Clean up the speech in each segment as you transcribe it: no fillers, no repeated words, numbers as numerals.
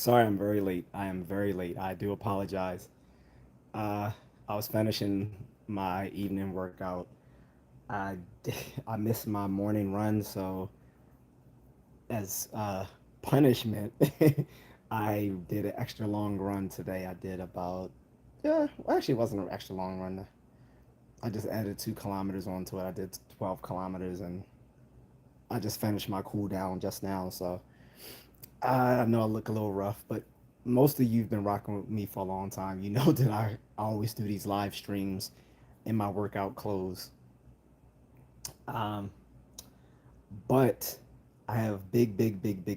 Sorry, I'm very late. I am very late. I do apologize. Uh, I was finishing my evening workout. I I missed my morning run, so as punishment, I did an extra long run today. I did about actually, it wasn't an extra long run. I just added 2 kilometers onto it. I did 12 kilometers, and I just finished my cool down just now. So I know I look a little rough, but most of you've been rocking with me for a long time. You know that I always do these live streams in my workout clothes. Um, but I have big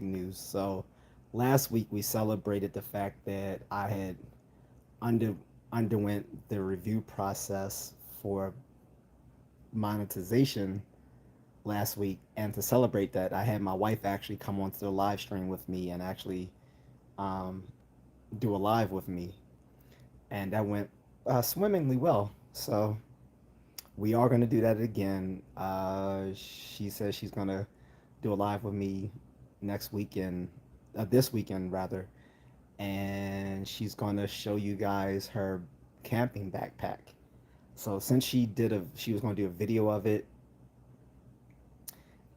news. So last week we celebrated the fact that I had under underwent the review process for monetization last week, and to celebrate that, I had my wife actually come onto the live stream with me and actually um, do a live with me, and that went swimmingly well. So we are going to do that again. She says she's going to do a live with me next weekend, this weekend rather, and she's going to show you guys her camping backpack. So since she was going to do a video of it,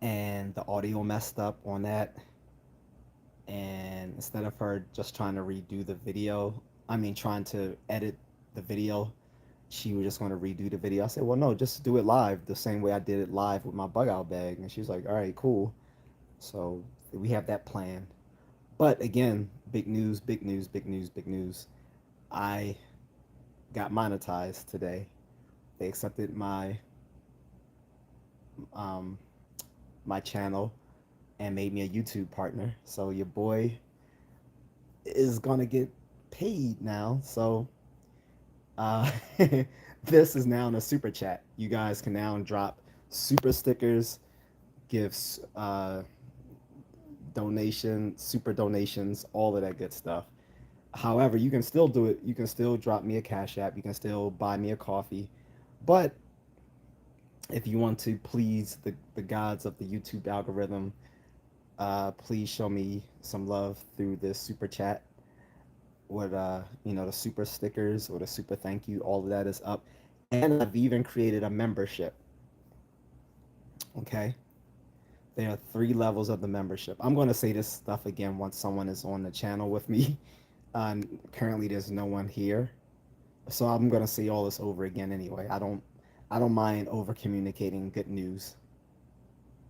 and the audio messed up on that, and instead of her just trying to redo the video, I mean trying to edit the video, she was just going to redo the video. I said, well, no, just do it live the same way I did it live with my bug out bag. And she's like, all right, cool. So we have that planned. But again, big news, big news, big news, big news. I got monetized today. They accepted um, my channel and made me a YouTube partner. So your boy is gonna get paid now. So uh, this is now in a super chat. You guys can now drop super stickers, gifts, super donations, all of that good stuff. However, you can still do it. You can still drop me a cash app. You can still buy me a coffee. But if you want to please the gods of the YouTube algorithm, please show me some love through this super chat with the super stickers or the super thank you. All of that is up. And I've even created a membership. Okay. There are 3 levels of the membership. I'm going to say this stuff again once someone is on the channel with me. Currently, there's no one here, so I'm going to say all this over again anyway. I don't mind over communicating good news.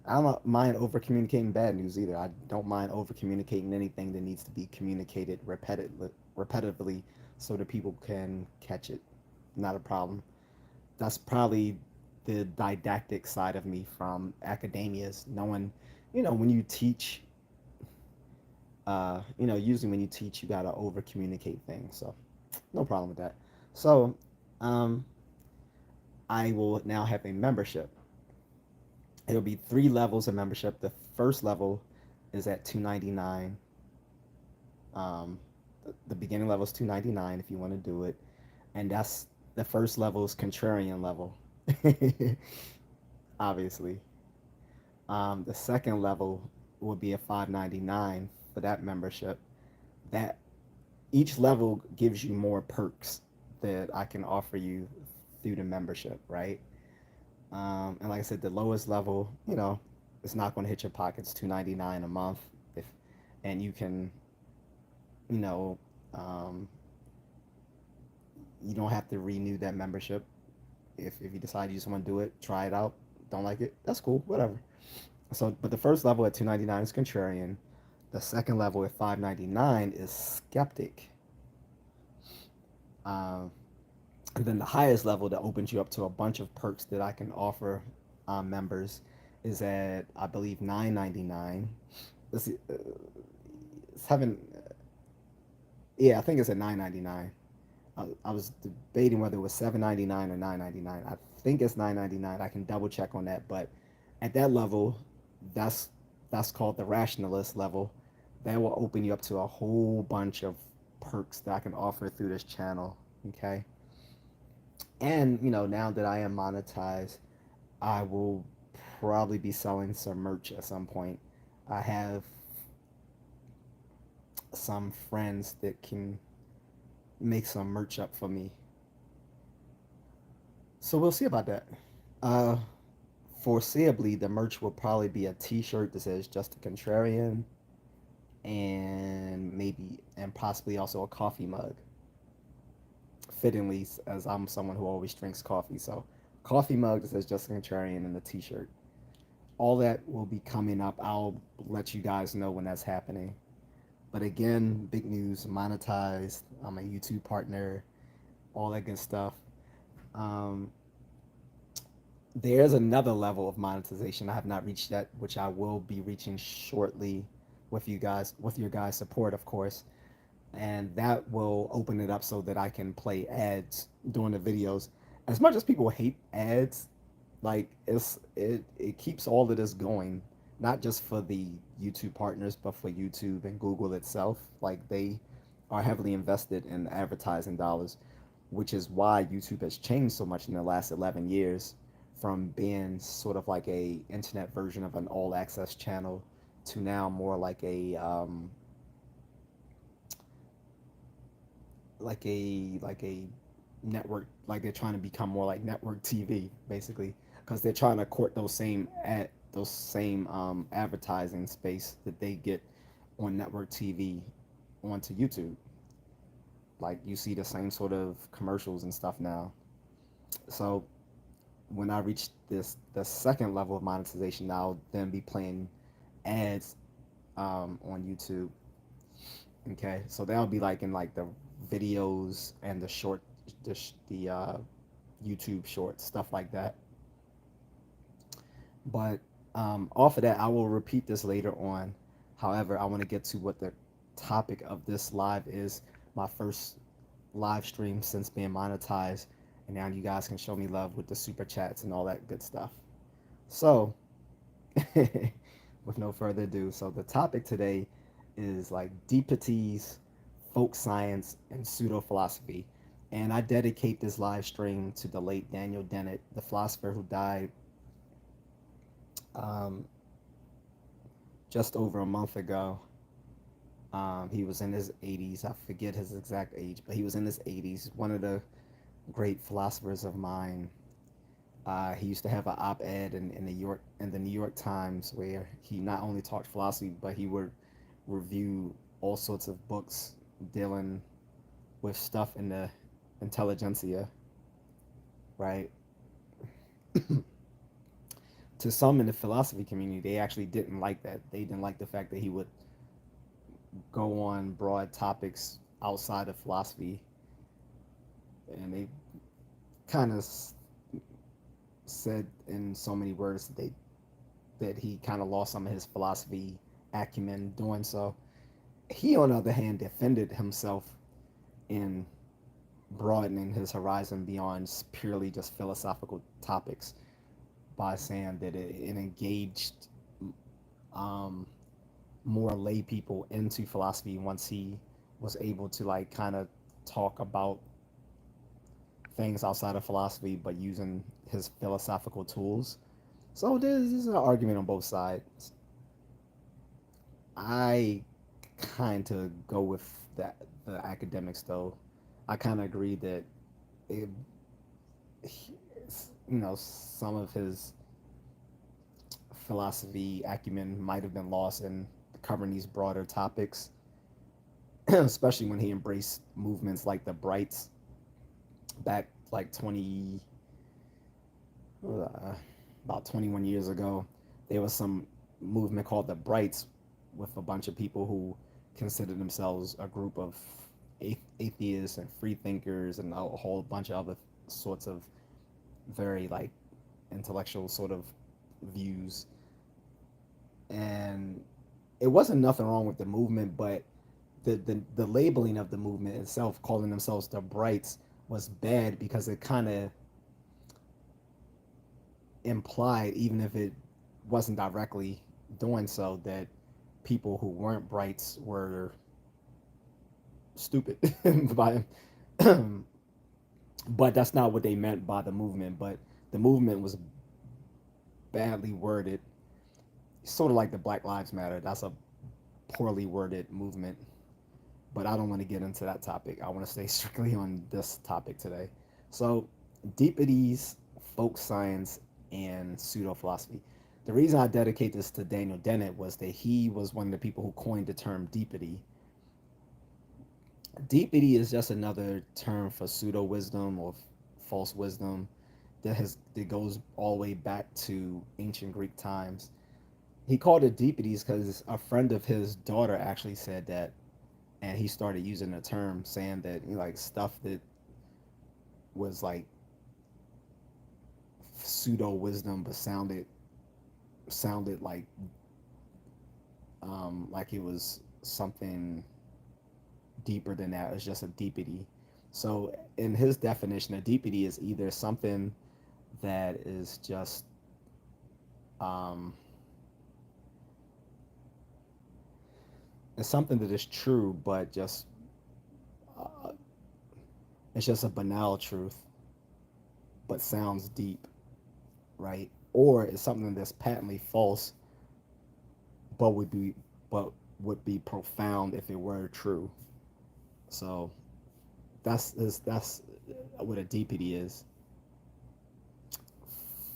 I don't mind over communicating bad news either. I don't mind over communicating anything that needs to be communicated repetitively so that people can catch it. Not a problem. That's probably the didactic side of me from academia's knowing, when you teach, usually when you teach, you gotta over communicate things. So no problem with that. So um, I will now have a membership. It'll be 3 levels of membership. The first level is at $2.99. The beginning level is $2.99 if you want to do it, and that's the first level is contrarian level, obviously. The second level will be a $5.99 for that membership. That each level gives you more perks that I can offer you through the membership, right? And like I said, the lowest level, it's not going to hit your pockets. $2.99 a month, if and you can, you know, um, you don't have to renew that membership. If you decide you just want to do it, try it out. Don't like it, that's cool, whatever. So, but the first level at $2.99 is contrarian. The second level at $5.99 is skeptic. Um, and then the highest level that opens you up to a bunch of perks that I can offer members is at, I believe, $9.99. Let's see, it's having, yeah, I think it's at $9.99. I was debating whether it was $7.99 or $9.99. I think it's $9.99. I can double check on that, but at that level, that's that's called the rationalist level. That will open you up to a whole bunch of perks that I can offer through this channel. Okay, and now that I am monetized, I will probably be selling some merch at some point. I have some friends that can make some merch up for me. So we'll see about that. Uh, Foreseeably, the merch will probably be a T-shirt that says "Just a Contrarian," and maybe and possibly also a coffee mug. Fittingly, as I'm someone who always drinks coffee, so coffee mug that says "Just a Contrarian" and the T-shirt. All that will be coming up. I'll let you guys know when that's happening. But again, big news, monetized. I'm a YouTube partner, all that good stuff. Um, there's another level of monetization I have not reached yet, which I will be reaching shortly with you guys, with your guys' support, of course. And that will open it up so that I can play ads during the videos. As much as people hate ads, like it keeps all of this going, not just for the YouTube partners, but for YouTube and Google itself. Like they are heavily invested in advertising dollars, which is why YouTube has changed so much in the last 11 years from being sort of like a internet version of an all access channel to now more like a network, like they're trying to become more like network TV basically, because they're trying to court those same advertising space that they get on network TV onto YouTube. Like you see the same sort of commercials and stuff now. So when I reach the second level of monetization, I'll then be playing ads on YouTube. Okay, so that'll be like in like the videos and the short, the YouTube shorts, stuff like that. But off of that, I will repeat this later on. However, I want to get to what the topic of this live is. My first live stream since being monetized, and now you guys can show me love with the super chats and all that good stuff. So, with no further ado, so the topic today is like Deepities, folk science, and pseudo-philosophy. And I dedicate this live stream to the late Daniel Dennett, the philosopher who died um, just over a month ago. He was in his 80s. I forget his exact age, but he was in his 80s. One of the great philosophers of mine. He used to have an op-ed in the New York Times where he not only talked philosophy, but he would review all sorts of books dealing with stuff in the intelligentsia, right? To some in the philosophy community, they actually didn't like that. They didn't like the fact that he would go on broad topics outside of philosophy, and they kind of said in so many words that he kind of lost some of his philosophy acumen doing so. He, on the other hand, defended himself in broadening his horizon beyond purely just philosophical topics by saying that it engaged um, more lay people into philosophy once he was able to like kind of talk about things outside of philosophy but using his philosophical tools. So there's an argument on both sides. I kind of go with that the academics though. I kind of agree that it, some of his philosophy acumen might have been lost in covering these broader topics, especially when he embraced movements like the Brights back like about 21 years ago. There was some movement called the Brights with a bunch of people who considered themselves a group of atheists and free thinkers and a whole bunch of other sorts of very like intellectual sort of views. And it wasn't nothing wrong with the movement, but the labeling of the movement itself, calling themselves the Brights, was bad because it kind of implied, even if it wasn't directly doing so, that people who weren't Brights were stupid by but that's not what they meant by the movement. But the movement was badly worded, sort of like the Black Lives Matter. That's a poorly worded movement. but I don't want to get into that topic. I want to stay strictly on this topic today. So, Deepities, folk science, and pseudo philosophy. The reason I dedicate this to Daniel Dennett was that he was one of the people who coined the term deepity. Deepity is just another term for pseudo wisdom or false wisdom that goes all the way back to ancient Greek times. He called it Deepities because a friend of his daughter actually said that, and he started using the term, saying that, you know, like stuff that was like pseudo wisdom but sounded like it was something deeper than that. It's just a deepity. So in his definition, a deepity is either something that is just um, it's something that is true, but just uh, it's just a banal truth, but sounds deep, right? Or it's something that's patently false, but would be but would be profound if it were true. So that's what a deepity is.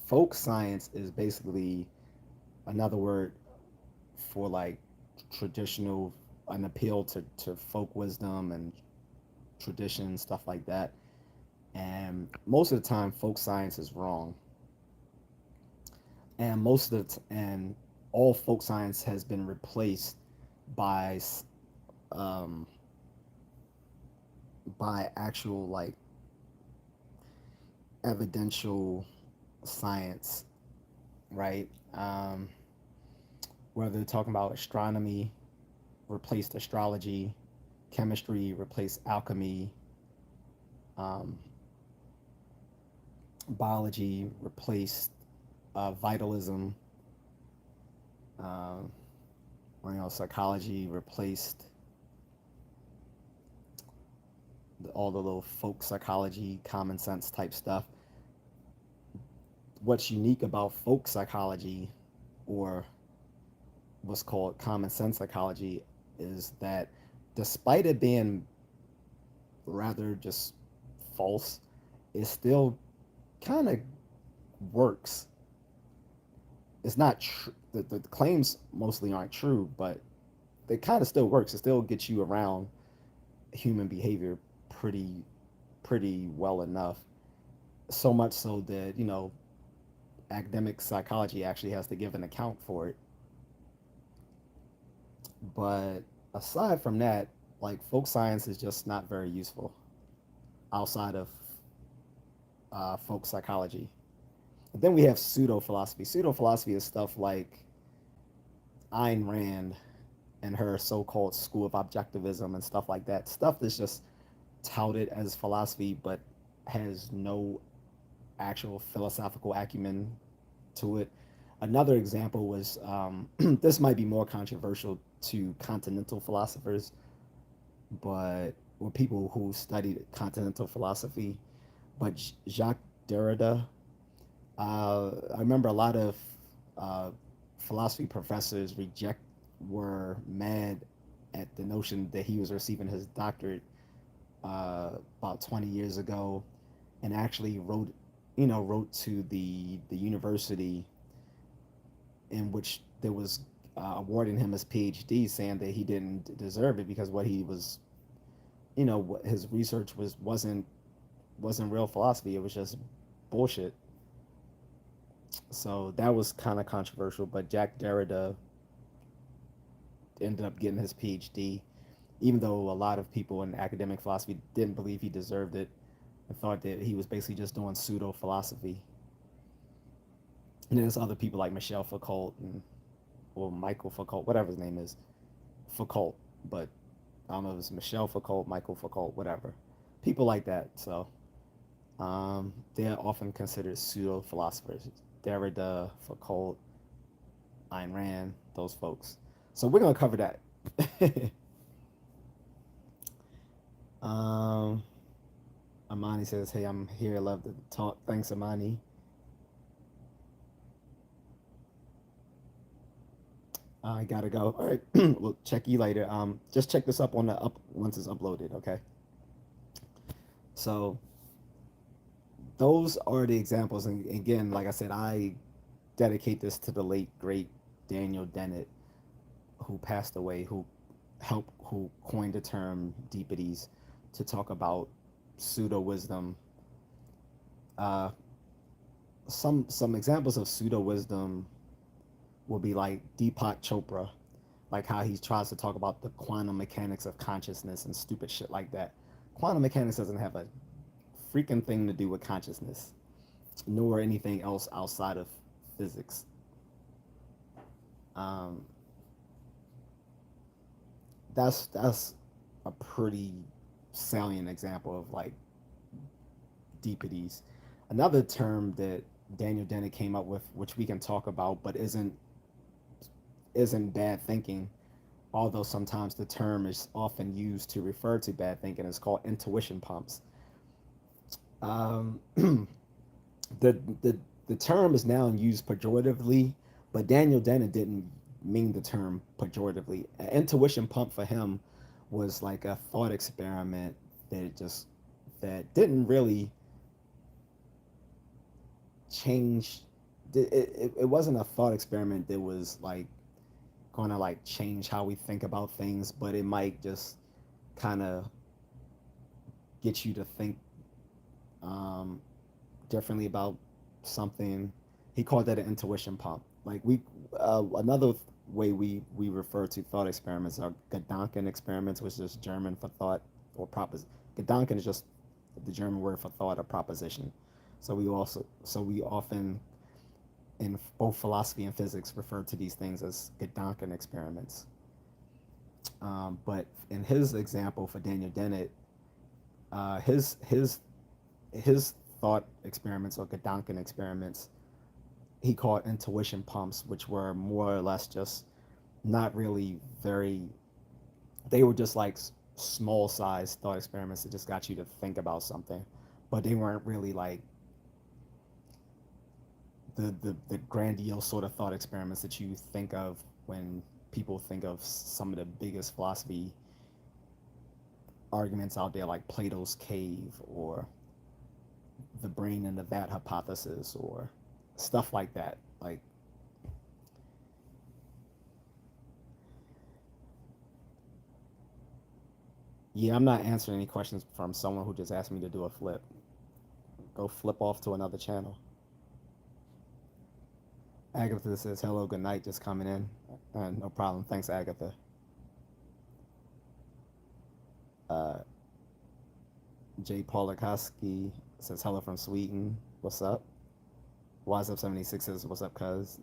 Folk science is basically another word for like traditional, an appeal to folk wisdom and tradition, stuff like that. And most of the time, folk science is wrong. And and all folk science has been replaced by um, by actual like evidential science, right? Whether they're talking about astronomy replaced astrology, chemistry replaced alchemy, um, biology replaced vitalism, uh, or psychology replaced all the little folk psychology, common sense type stuff. What's unique about folk psychology, or what's called common sense psychology, is that despite it being rather just false, it still kind of works. It's not true. The claims mostly aren't true, but it kind of still works. It still gets you around human behavior pretty pretty well enough. So much so that, academic psychology actually has to give an account for it. But aside from that, like folk science is just not very useful outside of folk psychology. And then we have pseudo philosophy. Pseudo philosophy is stuff like Ayn Rand and her so-called school of objectivism and stuff like that. Stuff that's just touted as philosophy, but has no actual philosophical acumen to it. Another example was this might be more controversial to continental philosophers, but or people who studied continental philosophy. But Jacques Derrida, I remember a lot of uh, philosophy professors were mad at the notion that he was receiving his doctorate about 20 years ago, and actually wrote to the university in which there was awarding him his PhD, saying that he didn't deserve it because what he was, what his research wasn't real philosophy. It was just bullshit. So that was kind of controversial. But Jack Derrida ended up getting his PhD, even though a lot of people in academic philosophy didn't believe he deserved it and thought that he was basically just doing pseudo philosophy. And then there's other people like Michel Foucault or Michael Foucault, whatever his name is, Foucault, but I don't know if it's Michel Foucault, Michael Foucault, whatever. People like that. So they're often considered pseudo philosophers. Derrida, Foucault, Ayn Rand, those folks. So we're gonna cover that. um, Amani says, "Hey, I'm here. Love to talk." Thanks, Amani. I gotta go. All right, we'll check you later. Just check this up on the up once it's uploaded. Okay. So those are the examples, and again, like I said, I dedicate this to the late great Daniel Dennett, who passed away, who coined the term Deepities to talk about pseudo wisdom. Uh, some examples of pseudo wisdom will be like Deepak Chopra, like how he tries to talk about the quantum mechanics of consciousness and stupid shit like that. Quantum mechanics doesn't have a freaking thing to do with consciousness, nor anything else outside of physics. Um, that's a pretty salient example of like deepities. Another term that Daniel Dennett came up with, which we can talk about, but isn't bad thinking, although sometimes the term is often used to refer to bad thinking, is called intuition pumps. Um, the, the the term is now used pejoratively, but Daniel Dennett didn't mean the term pejoratively. An intuition pump for him was like a thought experiment that didn't really change. It wasn't a thought experiment that was like going to like change how we think about things, but it might just kind of get you to think um, differently about something. He called that an intuition pump. Like another way we refer to thought experiments are Gedanken experiments, which is German for thought or proposition. Gedanken is just the German word for thought or proposition. So we often in both philosophy and physics refer to these things as Gedanken experiments. But in his example for Daniel Dennett, uh, his his his thought experiments or Gedanken experiments he called intuition pumps, which were more or less just not really very. They were just like small size thought experiments that just got you to think about something, but they weren't really like the grandiose sort of thought experiments that you think of when people think of some of the biggest philosophy arguments out there, like Plato's cave or the brain in the vat hypothesis or stuff like that. Like, yeah, I'm not answering any questions from someone who just asked me to do a flip. Go flip off to another channel. Agatha says hello, good night, just coming in. No problem. Thanks, Agatha. Uh, Jay Polakowski says hello from Sweden. What's up? Wise up 76 says what's up, cuz.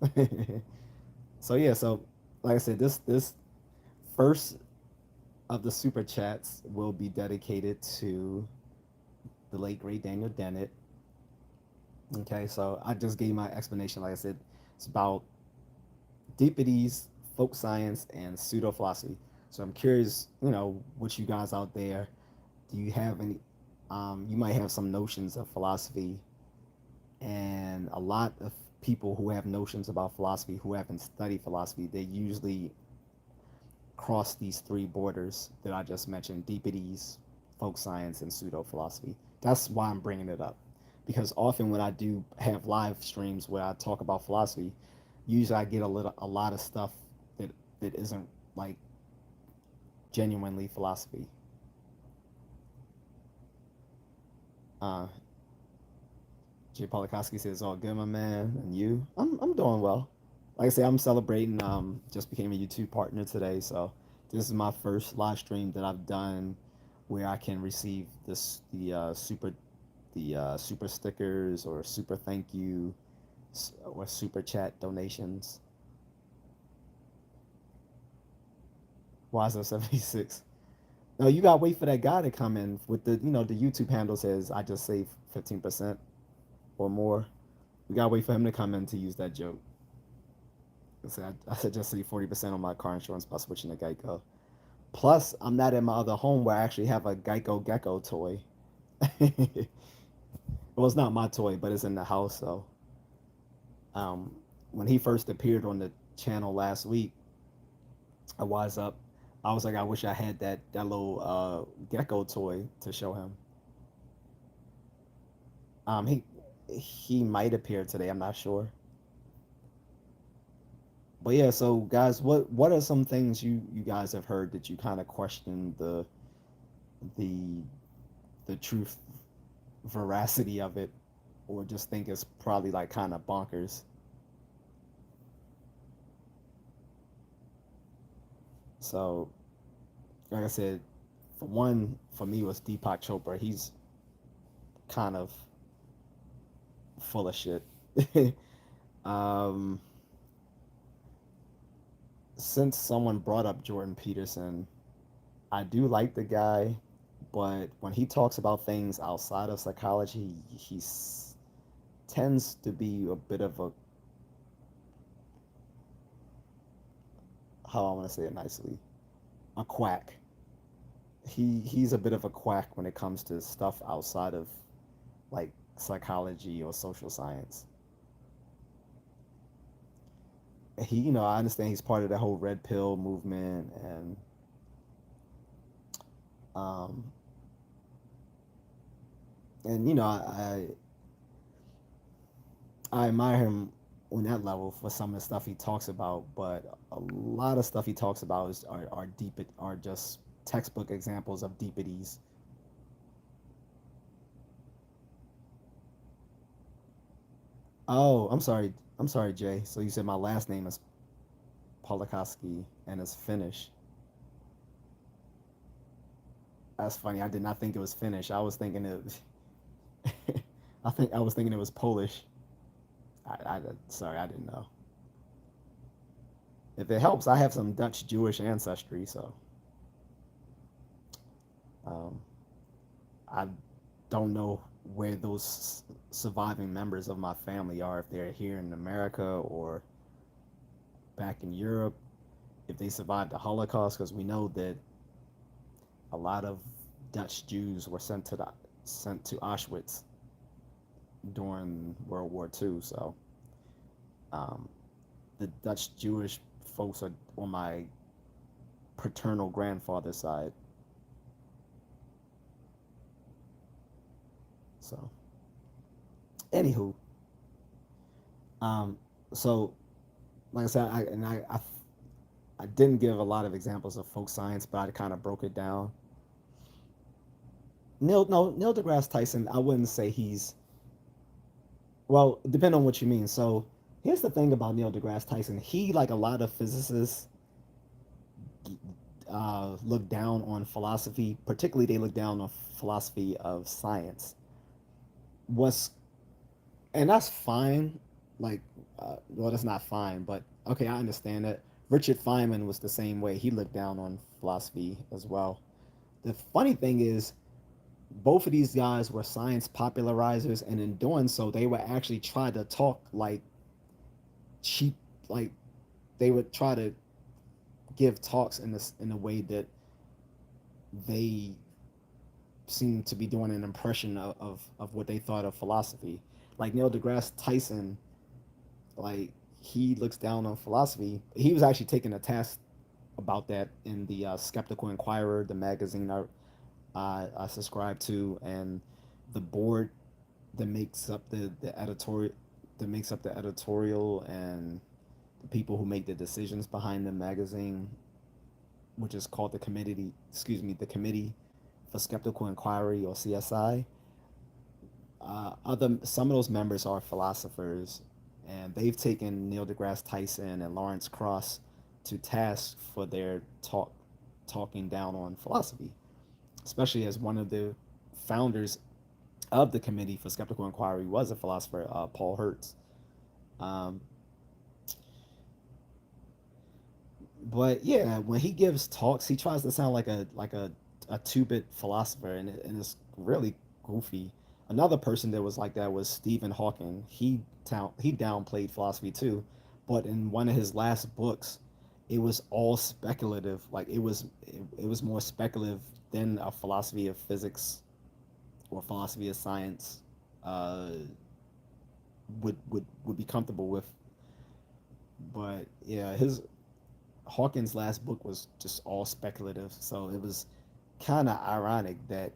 So yeah, so like I said, this first of the super chats will be dedicated to the late great Daniel Dennett. Okay, so I just gave my explanation. Like I said, it's about Deepities, folk science, and pseudo philosophy. So I'm curious, what you guys out there, do you have any? You might have some notions of philosophy, and a lot of people who have notions about philosophy who haven't studied philosophy, they usually cross these three borders that I just mentioned: Deepities, folk science, and pseudo philosophy. That's why I'm bringing it up, because often when I do have live streams where I talk about philosophy, usually I get a lot of stuff that isn't like genuinely philosophy. Uh, Jay Polakowski says, "All good, my man." And you? I'm doing well. Like I say, I'm celebrating. Just became a YouTube partner today, so this is my first live stream that I've done where I can receive the super stickers or super thank you or super chat donations. Wise 76. No, you gotta wait for that guy to come in with the YouTube handle says I just saved 15% or more. We gotta wait for him to come in to use that joke. I said just save 40% on my car insurance by switching to Geico. Plus, I'm not in my other home where I actually have a Geico Gecko toy. Well, it's not my toy, but it's in the house. So, um, when he first appeared on the channel last week, I wise up. I was like, I wish I had that little gecko toy to show him. He might appear today. I'm not sure. But yeah, so guys, what are some things you guys have heard that you kind of question the the truth veracity of it, or just think it's probably like kind of bonkers? So like I said, for one, for me was Deepak Chopra. He's kind of full of shit. um, since someone brought up Jordan Peterson, I do like the guy, but when he talks about things outside of psychology, tends to be a bit of a, how I want to say it nicely, a quack. He's a bit of a quack when it comes to stuff outside of like psychology or social science. I understand he's part of the whole red pill movement, um, and I admire him on that level for some of the stuff he talks about, but a lot of stuff he talks about are just textbook examples of deepities. Oh, I'm sorry. I'm sorry, Jay. So you said my last name is Polakowski and it's Finnish. That's funny. I did not think it was Finnish. I was thinking it. I was thinking it was Polish. Sorry, I didn't know. If it helps, I have some Dutch Jewish ancestry, so um, I don't know where those surviving members of my family are. If they're here in America or back in Europe, if they survived the Holocaust, because we know that a lot of Dutch Jews were sent to Auschwitz during World War II. So um, the Dutch Jewish folks are on my paternal grandfather's side. So, anywho, um, so like I said, I didn't give a lot of examples of folk science, but I kind of broke it down. Neil deGrasse Tyson, I wouldn't say he's, well, depending on what you mean. So here's the thing about Neil deGrasse Tyson. He, like a lot of physicists, look down on philosophy. Particularly, they look down on philosophy of science. Was And that's fine. Like, well, that's not fine, but okay, I understand that. Richard Feynman was the same way. He looked down on philosophy as well. The funny thing is, both of these guys were science popularizers, and in doing so, they would actually try to talk like cheap, like they would try to give talks in a way that they seem to be doing an impression of what they thought of philosophy. Like Neil deGrasse Tyson, like he looks down on philosophy. He was actually taking a test about that in the Skeptical Inquirer, the magazine I subscribe to, and the board that makes up the editorial and the people who make the decisions behind the magazine, which is called the Committee for Skeptical Inquiry, or CSI. Other Some of those members are philosophers, and they've taken Neil deGrasse Tyson and Lawrence Krauss to task for their talking down on philosophy, especially as one of the founders of the Committee for Skeptical Inquiry was a philosopher, Paul Hertz. Um, but yeah, when he gives talks, he tries to sound like a two-bit philosopher, and it's really goofy. Another person that was like that was Stephen Hawking. He downplayed philosophy too, but in one of his last books, it was all speculative. Like it was more speculative than a philosophy of physics or philosophy of science uh, would be comfortable with. But yeah, his Hawkins' last book was just all speculative, so it was kind of ironic that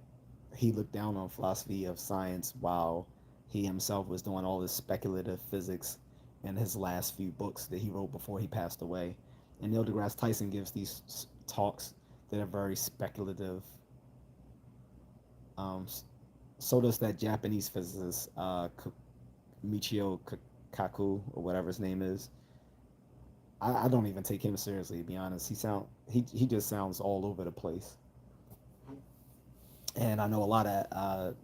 he looked down on philosophy of science while he himself was doing all this speculative physics in his last few books that he wrote before he passed away. And Neil deGrasse Tyson gives these talks that are very speculative. Um, so does that Japanese physicist Michio Kaku or whatever his name is. I don't even take him seriously, to be honest. He just sounds all over the place. And I know a lot of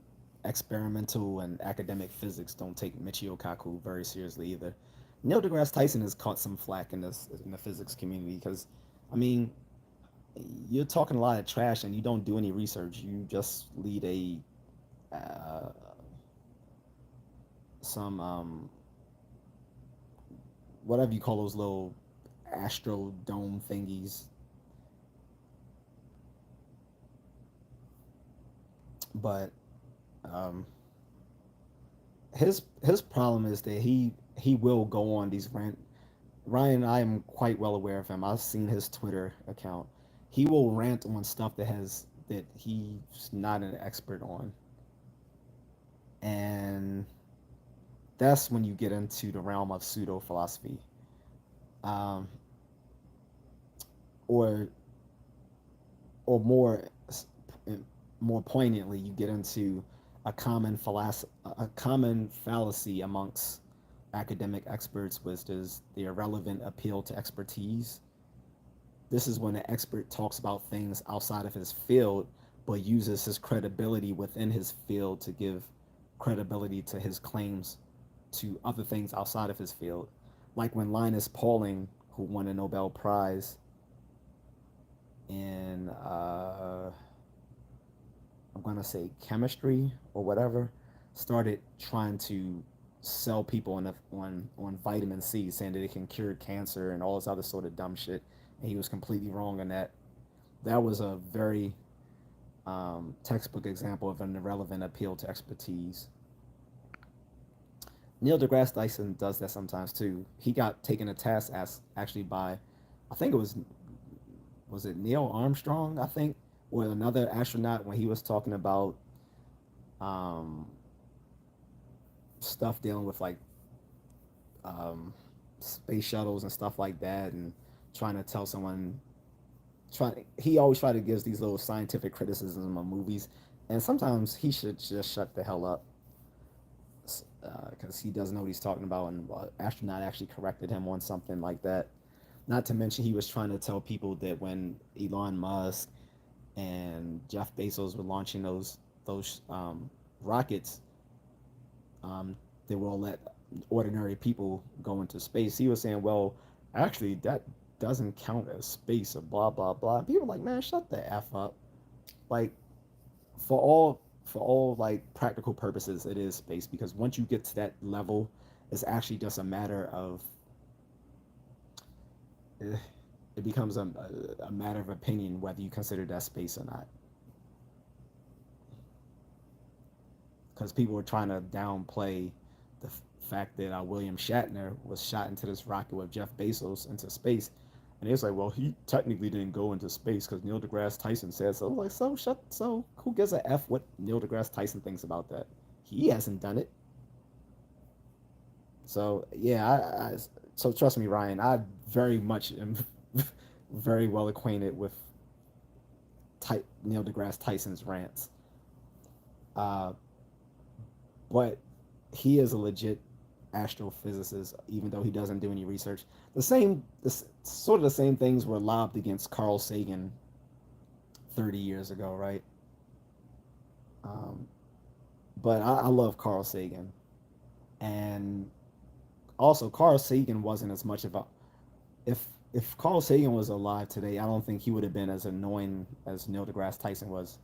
experimental and academic physics don't take Michio Kaku very seriously either. Neil deGrasse Tyson has caught some flack in the physics community because, I mean, you're talking a lot of trash and you don't do any research. You just lead a uh, some whatever you call those little astro dome thingies. But um, his problem is that he will go on these rant. Ryan, I am quite well aware of him. I've seen his Twitter account. He will rant on stuff that he's not an expert on, and that's when you get into the realm of pseudo philosophy, um, or or more poignantly, you get into a common fallacy amongst academic experts, which is the irrelevant appeal to expertise. This is when an expert talks about things outside of his field, but uses his credibility within his field to give credibility to his claims to other things outside of his field. Like when Linus Pauling, who won a Nobel Prize in, I'm going to say chemistry or whatever, started trying to sell people on vitamin C, saying that it can cure cancer and all this other sort of dumb shit. And he was completely wrong on that. That was a very textbook example of an irrelevant appeal to expertise. Neil deGrasse Tyson does that sometimes too. He got taken a task as actually by, I think it was it Neil Armstrong, I think, or another astronaut when he was talking about um, stuff dealing with like um, space shuttles and stuff like that, and trying to tell someone. He always try to gives these little scientific criticisms of movies, and sometimes he should just shut the hell up because he doesn't know what he's talking about. And astronaut actually corrected him on something like that. Not to mention, he was trying to tell people that when Elon Musk and Jeff Bezos were launching those rockets, they will let ordinary people go into space. He was saying, well, actually, that doesn't count as space or blah blah blah. People were like, man, shut the f up. Like for all like practical purposes, it is space because once you get to that level, it's actually just a matter of eh, it becomes a matter of opinion whether you consider that space or not. Because people were trying to downplay the fact that William Shatner was shot into this rocket with Jeff Bezos into space. And he was like, well, he technically didn't go into space because Neil deGrasse Tyson said so. I was like, so who gives a F what Neil deGrasse Tyson thinks about that? He hasn't done it. So, yeah, so trust me, Ryan, I very much am very well acquainted with Neil deGrasse Tyson's rants. Uh, but he is a legit astrophysicist, even though he doesn't do any research. Sort of the same things were lobbed against Carl Sagan 30 years ago, right? Um, but I love Carl Sagan, and also Carl Sagan wasn't as much of a if Carl Sagan was alive today, I don't think he would have been as annoying as Neil deGrasse Tyson was.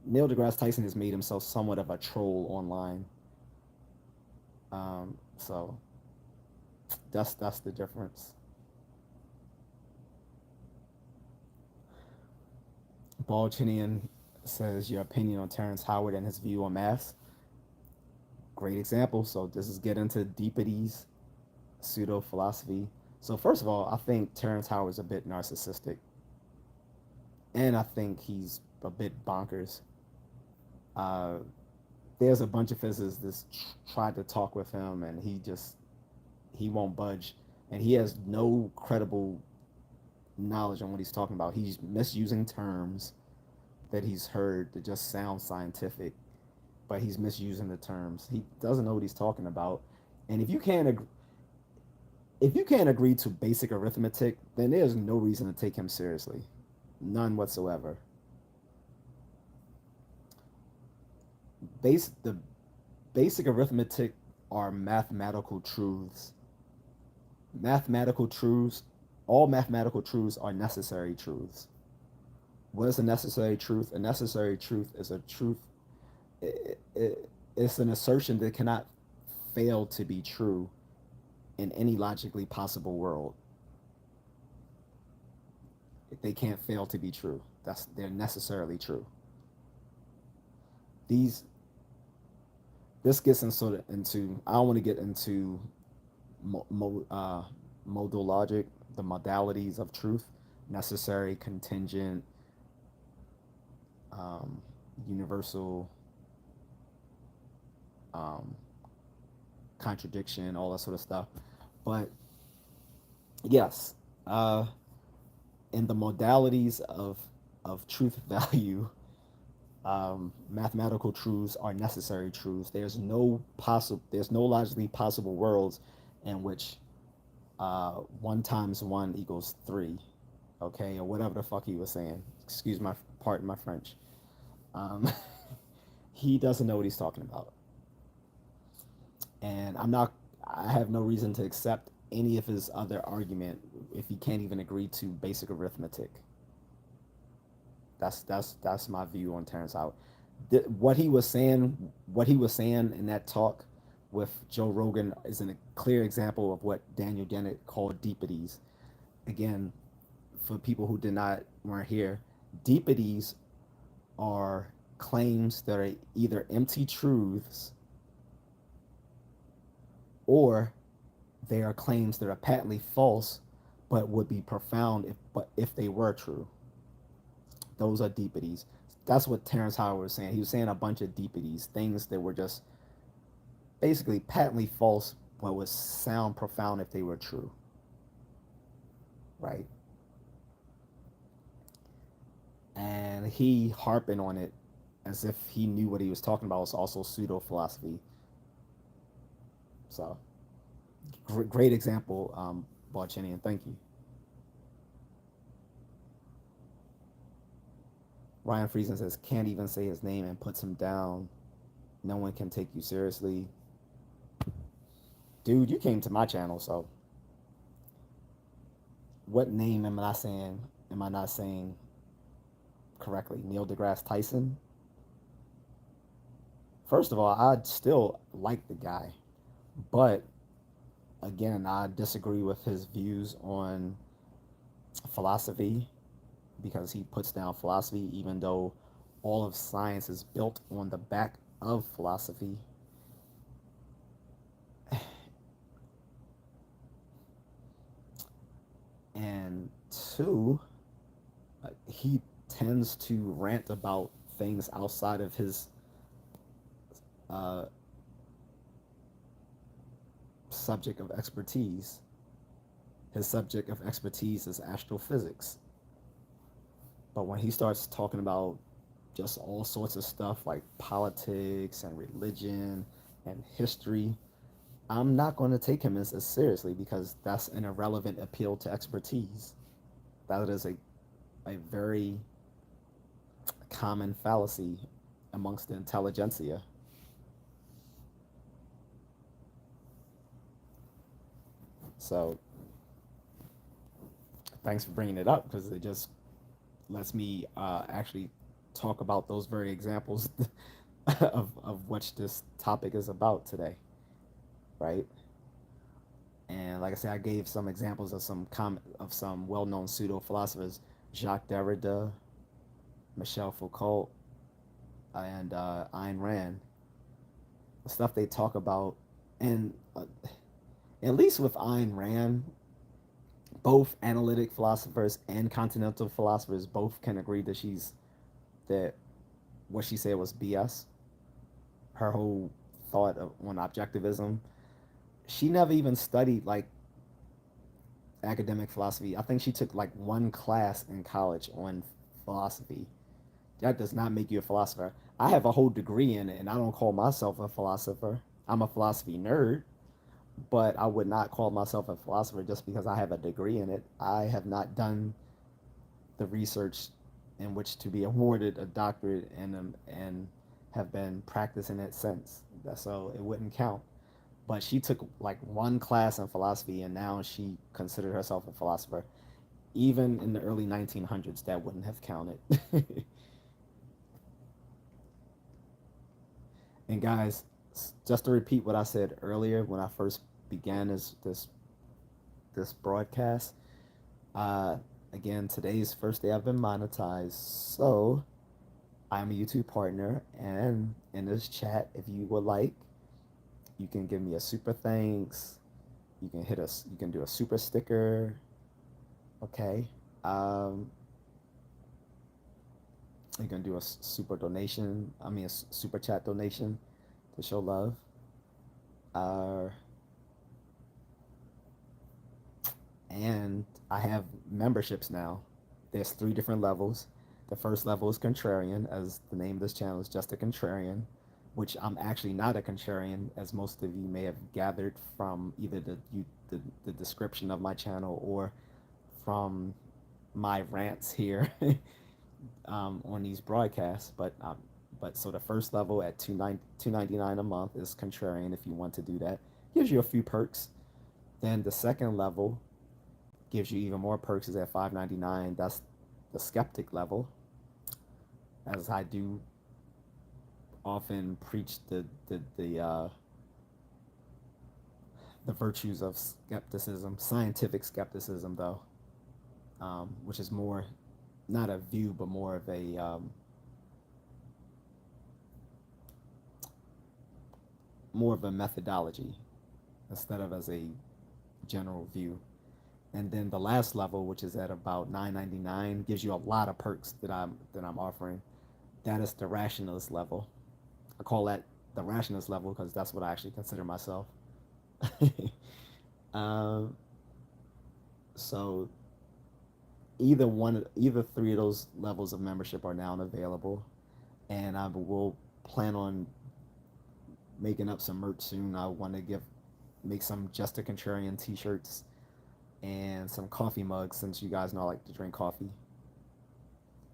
Neil deGrasse Tyson has made himself somewhat of a troll online. So that's the difference. Balchinian says your opinion on Terrence Howard and his view on maths. Great example. So this is get into Deepities, pseudo philosophy. So first of all, I think Terrence Howard's a bit narcissistic, and I think he's a bit bonkers. Uh, there's a bunch of physicists that tried to talk with him, and he won't budge, and he has no credible knowledge on what he's talking about. He's misusing terms that he's heard that just sound scientific, but he's misusing the terms. He doesn't know what he's talking about. And if you can't agree to basic arithmetic, then there's no reason to take him seriously. None whatsoever. The basic arithmetic are mathematical truths. Mathematical truths, all mathematical truths are necessary truths. What is a necessary truth? A necessary truth is a truth. It's an assertion that cannot fail to be true in any logically possible world. They can't fail to be true. They're necessarily true. These this gets into I don't want to get into mo, mo, uh, modal logic, the modalities of truth, necessary, contingent, um, universal, um, contradiction, all that sort of stuff. But yes, uh, in the modalities of truth value, mathematical truths are necessary truths. There's no logically possible worlds in which 1 times 1 equals 3, okay, or whatever the fuck he was saying. Excuse my pardon my French. Um, he doesn't know what he's talking about, and I have no reason to accept any of his other argument if he can't even agree to basic arithmetic. That's my view on Terrence Howard. What he was saying in that talk with Joe Rogan is a clear example of what Daniel Dennett called deepities. Again, for people who weren't here, deepities are claims that are either empty truths or they are claims that are patently false but would be profound if they were true. Those are deepities. That's what Terrence Howard was saying. He was saying a bunch of deepities, things that were just basically patently false but would sound profound if they were true. Right? And he harping on it as if he knew what he was talking about was also pseudo-philosophy. So, great example, Barchinian. Thank you. Ryan Friesen says, can't even say his name and puts him down. No one can take you seriously. Dude, you came to my channel, so what name am I not saying correctly? Neil deGrasse Tyson? First of all, I still like the guy, but again, I disagree with his views on philosophy because he puts down philosophy even though all of science is built on the back of philosophy. And two, he tends to rant about things outside of his uh, subject of expertise. His subject of expertise is astrophysics. But when he starts talking about just all sorts of stuff like politics and religion and history, I'm not going to take him as seriously because that's an irrelevant appeal to expertise. That is a very common fallacy amongst the intelligentsia. So thanks for bringing it up because it just lets me actually talk about those very examples of what this topic is about today, right? And like I said, I gave some examples of some well-known pseudo-philosophers, Jacques Derrida, Michel Foucault, and Ayn Rand. The stuff they talk about, and at least with Ayn Rand, both analytic philosophers and continental philosophers both can agree that that what she said was BS. Her whole thought on objectivism. She never even studied like academic philosophy. I think she took like one class in college on philosophy. That does not make you a philosopher. I have a whole degree in it, and I don't call myself a philosopher. I'm a philosophy nerd, but I would not call myself a philosopher just because I have a degree in it. I have not done the research in which to be awarded a doctorate and have been practicing it since. So it wouldn't count. But she took like one class in philosophy, and now she considered herself a philosopher. Even in the early 1900s, that wouldn't have counted. And guys, just to repeat what I said earlier when I first began this broadcast, uh, again, today's first day I've been monetized. So I'm a YouTube partner, and in this chat, if you would like, you can give me a super thanks. You can hit us. You can do a super sticker. Okay. Um, you can do a super donation. I mean, a super chat donation to show love. Uh, and I have memberships now. There's three different levels. The first level is Contrarian, as the name of this channel is Just A Contrarian, which I'm actually not a contrarian, as most of you may have gathered from either the description of my channel or from my rants here on these broadcasts. But so the first level at $2.99 a month is Contrarian if you want to do that. Gives you a few perks. Then the second level gives you even more perks is at $5.99. That's the skeptic level, as I do often preach the virtues of skepticism, scientific skepticism though, which is more not a view but more of a more of a methodology instead of as a general view. And then the last level, which is at about $9.99, gives you a lot of perks that I'm offering. That is the rationalist level. I call that the rationalist level because that's what I actually consider myself. um, so either three of those levels of membership are now available, and I will plan on making up some merch soon. I want to make some Just a Contrarian t-shirts and some coffee mugs, since you guys know I like to drink coffee.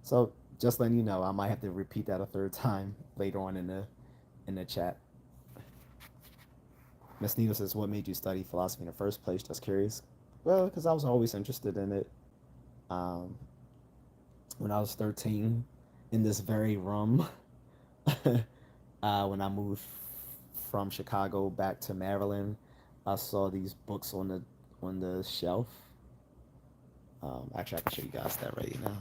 So just letting you know, I might have to repeat that a third time later on in the chat. Miss Needle says, "What made you study philosophy in the first place?" Just curious. Well, because I was always interested in it. Um, when I was 13, in this very room, when I moved from Chicago back to Maryland, I saw these books on the shelf. Actually, I can show you guys that right now.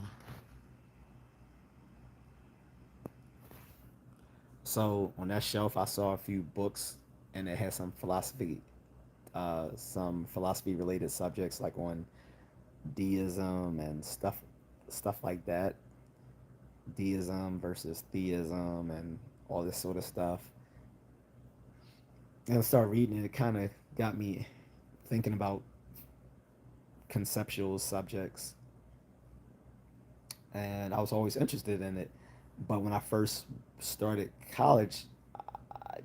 So on that shelf, I saw a few books, and it had some philosophy related subjects like on deism and stuff like that. Deism versus theism and all this sort of stuff. And I started reading it. It kind of got me thinking about conceptual subjects, and I was always interested in it. But when I first started college,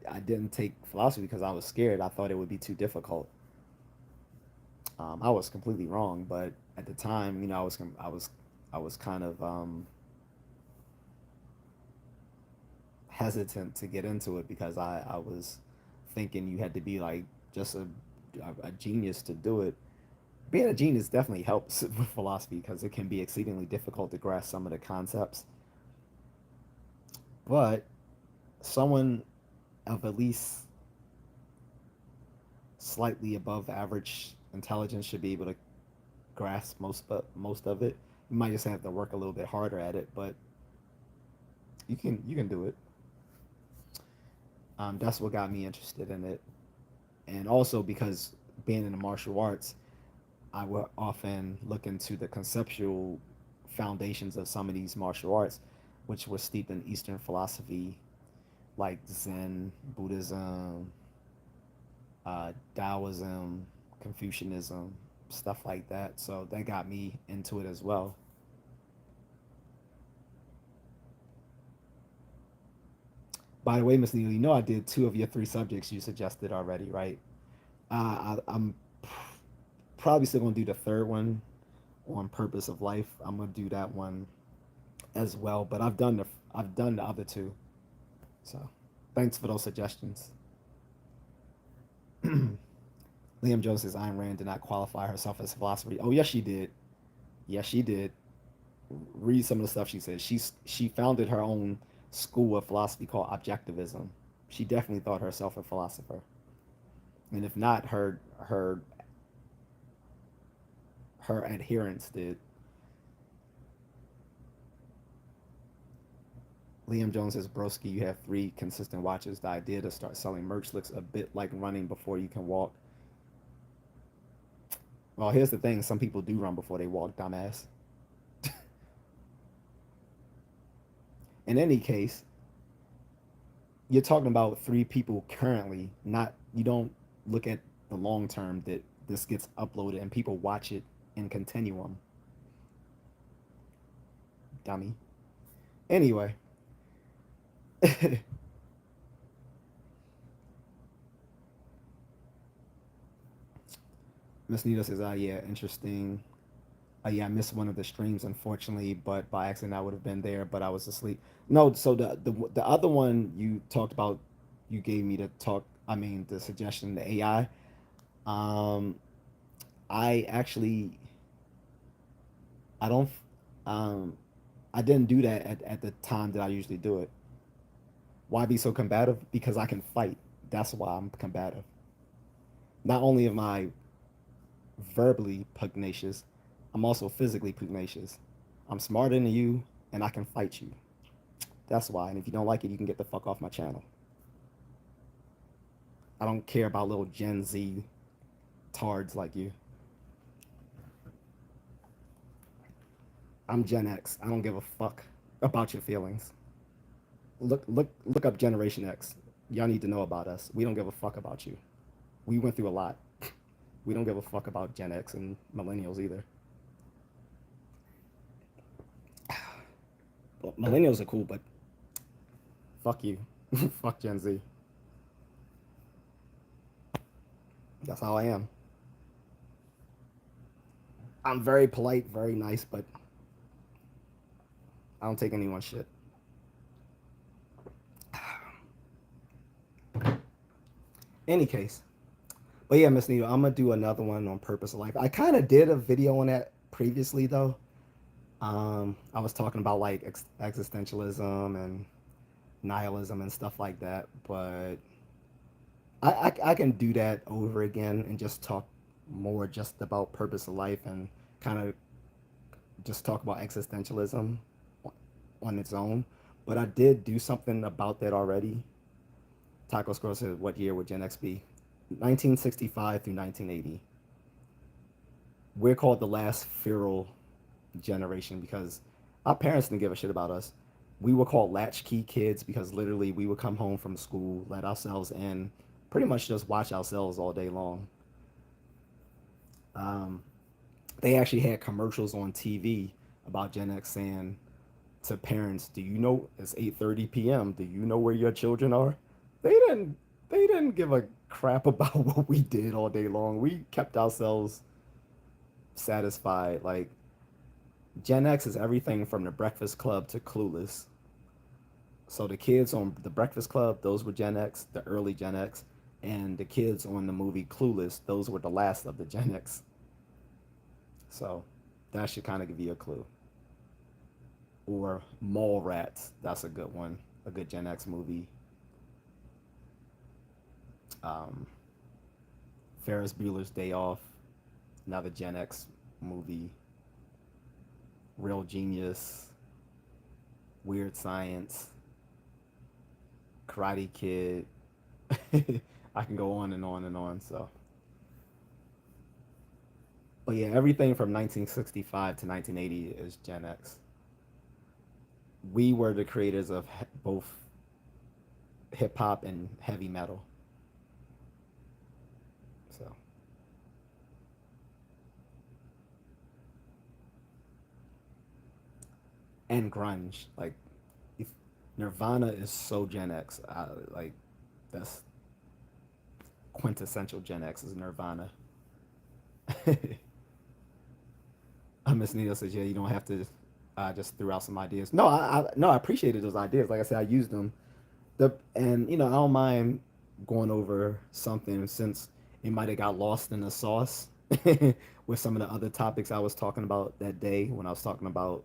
I didn't take philosophy because I was scared. I thought it would be too difficult. I was completely wrong, but at the time, I was kind of hesitant to get into it because I was thinking you had to be like just a genius to do it. Being a genius definitely helps with philosophy because it can be exceedingly difficult to grasp some of the concepts. But someone of at least slightly above average intelligence should be able to grasp most of it. You might just have to work a little bit harder at it, but you can do it. That's what got me interested in it, and also because being in the martial arts, I would often look into the conceptual foundations of some of these martial arts, which were steeped in Eastern philosophy like Zen, Buddhism, Taoism, Confucianism, stuff like that. So that got me into it as well. By the way, Miss Neal, you know I did two of your three subjects you suggested already, right? I'm probably still gonna do the third one on purpose of life. I'm gonna do that one as well, but I've done the other two. So thanks for those suggestions. Liam Jones says Ayn Rand did not qualify herself as a philosopher. Oh yes, she did. Yes, she did. Read some of the stuff she said. She founded her own school of philosophy called objectivism. She definitely thought herself a philosopher, and if not, her adherents did. Liam Jones says, Broski, you have three consistent watches. The idea to start selling merch looks a bit like running before you can walk. Well, here's the thing: some people do run before they walk, dumbass. In any case, you're talking about three people currently, not you don't look at the long term that this gets uploaded and people watch it in continuum. Dummy. Anyway, Miss Nita says, yeah, interesting. Yeah, I missed one of the streams, unfortunately, but by accident I would have been there, but I was asleep. No, so the other one you talked about, you gave me to talk. I mean, the suggestion, the AI. Um, I actually, I don't, um, I didn't do that at the time that I usually do it. Why be so combative? Because I can fight. That's why I'm combative. Not only am I verbally pugnacious, I'm also physically pugnacious. I'm smarter than you, and I can fight you. That's why. And if you don't like it, you can get the fuck off my channel. I don't care about little Gen Z tards like you. I'm Gen X. I don't give a fuck about your feelings. Look up Generation X. Y'all need to know about us. We don't give a fuck about you. We went through a lot. We don't give a fuck about Gen X and millennials either. Well, millennials are cool, but fuck you. Fuck Gen Z. That's how I am. I'm very polite, very nice, but I don't take anyone's shit. Any case. But yeah, Miss Nita, I'm gonna do another one on purpose of life. I kind of did a video on that previously though. I was talking about like existentialism and nihilism and stuff like that, but I can do that over again and just talk more just about purpose of life and kind of just talk about existentialism on its own. But I did do something about that already. Taco Scroll said, "What year would Gen X be?" 1965 through 1980. We're called the last feral generation because our parents didn't give a shit about us. We were called latchkey kids because literally we would come home from school, let ourselves in, pretty much just watch ourselves all day long. Um, they actually had commercials on TV about Gen X saying to parents, "Do you know it's 8:30 p.m. Do you know where your children are?" They didn't. They didn't give a crap about what we did all day long. We kept ourselves satisfied. Like Gen X is everything from the Breakfast Club to Clueless. So the kids on the Breakfast Club, those were Gen X, the early Gen X, and the kids on the movie Clueless, those were the last of the Gen X. So that should kind of give you a clue. Or Mallrats, that's a good one, a good Gen X movie. Um, Ferris Bueller's Day Off, another Gen X movie. Real Genius, Weird Science, Karate Kid. I can go on and on and on. So, But yeah, everything from 1965 to 1980 is Gen X. We were the creators of both hip hop and heavy metal. So, and grunge. Like, if Nirvana is so Gen X. Like, that's quintessential Gen X is Nirvana. Miss Needle says, "Yeah, you don't have to." Just threw out some ideas. No, no, I appreciated those ideas. Like I said, I used them. And I don't mind going over something since it might have got lost in the sauce with some of the other topics I was talking about that day when I was talking about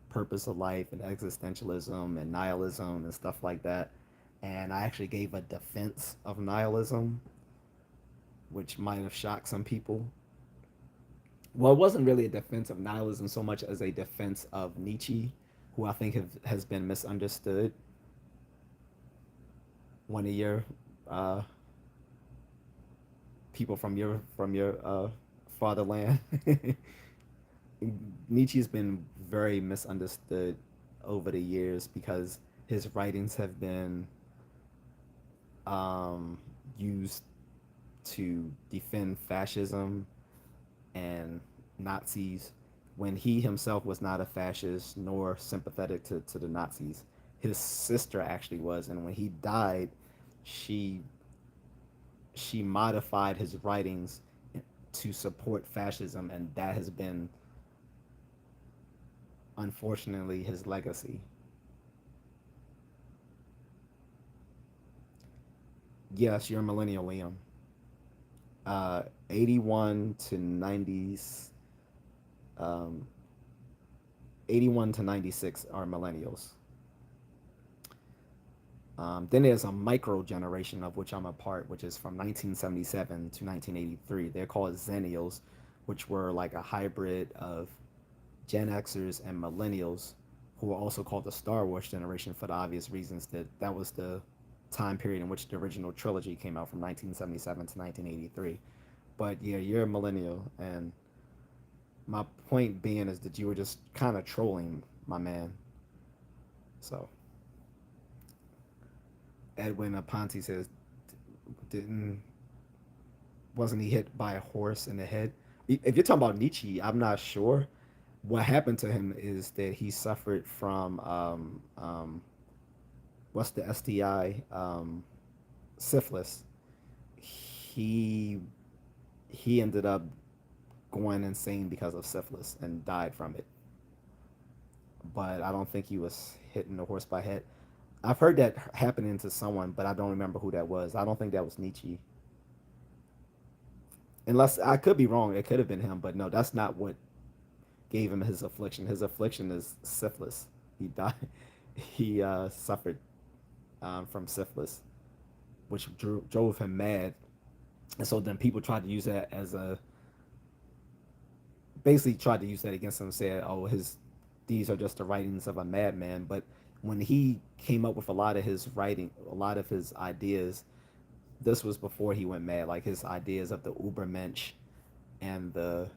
purpose of life and existentialism and nihilism and stuff like that. And I actually gave a defense of nihilism, which might have shocked some people. Well, it wasn't really a defense of nihilism so much as a defense of Nietzsche, who I think has been misunderstood. One of your uh, people from your fatherland. Nietzsche's been very misunderstood over the years because his writings have been um, used to defend fascism and Nazis when he himself was not a fascist nor sympathetic to the Nazis. His sister actually was, and when he died, she she modified his writings to support fascism, and that has been unfortunately his legacy. Yes, you're a millennial, Liam. 81 to 90s, um, 81 to 96 are millennials. Then there's a micro generation of which I'm a part, which is from 1977 to 1983. They're called Zennials, which were like a hybrid of Gen Xers and Millennials, who were also called the Star Wars generation for the obvious reasons that that was the time period in which the original trilogy came out from 1977 to 1983. But yeah, you're a millennial, and my point being is that you were just kind of trolling my man. So Edwin Aponte says, didn't wasn't he hit by a horse in the head? If you're talking about Nietzsche, I'm not sure. What happened to him is that he suffered from what's the STI, syphilis. He he ended up going insane because of syphilis and died from it. But I don't think he was hitting the horse by head. I've heard that happening to someone, but I don't remember who that was. I don't think that was Nietzsche. Unless I could be wrong, it could have been him, but no, that's not what gave him his affliction. His affliction is syphilis. He died. He suffered from syphilis, which drove him mad. And so then people tried to use that as a basically tried to use that against him. Said, "Oh, his these are just the writings of a madman." But when he came up with a lot of his writing, a lot of his ideas, this was before he went mad. Like his ideas of the Ubermensch and the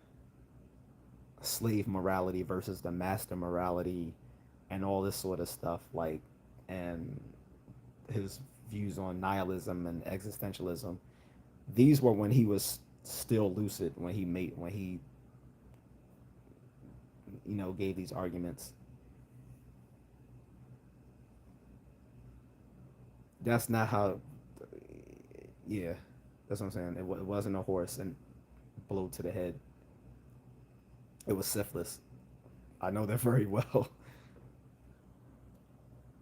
slave morality versus the master morality and all this sort of stuff, like, and his views on nihilism and existentialism. These were when he was still lucid, when he gave these arguments. That's not how. Yeah, that's what I'm saying. It wasn't a horse and blow to the head. It was syphilis. I know that very well.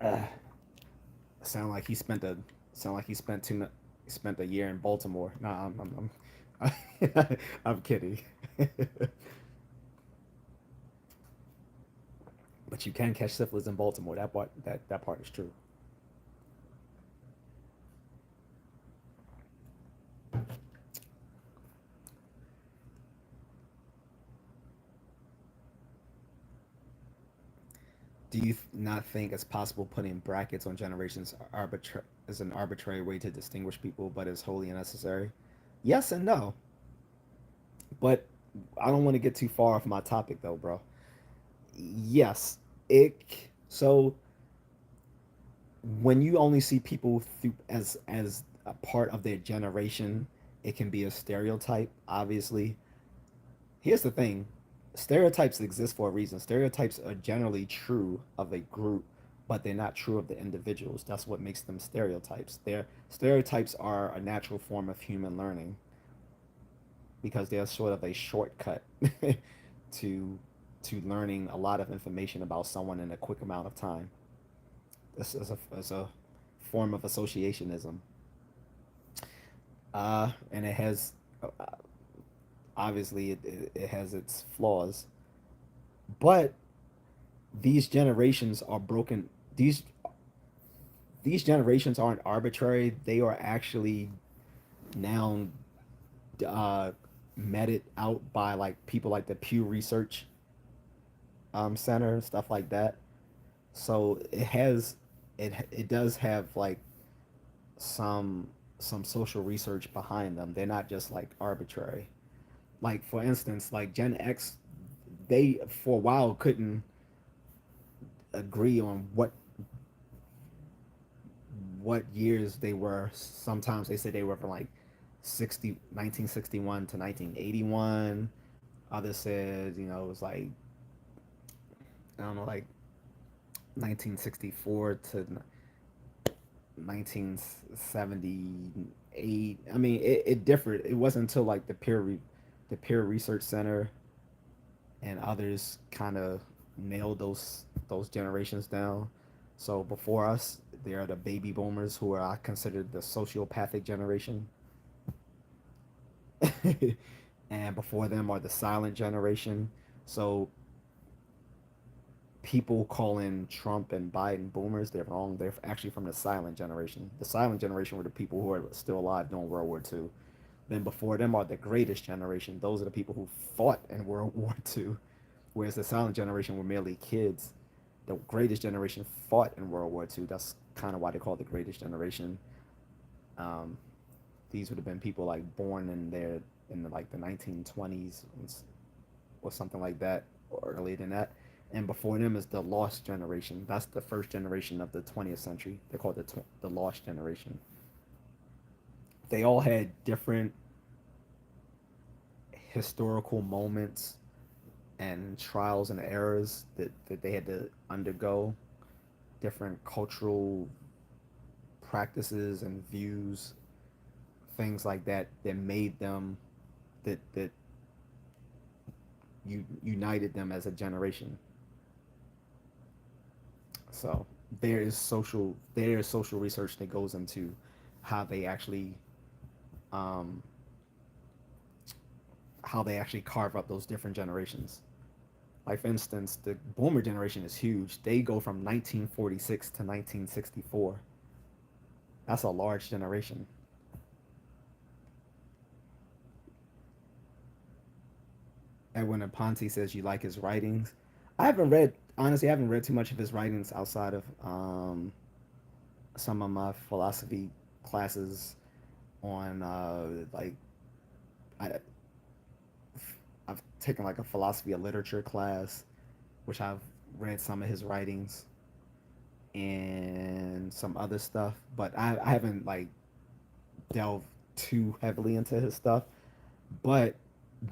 Uh, sound like he spent a sound like he spent a year in Baltimore. Nah, I'm kidding. But you can catch syphilis in Baltimore. That part is true. Do you not think it's possible putting brackets on generations is an arbitrary way to distinguish people, but is wholly unnecessary? Yes and no. But I don't want to get too far off my topic though, bro. Yes, it. So when you only see people through as a part of their generation, it can be a stereotype. Obviously, here's the thing: stereotypes exist for a reason. Stereotypes are generally true of a group, but they're not true of the individuals. That's what makes them stereotypes. Their stereotypes are a natural form of human learning because they're sort of a shortcut to to learning a lot of information about someone in a quick amount of time. This is a form of associationism, and it has obviously it has its flaws, but these generations are broken. These generations aren't arbitrary. They are actually now uh, meted out by like people like the Pew Research Center, stuff like that. So it does have like some some social research behind them. They're not just like arbitrary. Like for instance, like Gen X, they for a while couldn't agree on what years they were. Sometimes they said they were from like 1961 to 1981. Others said, it was like, I don't know, like 1964 to 1978. I mean, it differed. It wasn't until like the Peer Research Center and others kind of nailed those generations down. So before us, there are the baby boomers who are I consider the sociopathic generation, and before them are the silent generation. So people calling Trump and Biden boomers, they're wrong. They're actually from the silent generation. The silent generation were the people who are still alive during World War II. Then before them are the greatest generation. Those are the people who fought in World War II, whereas the silent generation were merely kids. The greatest generation fought in World War II. That's kind of why they call it the greatest generation. Um, these would have been people like born in like the 1920s or something like that, or earlier than that. And before them is the lost generation. That's the first generation of the 20th century. They call it the lost generation. They all had different historical moments and trials and errors that they had to undergo, different cultural practices and views, things like that that made them that united them as a generation. So there is social research that goes into how they actually um, how they actually carve up those different generations. Like for instance, the boomer generation is huge. They go from 1946 to 1964. That's a large generation. Edwin Aponte says you like his writings. I haven't read honestly. I haven't read too much of his writings outside of some of my philosophy classes on like I, I've taken like a philosophy of literature class, which I've read some of his writings and some other stuff, but I haven't like delved too heavily into his stuff. But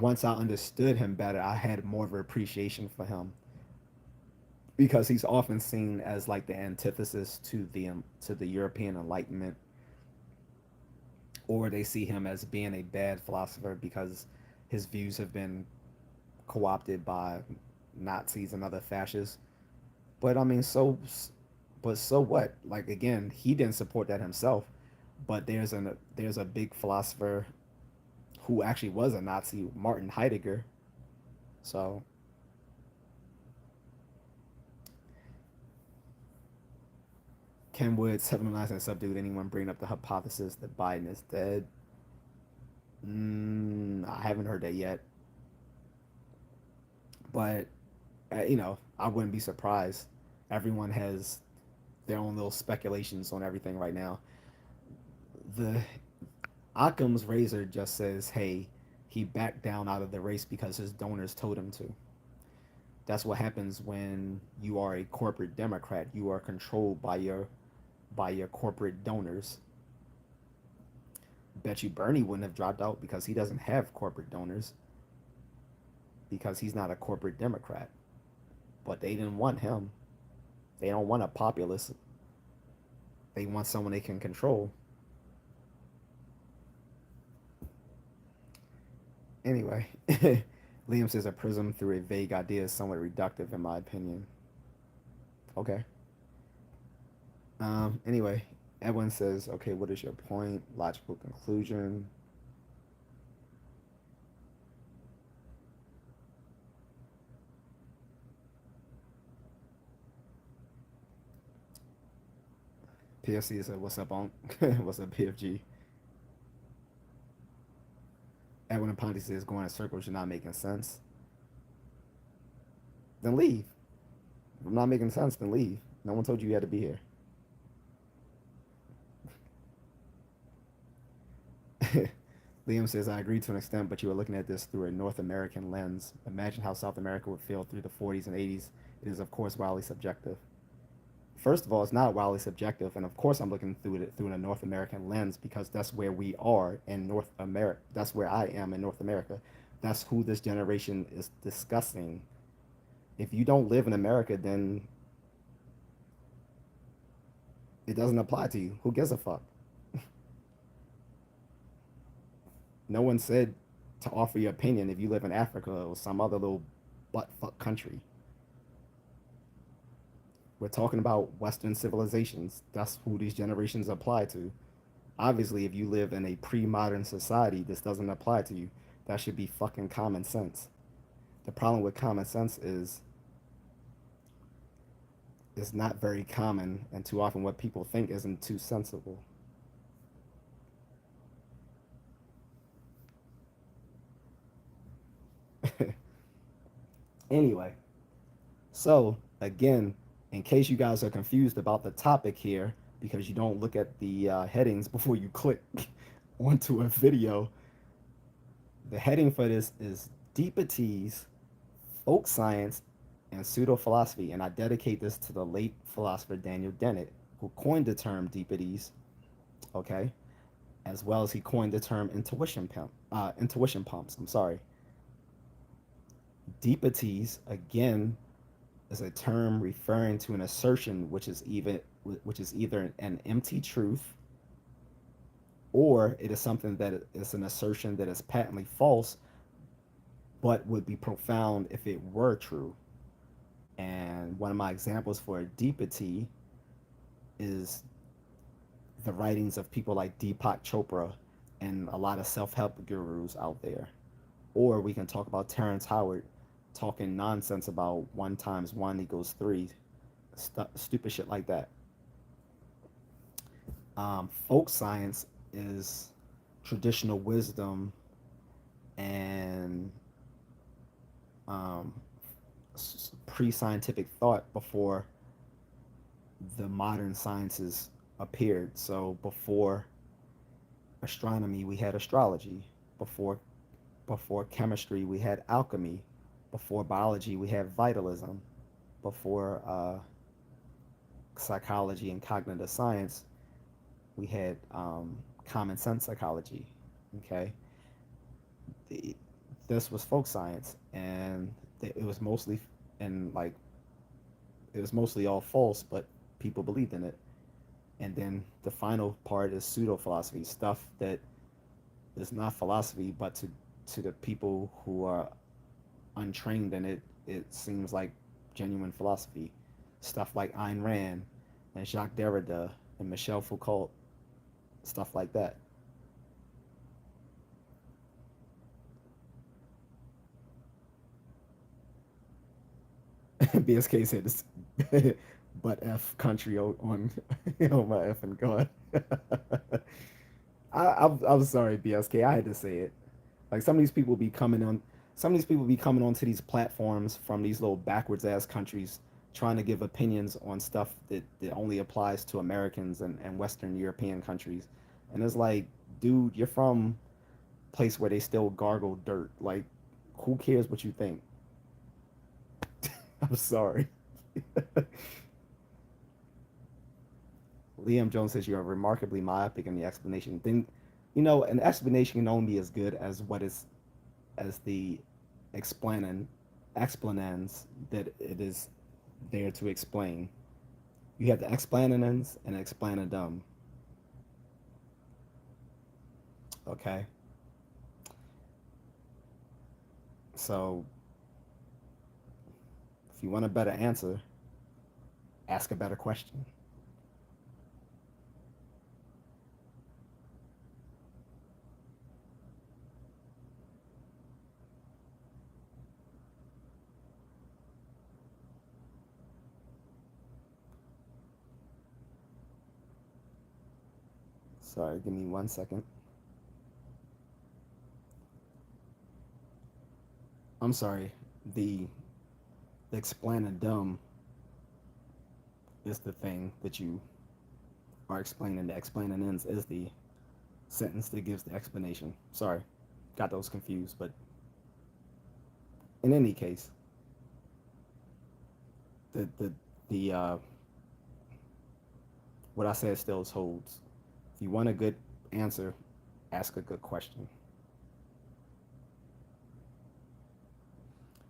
once I understood him better, I had more of an appreciation for him because he's often seen as like the antithesis to the European Enlightenment, or they see him as being a bad philosopher because his views have been co-opted by Nazis and other fascists. But I mean, so what? Like again, he didn't support that himself. But there's a big philosopher who actually was a Nazi, Martin Heidegger. So Ken Wood, 709 and subdued anyone bring up the hypothesis that Biden is dead. I haven't heard that yet, but I wouldn't be surprised. Everyone has their own little speculations on everything right now. The Occam's razor just says, "Hey, He backed down out of the race because his donors told him to. That's what happens when you are a corporate Democrat. You are controlled by your corporate donors. Bet you Bernie wouldn't have dropped out because he doesn't have corporate donors because he's not a corporate Democrat. But they didn't want him. They don't want a populist. They want someone they can control. Anyway, Liam says a prism through a vague idea is somewhat reductive, in my opinion. Okay. Anyway, Edwin says, okay, what is your point? Logical conclusion. PFC said, what's up, Unc? What's up, PFG? Edwin and Ponty says, going in circles, you're not making sense. Then leave. If I'm not making sense, then leave. No one told you you had to be here. Liam says, I agree to an extent, but you are looking at this through a North American lens. Imagine how South America would feel through the 40s and 80s. It is, of course, wildly subjective. First of all, it's not wildly subjective, and of course, I'm looking through it through a North American lens because that's where we are in North America. That's where I am in North America. That's who this generation is discussing. If you don't live in America, then it doesn't apply to you. Who gives a fuck? No one said to offer your opinion if you live in Africa or some other little butt fuck country. We're talking about Western civilizations. That's who these generations apply to. Obviously, if you live in a pre-modern society, this doesn't apply to you. That should be fucking common sense. The problem with common sense is it's not very common, and too often what people think isn't too sensible. Anyway, so again, in case you guys are confused about the topic here, because you don't look at the headings before you click onto a video, the heading for this is Deepities, folk science, and pseudo-philosophy, and I dedicate this to the late philosopher Daniel Dennett, who coined the term Deepities, okay, as well as he coined the term intuition pumps. I'm sorry. Deepities again is a term referring to an assertion which is either an empty truth or it is something that is an assertion that is patently false but would be profound if it were true. And one of my examples for a deepity is the writings of people like Deepak Chopra and a lot of self-help gurus out there. Or we can talk about Terrence Howard talking nonsense about 1 times 1 equals 3, stupid shit like that. Folk science is traditional wisdom and um, pre-scientific thought before the modern sciences appeared. So before astronomy, we had astrology. Before chemistry, we had alchemy. Before biology, we had vitalism. Before psychology and cognitive science, we had common sense psychology. Okay, the, this was folk science, and it was mostly and like it was mostly all false, but people believed in it. And then the final part is pseudo philosophy, stuff that is not philosophy, but to the people who are untrained in it, it seems like genuine philosophy. Stuff like Ayn Rand and Jacques Derrida and Michel Foucault, stuff like that. BSK said this, but F country on on my F and God. I'm sorry, BSK. I had to say it. Like some of these people be coming on, some of these people be coming onto these platforms from these little backwards ass countries, trying to give opinions on stuff that only applies to Americans and Western European countries, and it's like, dude, you're from place where they still gargle dirt. Like, who cares what you think? I'm sorry. Liam Jones says you are remarkably myopic in the explanation. Then, an explanation can only be as good as what is as the explaining explanans that it is there to explain. You have the explanans and explanandum. Okay, so if you want a better answer, ask a better question. Sorry, give me 1 second. I'm sorry. The the explanandum is the thing that you are explaining. The explanandums is the sentence that gives the explanation. Sorry, got those confused. But in any case, the the the what I said still holds. If you want a good answer, ask a good question.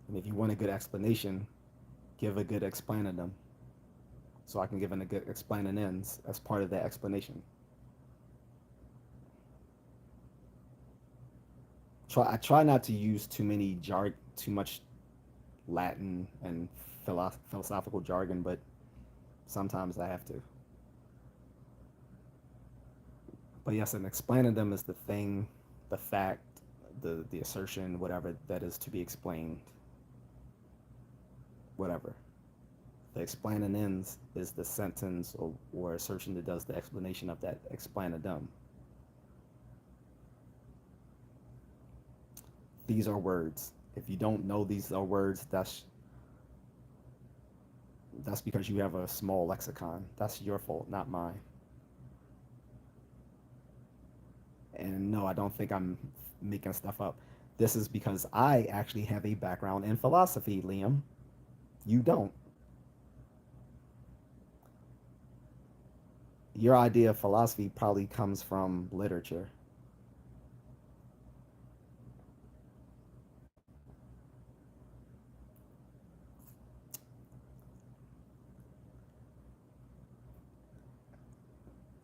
And if you want a good explanation, give a good explanandum. So I can give in a good explanandums as part of that explanation. I try not to use too much Latin and philosophical jargon, but sometimes I have to. But yes, and explaining them is the thing, the fact, the assertion, whatever that is to be explained, whatever. The explaining ends is the sentence or assertion that does the explanation of that explanandum. These are words. If you don't know these are words, that's because you have a small lexicon. That's your fault, not mine. And no, I don't think I'm making stuff up. This is because I actually have a background in philosophy, Liam. You don't. Your idea of philosophy probably comes from literature.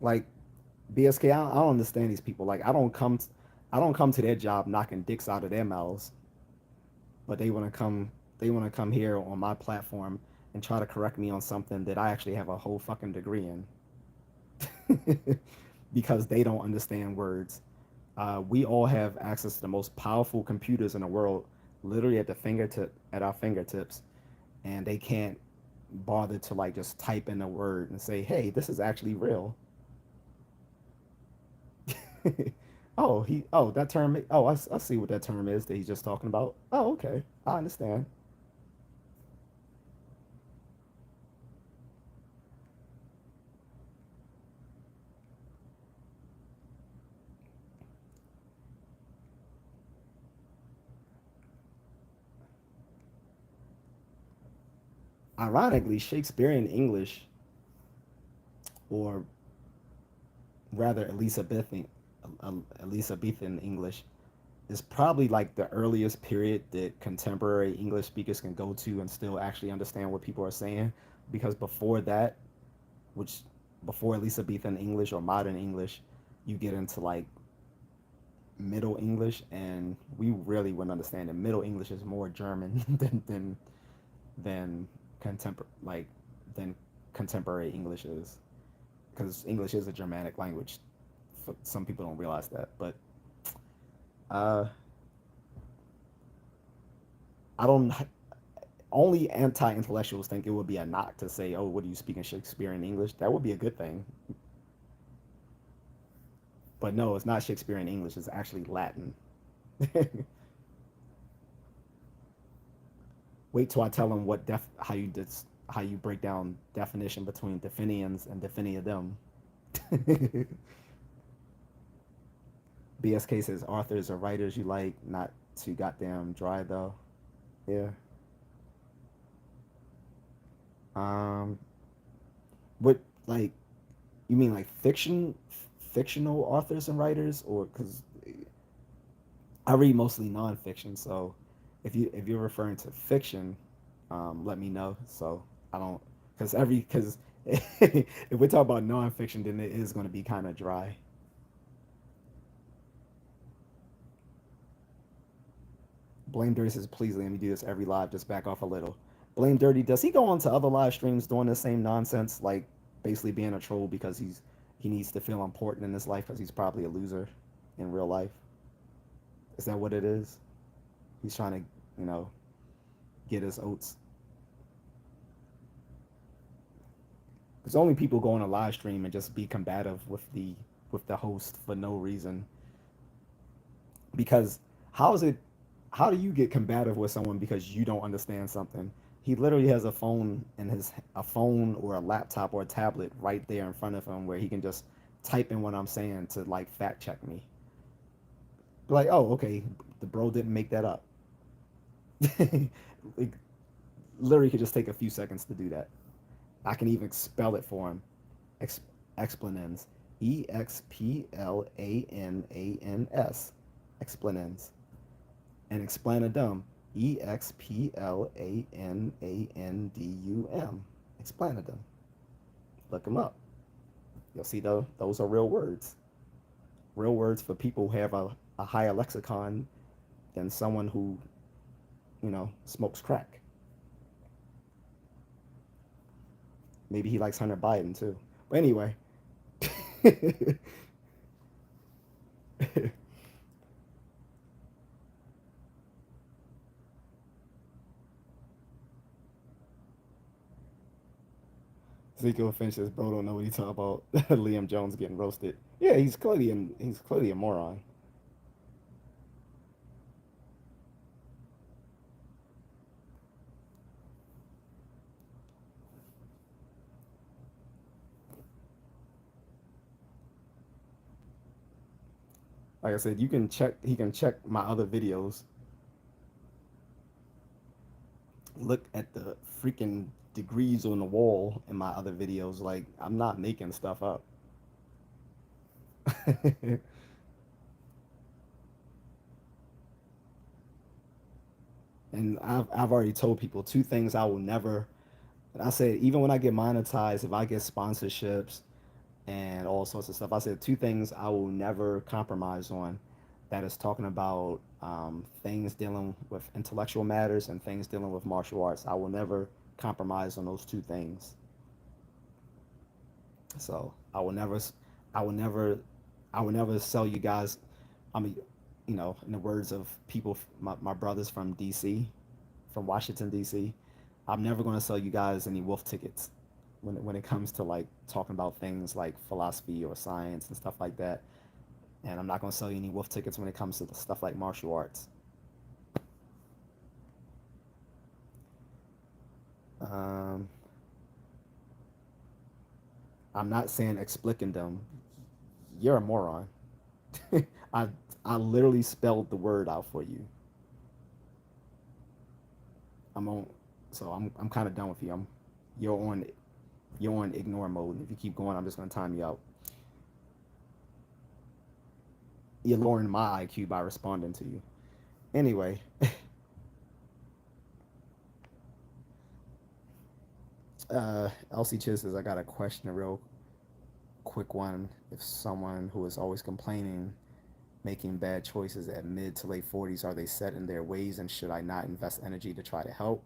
Like BSK, I don't understand these people. Like I don't come to their job knocking dicks out of their mouths, but they want to come here on my platform and try to correct me on something that I actually have a whole fucking degree in because they don't understand words. We all have access to the most powerful computers in the world, literally at our fingertips, and they can't bother to like just type in a word and say, "Hey, this is actually real." That term. Oh, I see what that term is that he's just talking about. Oh, okay, I understand. Ironically, Shakespearean English, or rather Elizabethan English, is probably like the earliest period that contemporary English speakers can go to and still actually understand what people are saying. Because before that, which before Elizabethan English or modern English, you get into like Middle English, and we really wouldn't understand it. Middle English is more German than contempor like than contemporary English is, because English is a Germanic language. Some people don't realize that, but uh, I don't. Only anti-intellectuals think it would be a knock to say, "Oh, what do you speak in Shakespearean English?" That would be a good thing. But no, it's not Shakespearean English. It's actually Latin. Wait till I tell them how you break down definition between definians and definiadum. BSK says authors or writers you like, not too goddamn dry though. Yeah. Um, what like you mean like fictional authors and writers, or because I read mostly nonfiction, so if you're referring to fiction, let me know. So I don't because if we talk about nonfiction, then it is going to be kind of dry. Blame Dirty says, please let me do this every live. Just back off a little. Blame Dirty. Does he go on to other live streams doing the same nonsense, like basically being a troll because he needs to feel important in his life because he's probably a loser in real life? Is that what it is? He's trying to, you know, get his oats. Because only people go on a live stream and just be combative with the host for no reason. Because how is it? How do you get combative with someone because you don't understand something? He literally has a phone or a laptop or a tablet right there in front of him where he can just type in what I'm saying to like fact check me. Like, oh, okay, the bro didn't make that up. Like, literally could just take a few seconds to do that. I can even spell it for him. Ex- Explanans. Explanans. Explanans. And explanadum. Explanandum. Explanadum. Look them up. You'll see those are real words. Real words for people who have a higher lexicon than someone who, smokes crack. Maybe he likes Hunter Biden too. But anyway. Ezekiel Finch says, "Bro, don't know what you talking about." Liam Jones getting roasted. Yeah, he's clearly a moron. Like I said, you can check. He can check my other videos. Look at the freaking degrees on the wall in my other videos. Like I'm not making stuff up. And I've already told people two things I will never. And I said even when I get monetized, if I get sponsorships and all sorts of stuff, I said two things I will never compromise on. That is talking about things dealing with intellectual matters and things dealing with martial arts. I will never compromise on those two things. So I will never, I will never sell you guys. I mean, in the words of people, my brothers from DC, from Washington D.C., I'm never going to sell you guys any wolf tickets when it comes to like talking about things like philosophy or science and stuff like that. And I'm not going to sell you any wolf tickets when it comes to stuff like martial arts. Um, I'm not saying explicandum. You're a moron. I I literally spelled the word out for you. I'm on, so I'm kind of done with you. You're on you're on ignore mode. If you keep going, I'm just gonna time you out. You're lowering my IQ by responding to you. Anyway, Elsie Chiz says I got a question, a real quick one. If someone who is always complaining, making bad choices at mid to late 40s, are they set in their ways, and should I not invest energy to try to help?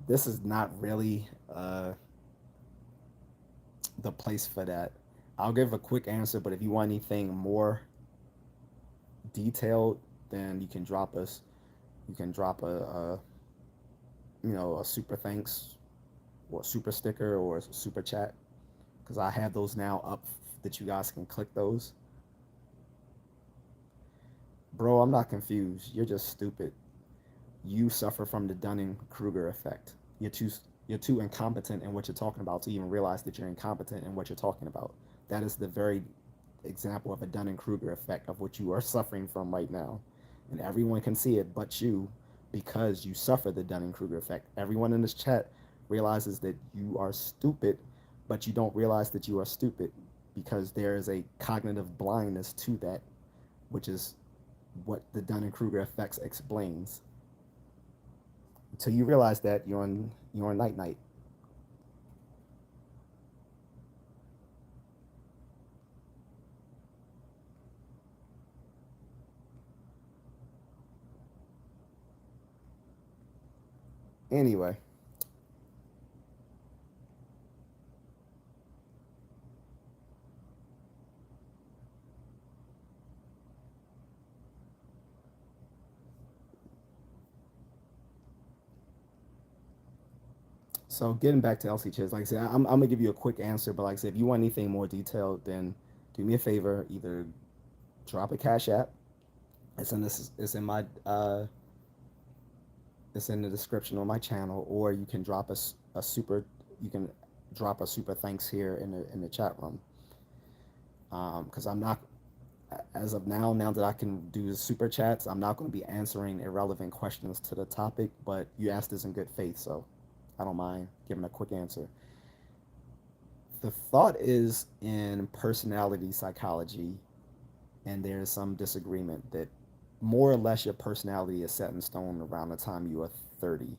This is not really the place for that. I'll give a quick answer, but if you want anything more detailed, then you can drop a super thanks or a super sticker or a super chat because I have those now up that you guys can click those. Bro, I'm not confused. You're just stupid. You suffer from the Dunning-Kruger effect. You're too incompetent in what you're talking about to even realize that you're incompetent in what you're talking about. That is the very example of a Dunning-Kruger effect of what you are suffering from right now. And everyone can see it but you, because you suffer the Dunning-Kruger effect. Everyone in this chat realizes that you are stupid, but you don't realize that you are stupid because there is a cognitive blindness to that, which is what the Dunning-Kruger effects explains. Until you realize that, you're on night night. Anyway, so getting back to LC Chiz, like I said, I'm gonna give you a quick answer, but like I said, if you want anything more detailed, then do me a favor, either drop a Cash App. It's in my it's in the description on my channel, or you can drop a super you can drop a super thanks here in the chat room. Because I'm not, as of now that I can do super chats, I'm not going to be answering irrelevant questions to the topic. But you asked this in good faith, so I don't mind giving a quick answer. The thought is in personality psychology, and there's some disagreement that more or less your personality is set in stone around the time you are 30.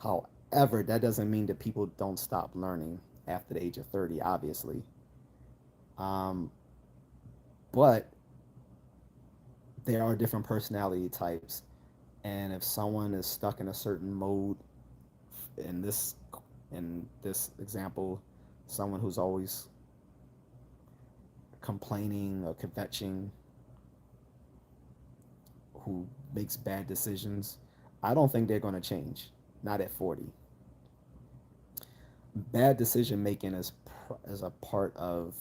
However, that doesn't mean that people don't stop learning after the age of 30, obviously. Um, but there are different personality types, and if someone is stuck in a certain mode, in this in this example, someone who's always complaining or kvetching, who makes bad decisions, I don't think they're going to change. Not at 40. Bad decision making is a part of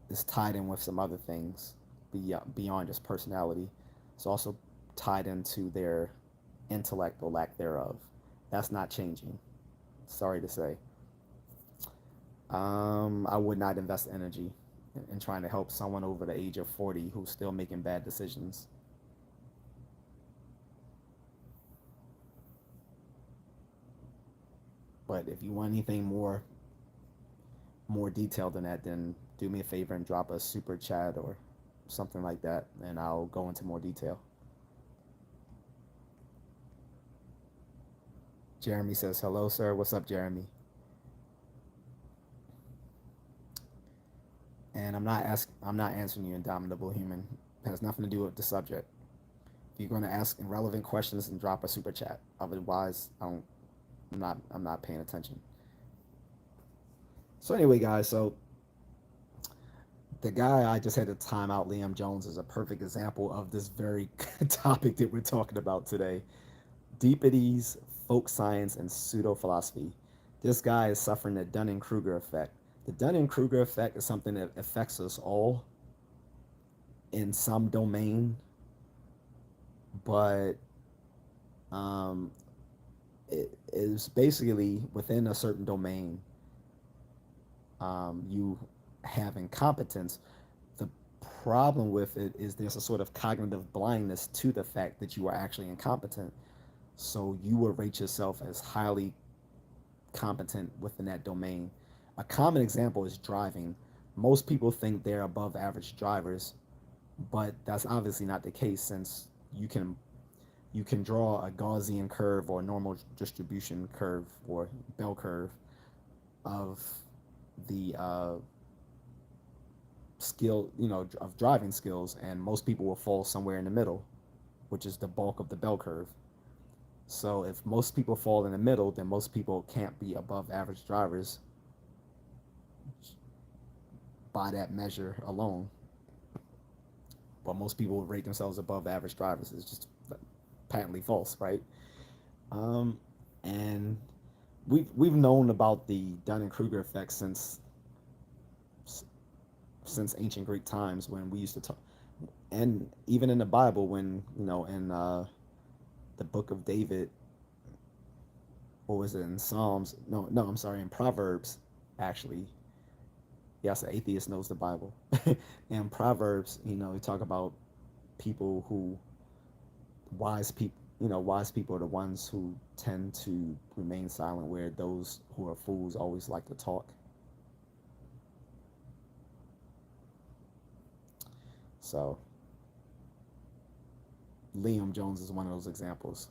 is tied in with some other things beyond just personality. It's also tied into their intellect or lack thereof. That's not changing. Sorry to say. I would not invest energy in trying to help someone over the age of 40 who's still making bad decisions. But if you want anything more detailed than that, then do me a favor and drop a super chat or something like that, and I'll go into more detail. Jeremy says, hello, sir. What's up, Jeremy? And I'm not answering you, indomitable human. It has nothing to do with the subject. If you're going to ask irrelevant questions, and drop a super chat. Otherwise, I'm not paying attention. So anyway, guys, so the guy I just had to time out, Liam Jones, is a perfect example of this very topic that we're talking about today. Deepities, folk science, and pseudo-philosophy. This guy is suffering the Dunning-Kruger effect. The Dunning-Kruger effect is something that affects us all in some domain, but um, it is basically within a certain domain. You have incompetence. The problem with it is there's a sort of cognitive blindness to the fact that you are actually incompetent. So you will rate yourself as highly competent within that domain. A common example is driving. Most people think they're above average drivers, but that's obviously not the case, since you can draw a Gaussian curve or a normal distribution curve or bell curve of the skill, of driving skills, and most people will fall somewhere in the middle, which is the bulk of the bell curve. So if most people fall in the middle, then most people can't be above average drivers by that measure alone. But most people would rate themselves above average drivers. It's just patently false, right? Um, and we've known about the Dunning-Kruger effect since ancient Greek times, when we used to talk, and even in the Bible, when in the book of David, or was it in Psalms? No, I'm sorry, in Proverbs, actually, yes, an atheist knows the Bible. And Proverbs, we talk about people who wise people are the ones who tend to remain silent, where those who are fools always like to talk. So Liam Jones is one of those examples.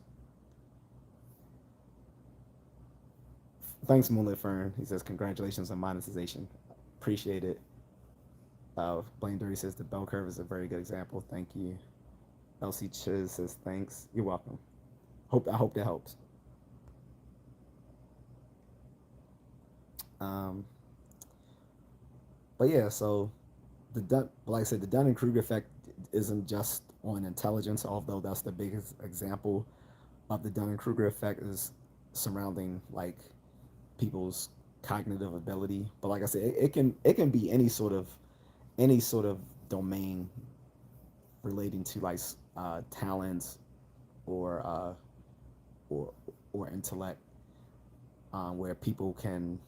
Thanks, Moonlit Fern. He says, congratulations on monetization. Appreciate it. Blaine Dirty says, the bell curve is a very good example. Thank you. LC Chiz says, thanks. You're welcome. I hope that helps. Um, but yeah, so like I said, the Dunning Kruger effect isn't just on intelligence, although that's the biggest example of the Dunning Kruger effect is surrounding like people's cognitive ability. But like I said, it can be any sort of domain relating to like talents or or or intellect, where people can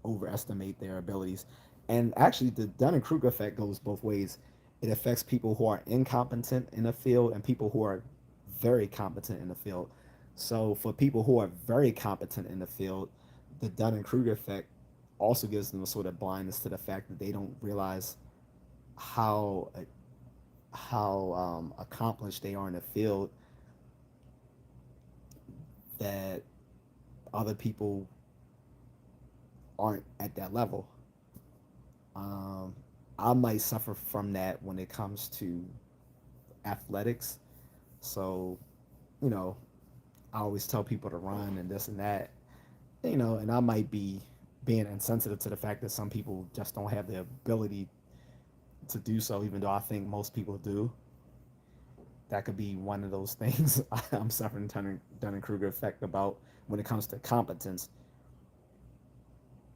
overestimate their abilities. And actually, the Dunning Kruger effect goes both ways. It affects people who are incompetent in a field and people who are very competent in the field. So, for people who are very competent in the field, the Dunning Kruger effect also gives them a sort of blindness to the fact that they don't realize how how accomplished they are in the field, that other people aren't at that level. Um, I might suffer from that when it comes to athletics. So, you know, I always tell people to run and this and that, and I might be being insensitive to the fact that some people just don't have the ability to do so, even though I think most people do. That could be one of those things I'm suffering Dunning Kruger effect about when it comes to competence.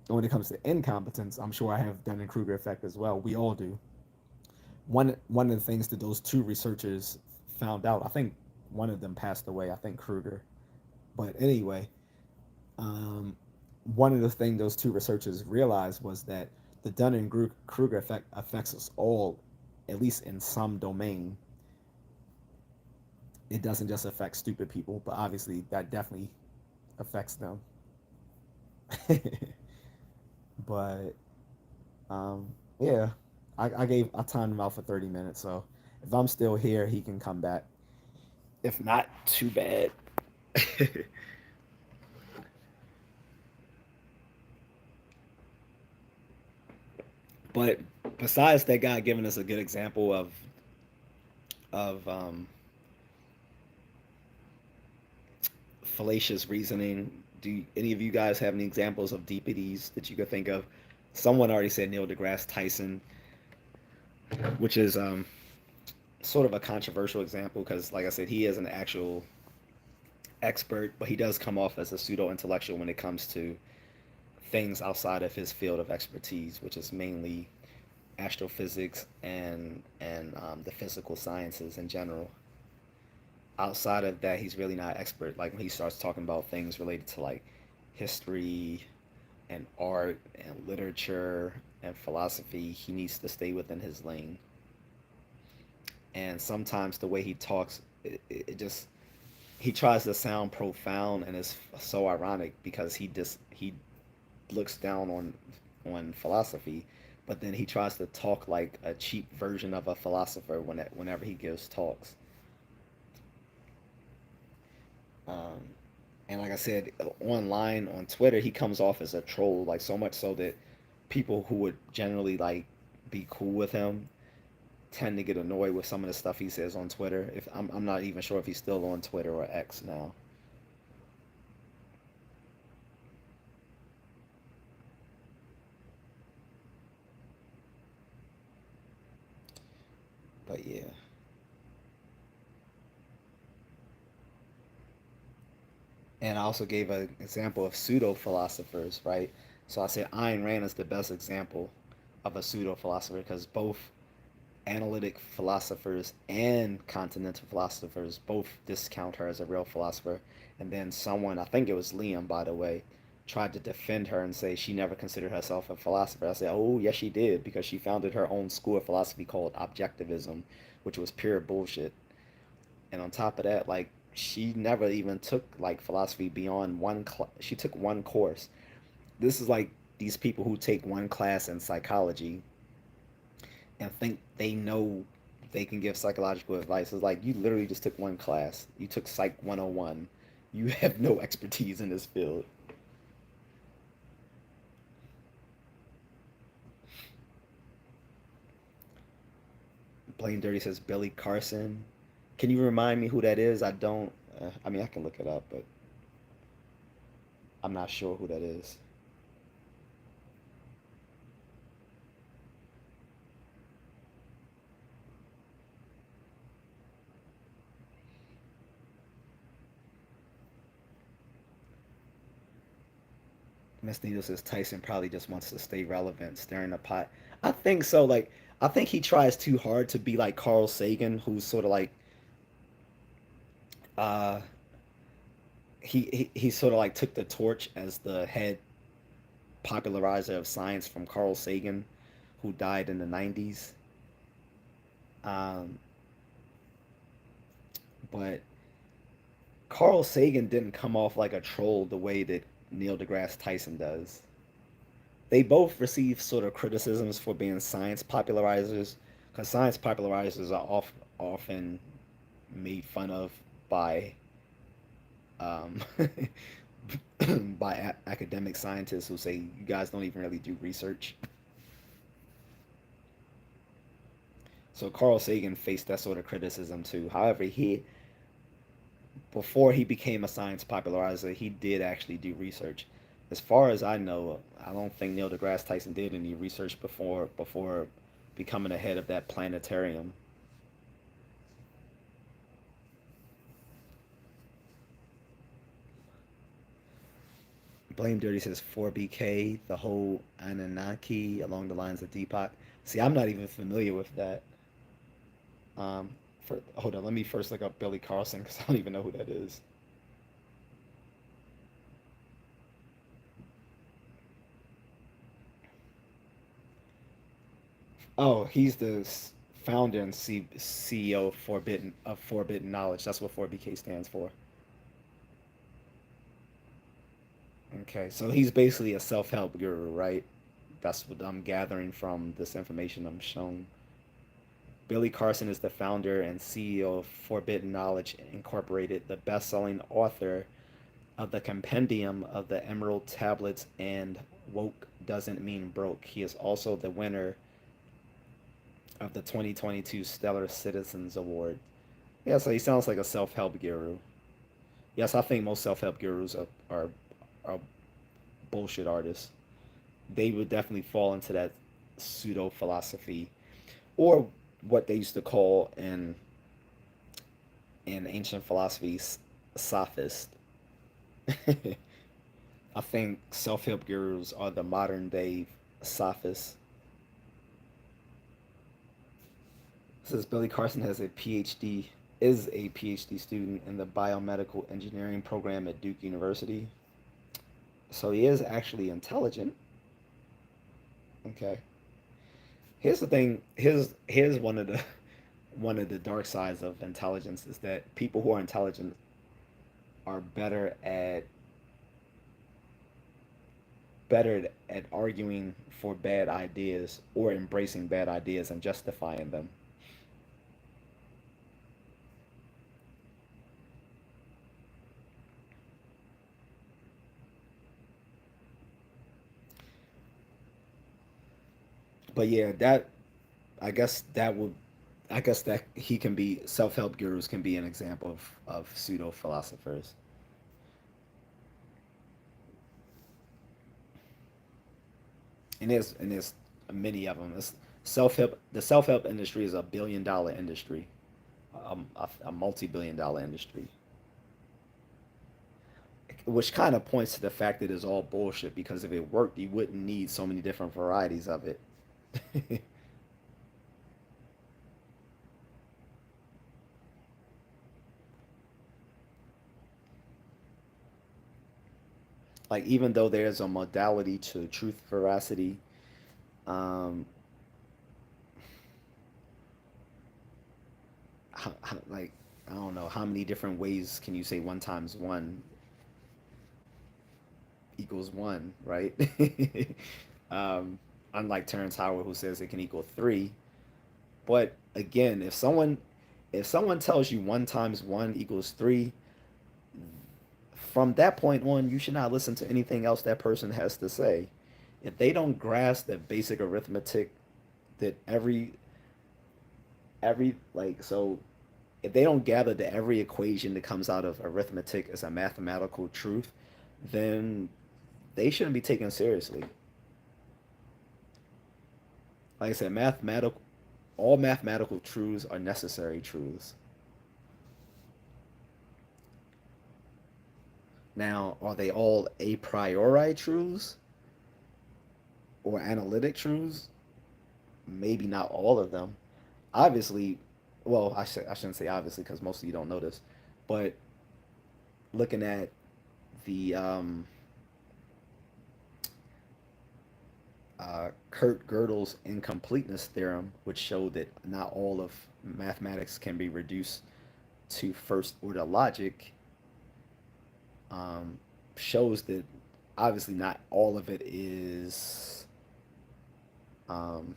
When it comes to incompetence, I'm sure I have Dunning Kruger effect as well. We all do. One of the things that those two researchers found out, I think one of them passed away. I think Kruger, but anyway, um, one of the things those two researchers realized was that the Dunning Kruger effect affects us all, at least in some domain. It doesn't just affect stupid people, but obviously that definitely affects them. But um, yeah, I timed him out for 30 minutes, so if I'm still here, he can come back. If not, too bad. But besides that guy giving us a good example of fallacious reasoning, do any of you guys have any examples of deepities that you could think of? Someone already said Neil deGrasse Tyson, which is sort of a controversial example because, like I said, he is an actual expert, but he does come off as a pseudo intellectual when it comes to things outside of his field of expertise, which is mainly astrophysics and the physical sciences in general. Outside of that, he's really not an expert. Like when he starts talking about things related to like history and art and literature and philosophy, he needs to stay within his lane. And sometimes the way he talks, it just he tries to sound profound, and it's so ironic because he looks down on philosophy, but then he tries to talk like a cheap version of a philosopher whenever he gives talks. Um, and like I said, online on Twitter, he comes off as a troll, like so much so that people who would generally like be cool with him tend to get annoyed with some of the stuff he says on Twitter. If I'm not even sure if he's still on Twitter or X now. But yeah. And I also gave an example of pseudo philosophers, right? So I said Ayn Rand is the best example of a pseudo philosopher because both analytic philosophers and continental philosophers both discount her as a real philosopher. And then someone, I think it was Liam, by the way, tried to defend her and say she never considered herself a philosopher. I said, oh, yes, she did, because she founded her own school of philosophy called objectivism, which was pure bullshit. And on top of that, like, she never even took like philosophy beyond she took one course. This is like these people who take one class in psychology and think they know they can give psychological advice. It's like you literally just took one class. You took Psych 101. You have no expertise in this field. Blame Dirty says Billy Carson. Can you remind me who that is? I don't. I mean, I can look it up, but I'm not sure who that is. Miss Needle says Tyson probably just wants to stay relevant, stirring the pot. I think so. Like, I think he tries too hard to be like Carl Sagan, who's sort of like, uh, he sort of like took the torch as the head popularizer of science from Carl Sagan, who died in the 90s. Um, but Carl Sagan didn't come off like a troll the way that Neil deGrasse Tyson does. They both receive sort of criticisms for being science popularizers, because science popularizers are often made fun of by um, by academic scientists who say you guys don't even really do research. So Carl Sagan faced that sort of criticism too. However, he before he became a science popularizer, he did actually do research. As far as I know, I don't think Neil deGrasse Tyson did any research before becoming the head of that planetarium. Blame Dirty says 4BK, the whole Anunnaki along the lines of Deepak. See, I'm not even familiar with that. Hold on, let me first look up Billy Carlson because I don't even know who that is. Oh, he's the founder and CEO of Forbidden Knowledge. That's what 4BK stands for. Okay, so he's basically a self-help guru, right? That's what I'm gathering from this information I'm shown. Billy Carson is the founder and CEO of Forbidden Knowledge Incorporated, the best-selling author of the Compendium of the Emerald Tablets and Woke Doesn't Mean Broke. He is also the winner of the 2022 Stellar Citizens Award. Yeah, so he sounds like a self-help guru. Yes, I think most self-help gurus are bullshit artists. They would definitely fall into that pseudo-philosophy, or what they used to call in ancient philosophies sophist. I think self-help gurus are the modern day sophists. It says Billy Carson has a PhD, is a PhD student in the biomedical engineering program at Duke University. So he is actually intelligent. Okay. Here's the thing. Here's one of the dark sides of intelligence is that people who are intelligent are better at arguing for bad ideas or embracing bad ideas and justifying them. But yeah, that I guess that would I guess that he can be self-help gurus can be an example of pseudo philosophers. And there's many of them. The self-help industry is a billion-dollar industry, a multi-billion-dollar industry, which kind of points to the fact that it's all bullshit. Because if it worked, you wouldn't need so many different varieties of it. like even though there's a modality to truth veracity, um, like I don't know how many different ways can you say one times one equals one, right? um, Unlike Terrence Howard, who says it can equal three. But again, if someone tells you one times one equals three, from that point on, you should not listen to anything else that person has to say. If they don't grasp that basic arithmetic, that every like so if they don't gather that every equation that comes out of arithmetic is a mathematical truth, then they shouldn't be taken seriously. Like I said, mathematical all mathematical truths are necessary truths. Now, are they all a priori truths or analytic truths? Maybe not all of them. Obviously, well, I shouldn't say obviously because most of you don't know this, but looking at the Kurt Gödel's incompleteness theorem, which showed that not all of mathematics can be reduced to first order logic, um, shows that obviously not all of it is um,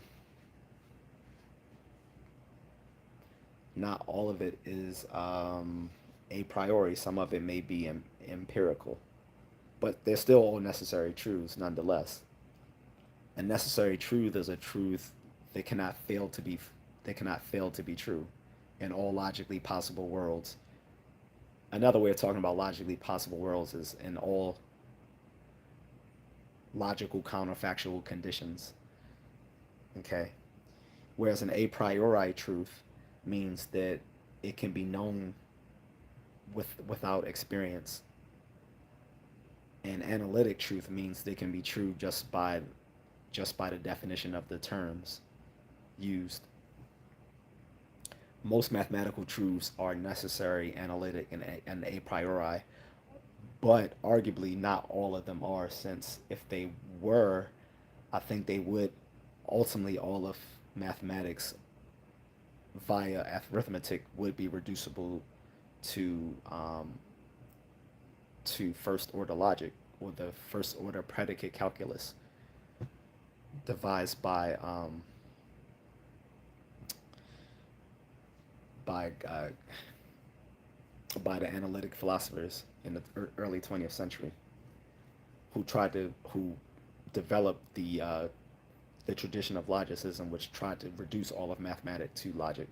not all of it is a priori. Some of it may be empirical, but they're still all necessary truths nonetheless. A necessary truth is a truth that cannot fail to be true in all logically possible worlds. Another way of talking about logically possible worlds is in all logical counterfactual conditions. Okay. Whereas an a priori truth means that it can be known without experience. And analytic truth means they can be true just by the definition of the terms used. Most mathematical truths are necessary, analytic, and a priori, but arguably not all of them are, since if they were, I think they would ultimately all of mathematics via arithmetic would be reducible to first order logic or the first order predicate calculus devised by uh, by the analytic philosophers in the early 20th century who developed the tradition of logicism, which tried to reduce all of mathematics to logic.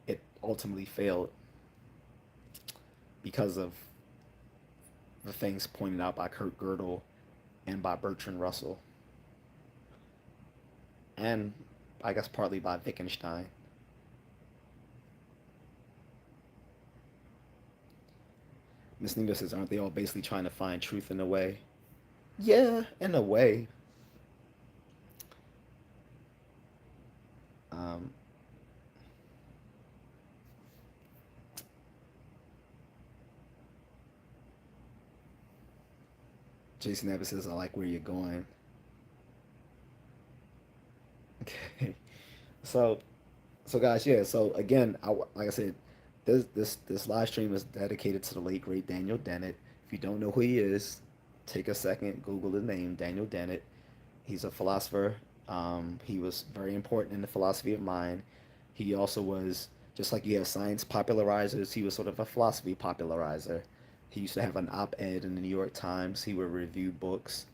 It ultimately failed because of the things pointed out by Kurt Gödel and by Bertrand Russell, and I guess partly by Wittgenstein. Miss Nina says, aren't they all basically trying to find truth in a way? Yeah, in a way. Um, Jason Evans says, I like where you're going. Okay. So, so guys, yeah. So again, like I said, this live stream is dedicated to the late great Daniel Dennett. If you don't know who he is, take a second, Google the name Daniel Dennett. He's a philosopher. He was very important in the philosophy of mind. He also was, just like you have science popularizers, he was sort of a philosophy popularizer. He used to have an op-ed in the New York Times. He would review books.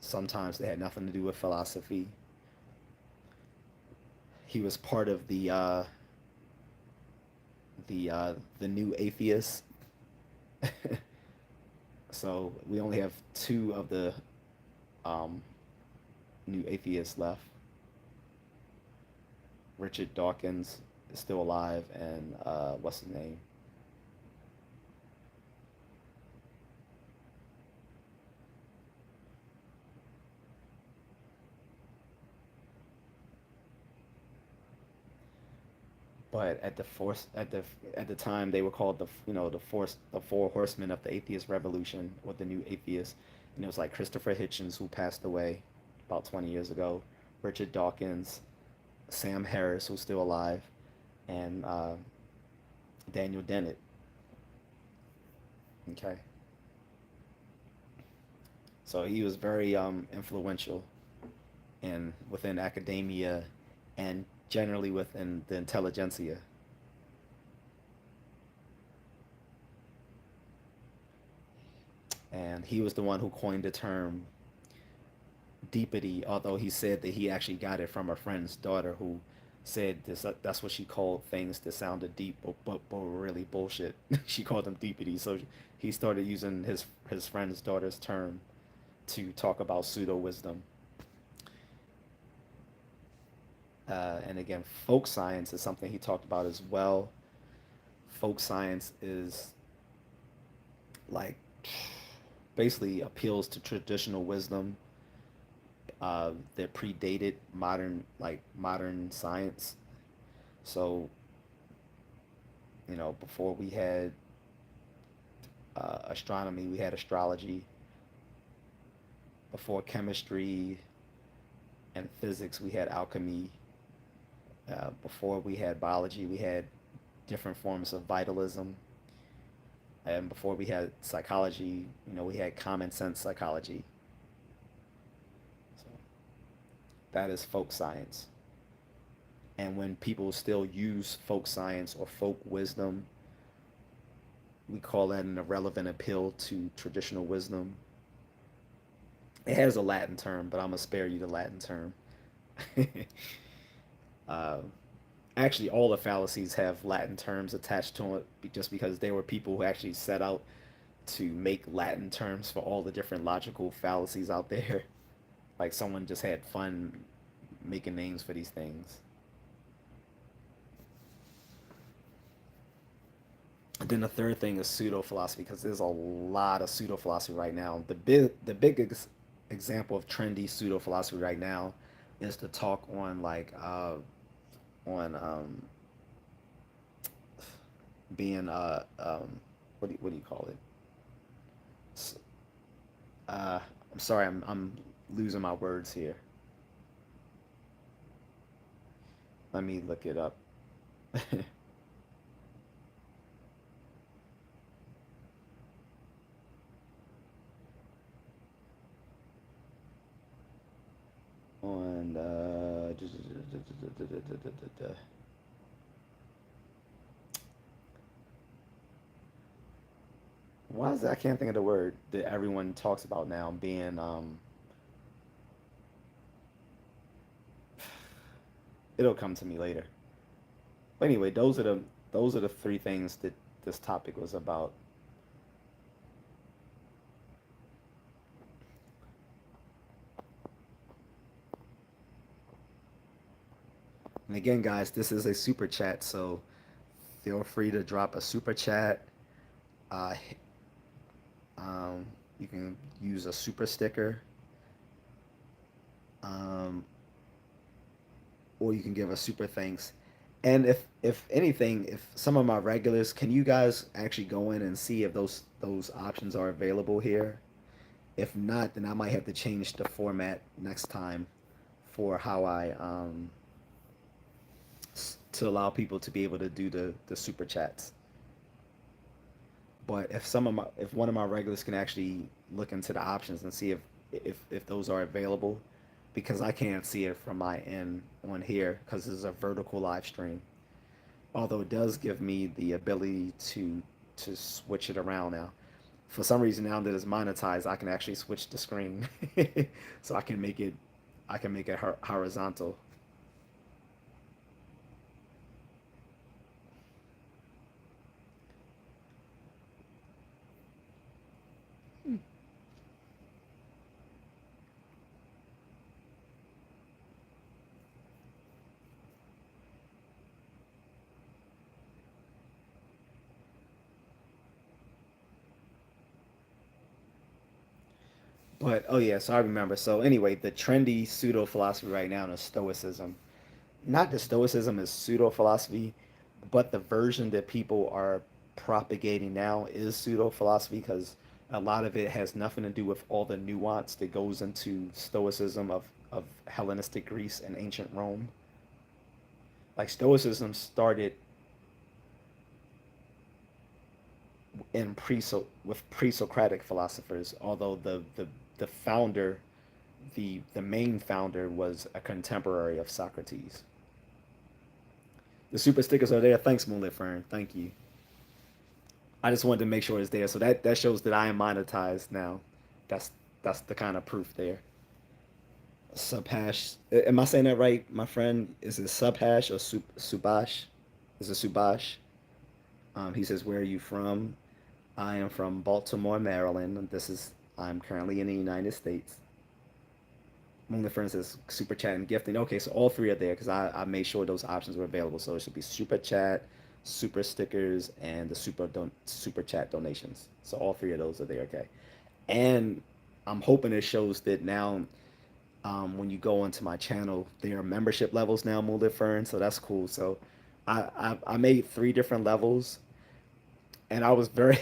Sometimes they had nothing to do with philosophy. He was part of the new atheists. So we only have two of the um, new atheists left. Richard Dawkins is still alive, and what's his name? but at the time they were called the four horsemen of the atheist revolution, or the new atheists. And it was like Christopher Hitchens, who passed away about 20 years ago, Richard Dawkins, Sam Harris, who's still alive, and Daniel Dennett. Okay, so he was very influential in within academia and generally within the intelligentsia. And he was the one who coined the term deepity, although he said that he actually got it from a friend's daughter who said this that's what she called things that sounded deep but were really bullshit. She called them deepities. So he started using his friend's daughter's term to talk about pseudo wisdom. And again, folk science is something he talked about as well. Folk science is like basically appeals to traditional wisdom that predated modern science. So before we had astronomy, we had astrology. Before chemistry and physics, we had alchemy. Before we had biology, we had different forms of vitalism. And before we had psychology, we had common sense psychology. So that is folk science. And when people still use folk science or folk wisdom, we call that an irrelevant appeal to traditional wisdom. It has a Latin term, but I'm gonna spare you the Latin term. uh, Actually, all the fallacies have Latin terms attached to it, just because there were people who actually set out to make Latin terms for all the different logical fallacies out there. Like someone just had fun making names for these things. And then the third thing is pseudo philosophy, because there's a lot of pseudo philosophy right now. The big example of trendy pseudo philosophy right now is to talk on on being what do you call it? Uh, I'm sorry, I'm losing my words here. Let me look it up. On why is that? I can't think of the word that everyone talks about now. Being it'll come to me later. But anyway, those are the three things that this topic was about. And again, guys, this is a super chat, so feel free to drop a super chat. Uh, um, you can use a super sticker, um, or you can give a super thanks. And if anything, if some of my regulars, can you guys actually go in and see if those options are available here? If not, then I might have to change the format next time for how I to allow people to be able to do the super chats. But if one of my regulars can actually look into the options and see if those are available, because I can't see it from my end on here because this is a vertical live stream. Although it does give me the ability to switch it around now. For some reason, now that it's monetized, I can actually switch the screen, so I can make it horizontal. But oh yeah, so I remember. So anyway, the trendy pseudo philosophy right now is Stoicism. Not that Stoicism is pseudo philosophy, but the version that people are propagating now is pseudo philosophy because a lot of it has nothing to do with all the nuance that goes into Stoicism of Hellenistic Greece and ancient Rome. Like Stoicism started in with pre-Socratic philosophers, although the founder, the main founder, was a contemporary of Socrates. The super stickers are there. Thanks, Moonlit Fern. Thank you. I just wanted to make sure it's there. So that shows that I am monetized now. That's that's the kind of proof there. Subhash. Am I saying that right, my friend? Is it Subhash or Subash? Is it Subash? He says, "Where are you from?" I am from Baltimore, Maryland. I'm currently in the United States. Moonlit Fern says super chat and gifting. Okay, so all three are there because I made sure those options were available. So it should be super chat, super stickers, and the super chat donations. So all three of those are there. Okay, and I'm hoping it shows that now when you go onto my channel, there are membership levels now, Moonlit Fern. So that's cool. So I made three different levels, and I was very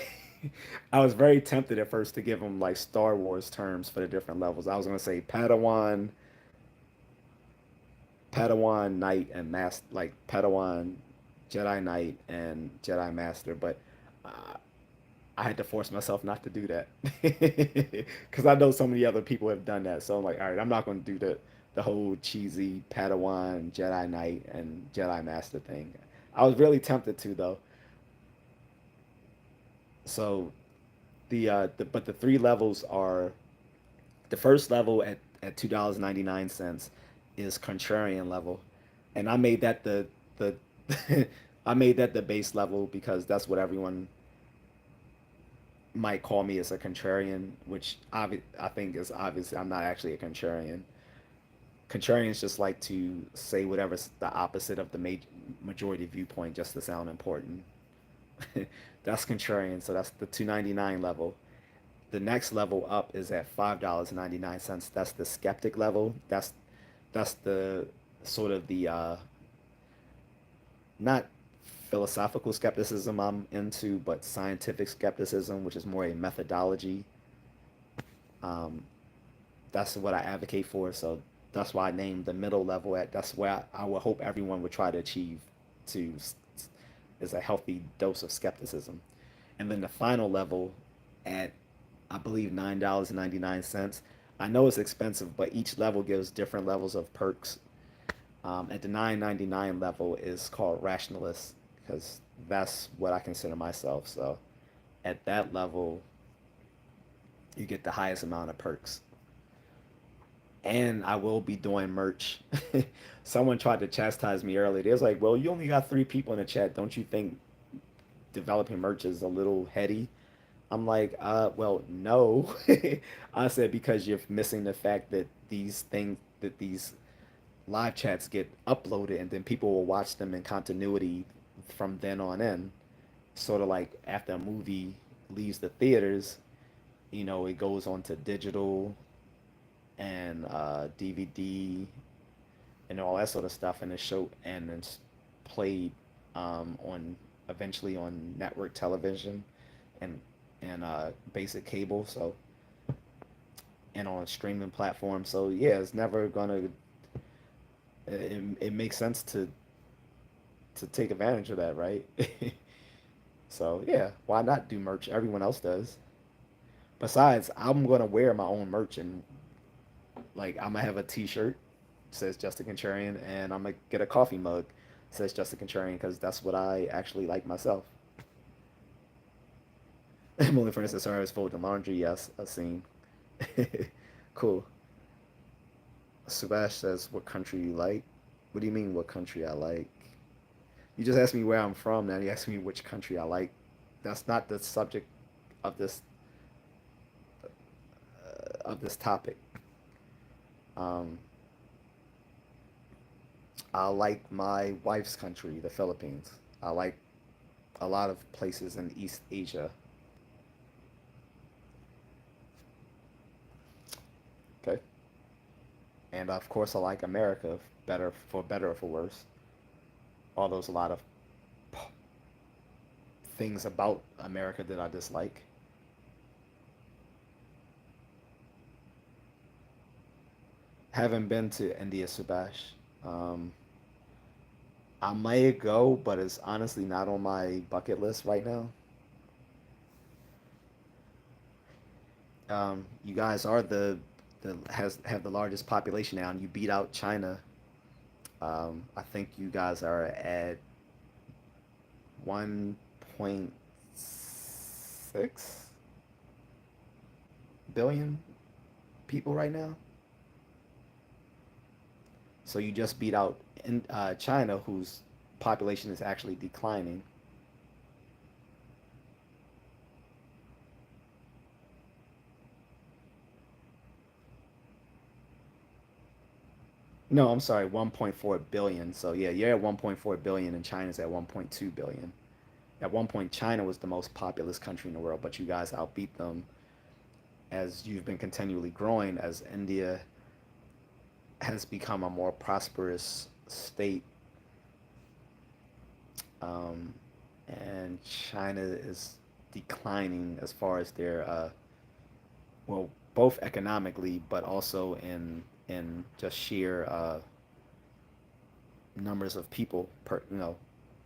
I was very tempted at first to give them like Star Wars terms for the different levels. I was gonna say Padawan Knight and Master, like Padawan Jedi Knight and Jedi Master, but uh, I had to force myself not to do that because I know so many other people have done that. So I'm like, all right, I'm not going to do the whole cheesy Padawan Jedi Knight and Jedi Master thing. I was really tempted to though. So but the three levels are the first level at $2.99 is contrarian level, and I made that the I made that the base level because that's what everyone might call me as a contrarian, which I think is obvious. I'm not actually a contrarian. Contrarians just like to say whatever's the opposite of the majority viewpoint just to sound important. That's contrarian. So that's the 299 level. The next level up is at $5.99. That's the skeptic level. That's the sort of the not philosophical skepticism I'm into, but scientific skepticism, which is more a methodology. Um, that's what I advocate for. So that's why I named the middle level at. That's where I would hope everyone would try to achieve to is a healthy dose of skepticism. And then the final level at I believe $9.99. I know it's expensive, but each level gives different levels of perks. At the 9.99 level is called rationalist because that's what I consider myself. So at that level, you get the highest amount of perks. And I will be doing merch. Someone tried to chastise me earlier. They was like, "Well, you only got three people in the chat. Don't you think developing merch is a little heady?" I'm like, well, no. I said because you're missing the fact that these live chats get uploaded and then people will watch them in continuity from then on in. Sort of like after a movie leaves the theaters, it goes on to digital and DVD and all that sort of stuff, and it's played on eventually on network television and basic cable, so and on streaming platforms. So yeah, it's never gonna. It makes sense to take advantage of that, right? So yeah, why not do merch? Everyone else does. Besides, I'm gonna wear my own merch and like I'm gonna have a T-shirt says Just a Contrarian, and I'm gonna get a coffee mug says Just a Contrarian because that's what I actually like myself. Emily, for instance, sorry, I was folding laundry. Yes, I've seen. Cool. Subash says, "What country you like?" What do you mean, what country I like? You just asked me where I'm from. Now you ask me which country I like. That's not the subject of this topic. Um, I like my wife's country, the Philippines. I like a lot of places in East Asia. Okay, and of course I like America, better or for worse. Although there's a lot of things about America that I dislike. Haven't been to India, Subash. Um, I might go, but it's honestly not on my bucket list right now. You guys are the has have the largest population now, and you beat out China. I think you guys are at 1.6 billion people right now. So you just beat out China, whose population is actually declining. No, I'm sorry, 1.4 billion. So yeah, you're at 1.4 billion and China's at 1.2 billion. At one point, China was the most populous country in the world, but you guys outbeat them as you've been continually growing, as India has become a more prosperous state, um, and China is declining as far as their well, both economically, but also in just sheer numbers of people per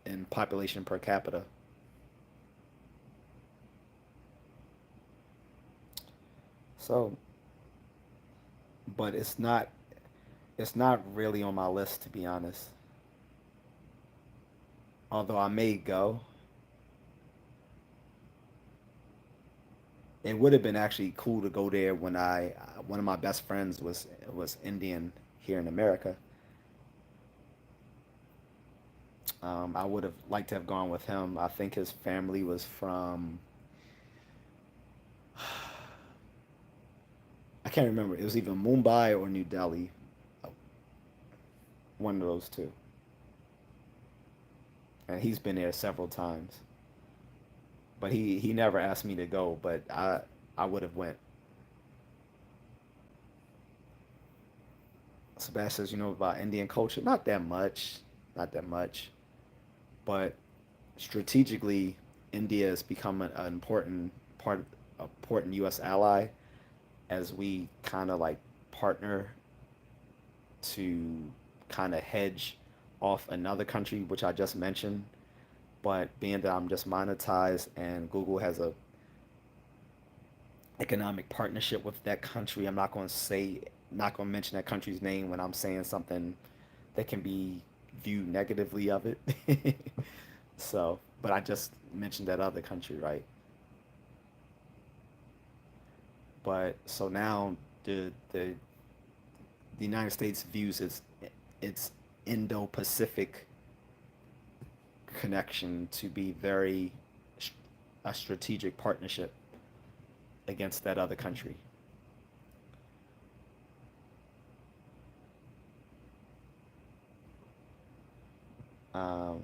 in population per capita. So, but it's not really on my list, to be honest. Although I may go, it would have been actually cool to go there when I one of my best friends was Indian here in America. I would have liked to have gone with him. I think his family was from I can't remember. It was either Mumbai or New Delhi, uh, one of those two. And he's been there several times. But he never asked me to go, but I would have went. Sebastian says, you know about Indian culture? Not that much. Not that much. But strategically, India has become an important part, important U.S. ally as we kind of like partner to kind of hedge off another country, which I just mentioned. But being that I'm just monetized and Google has a economic partnership with that country, I'm not going to mention that country's name when I'm saying something that can be viewed negatively of it. So, but I just mentioned that other country, right? But so now the United States views its Indo-Pacific connection to be very a strategic partnership against that other country. Um,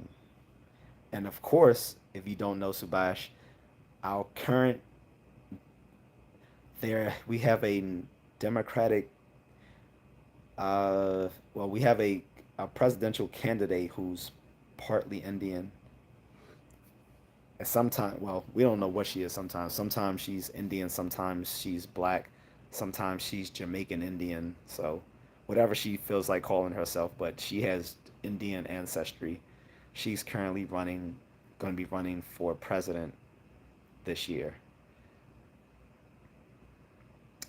and of course, if you don't know Subash, our current there we have a Democratic well we have a presidential candidate who's partly Indian. And sometimes, well, we don't know what she is sometimes. Sometimes she's Indian, sometimes she's black, sometimes she's Jamaican Indian. So, whatever she feels like calling herself, but she has Indian ancestry. She's currently going to be running for president this year.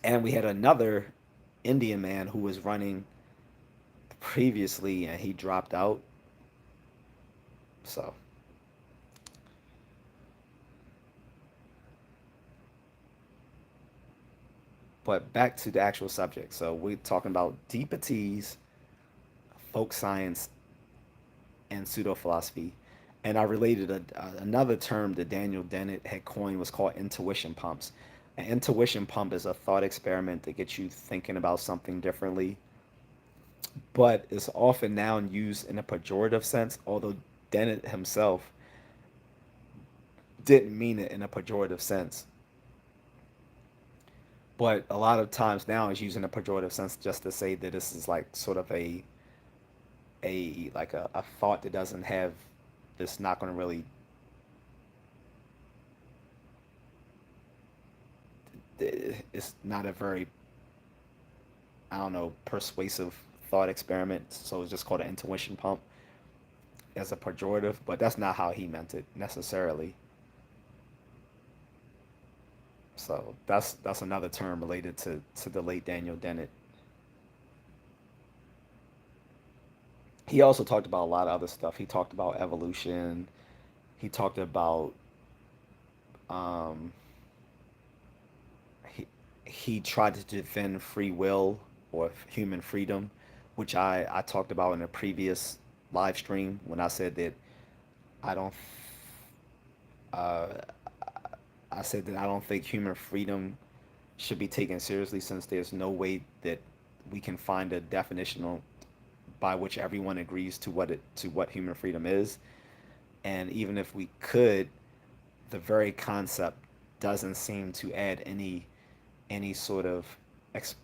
And we had another Indian man who was running previously and he dropped out. So, but back to the actual subject. So, we're talking about Deepities, folk science, and pseudo-philosophy. And I related another term that Daniel Dennett had coined was called intuition pumps. An intuition pump is a thought experiment that gets you thinking about something differently, but is often now used in a pejorative sense, although Dennett himself didn't mean it in a pejorative sense. But a lot of times now it's used in a pejorative sense just to say that this is like sort of a thought that doesn't have it's not going to really, it's not a very, I don't know, persuasive thought experiment. So it's just called an intuition pump as a pejorative, but that's not how he meant it necessarily. So that's another term related to the late Daniel Dennett. He also talked about a lot of other stuff. He talked about evolution. He talked about um, he he tried to defend free will or human freedom, which I talked about in a previous live stream when I said that I don't uh, I said that I don't think human freedom should be taken seriously since there's no way that we can find a definition by which everyone agrees to what human freedom is. And even if we could, the very concept doesn't seem to add any sort of ex,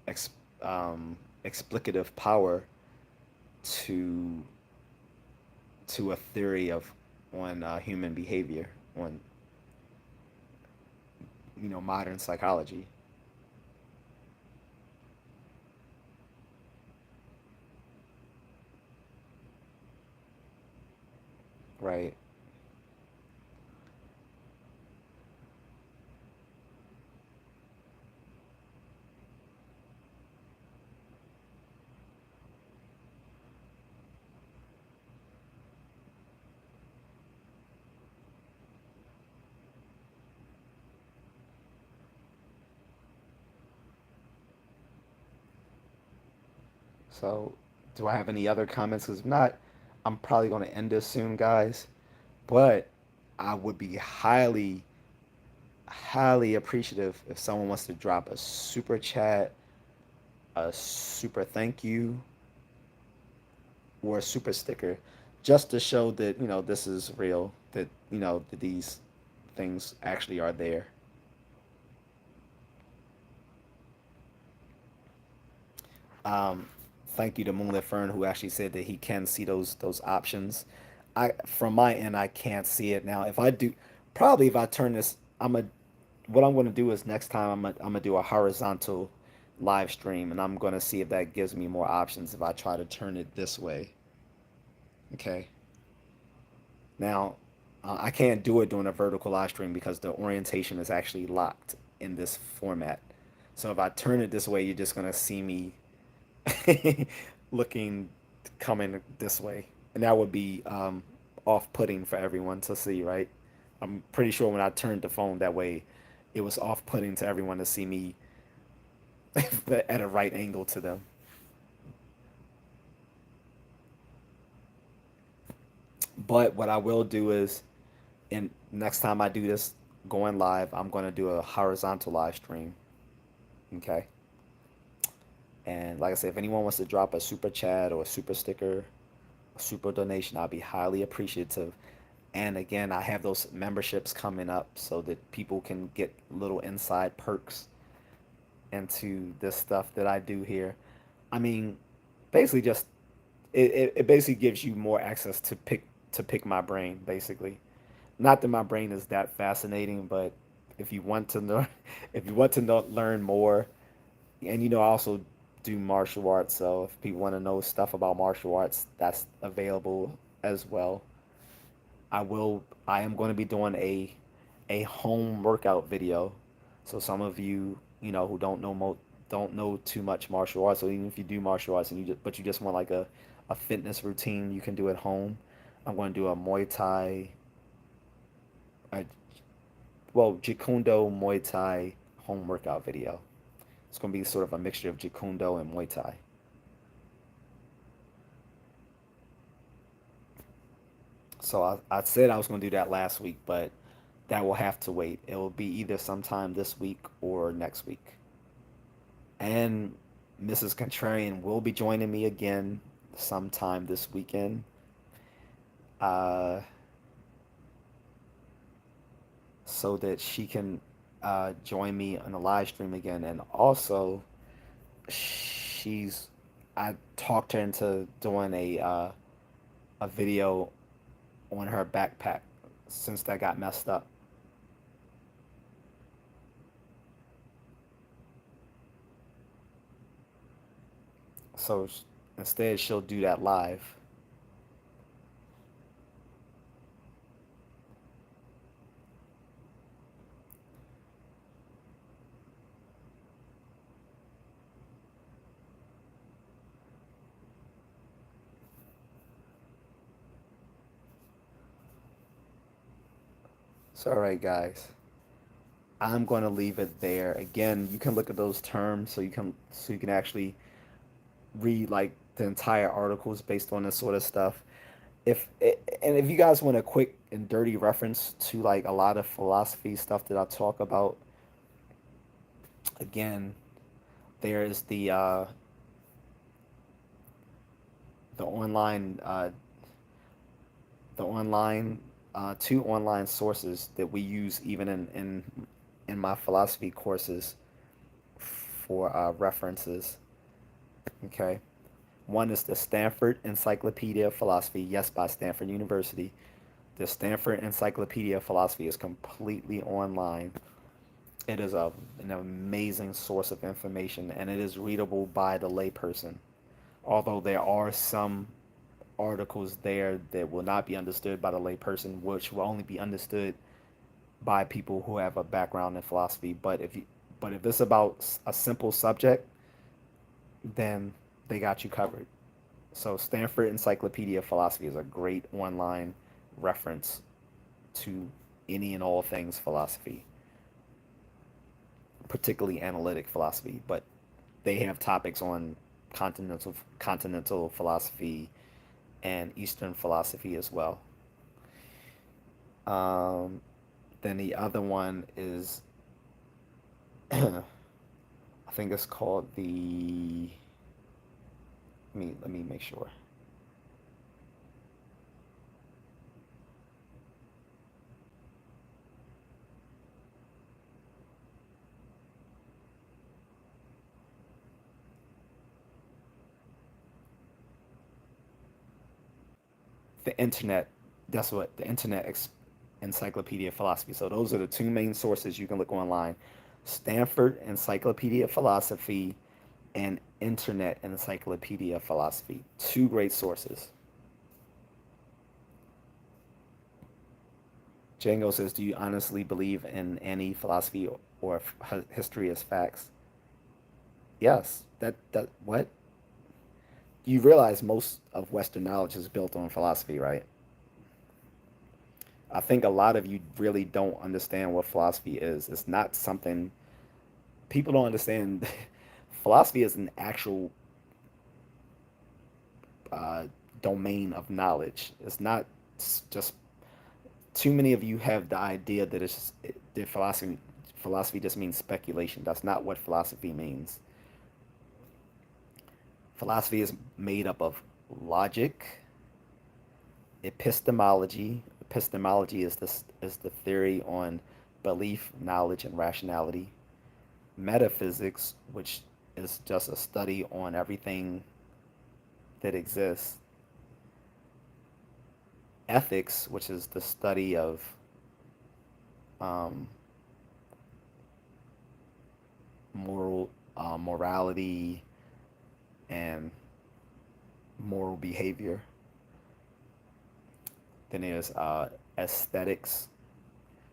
ex, explicative power to to a theory of on human behavior, on modern psychology. Right. So, do I have any other comments? Because if not, I'm probably going to end this soon, guys. But I would be highly appreciative if someone wants to drop a super chat, a super thank you, or a super sticker, just to show that this is real. That that these things actually are there. Um, Thank you to Moonlit Fern who actually said that he can see those options. I from my end I can't see it now. If I do, probably if I turn this, what I'm gonna do is next time I'm gonna do a horizontal live stream and I'm gonna see if that gives me more options if I try to turn it this way. Okay. Now, I can't do it during a vertical live stream because the orientation is actually locked in this format. So if I turn it this way, you're just gonna see me looking coming this way, and that would be off-putting for everyone to see, right? I'm pretty sure when I turned the phone that way, it was off-putting to everyone to see me at a right angle to them. But what I will do is, and next time I do this going live, I'm going to do a horizontal live stream. Okay. And like I said, if anyone wants to drop a super chat or a super sticker, a super donation, I'll be highly appreciative. And again, I have those memberships coming up so that people can get little inside perks into this stuff that I do here. I mean, basically just it basically gives you more access to pick my brain, basically. Not that my brain is that fascinating, but if you want to know, if you want to learn more, and I also do martial arts, so if people want to know stuff about martial arts, that's available as well. I am going to be doing a home workout video. So some of you, who don't know too much martial arts, so even if you do martial arts and but you just want like a fitness routine you can do at home, I'm going to do a Muay Thai, a, Jikundo Muay Thai home workout video. It's going to be sort of a mixture of Jikundo and Muay Thai. So I said I was going to do that last week, but that will have to wait. It will be either sometime this week or next week. And Mrs. Contrarian will be joining me again sometime this weekend. Uh, so that she can join me on a live stream again. And also, she's I talked her into doing a video on her backpack since that got messed up. So instead, she'll do that live. So, all right, guys, I'm going to leave it there. Again, you can look at those terms so you can actually read like the entire articles based on this sort of stuff. If and if you guys want a quick and dirty reference to like a lot of philosophy stuff that I talk about, again, there's the online the online two online sources that we use even in my philosophy courses for references. Okay, one is the Stanford Encyclopedia of Philosophy, yes, by Stanford University. The Stanford Encyclopedia of Philosophy is completely online. It is an amazing source of information, and it is readable by the layperson. Although there are some articles there that will not be understood by the layperson, which will only be understood by people who have a background in philosophy. But if it's about a simple subject, then they got you covered. So Stanford Encyclopedia of Philosophy is a great online reference to any and all things philosophy, particularly analytic philosophy. But they have topics on continental philosophy and Eastern philosophy as well. Um, then the other one is, I think it's called the. Let me make sure. The internet. That's what the Encyclopedia of Philosophy. So those are the two main sources you can look online: Stanford Encyclopedia of Philosophy and Internet Encyclopedia of Philosophy. Two great sources. Django says, "Do you honestly believe in any philosophy or history as facts?" Yes. That what you realize most of Western knowledge is built on philosophy, right? I think a lot of you really don't understand what philosophy is. It's not something people don't understand. Philosophy is an actual uh, domain of knowledge. It's not just too many of you have the idea that it's just, that philosophy just means speculation. That's not what philosophy means. Philosophy is made up of logic, epistemology. Epistemology is the theory on belief, knowledge, and rationality. Metaphysics, which is just a study on everything that exists. Ethics, which is the study of um, morality and moral behavior. Then there's aesthetics,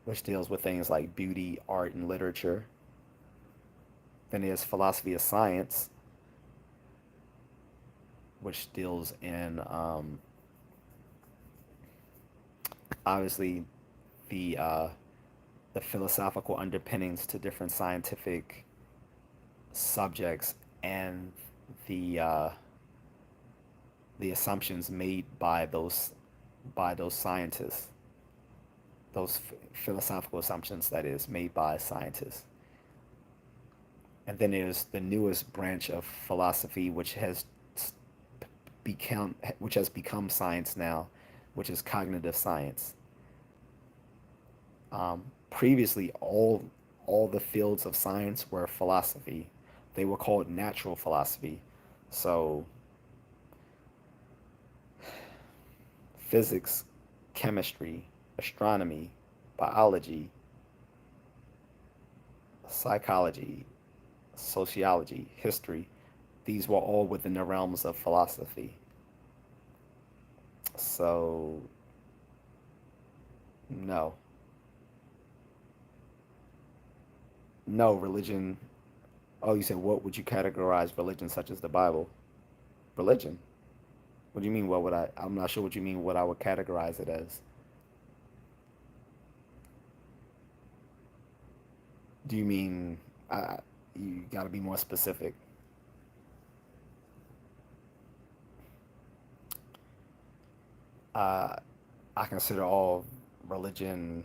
which deals with things like beauty, art, and literature. Then there's philosophy of science, which deals in obviously the uh, the philosophical underpinnings to different scientific subjects and the uh, the assumptions made by those scientists, those philosophical assumptions that is made by scientists. And then there's the newest branch of philosophy, which has become science now, which is cognitive science. Previously, all the fields of science were philosophy. They were called natural philosophy. So physics, chemistry, astronomy, biology, psychology, sociology, history. These were all within the realms of philosophy. So, no. No, religion. Oh, you said what would you categorize religion such as the Bible? Religion. What do you mean? What would I? I'm not sure what you mean. What I would categorize it as. Do you mean? You got to be more specific. Uh, I consider all religion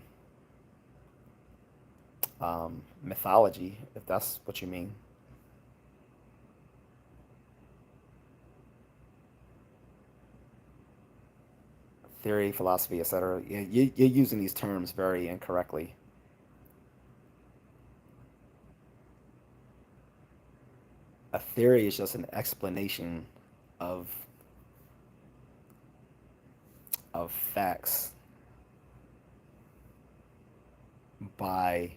mythology, if that's what you mean. Theory, philosophy, etc. You're using these terms very incorrectly. A theory is just an explanation of facts by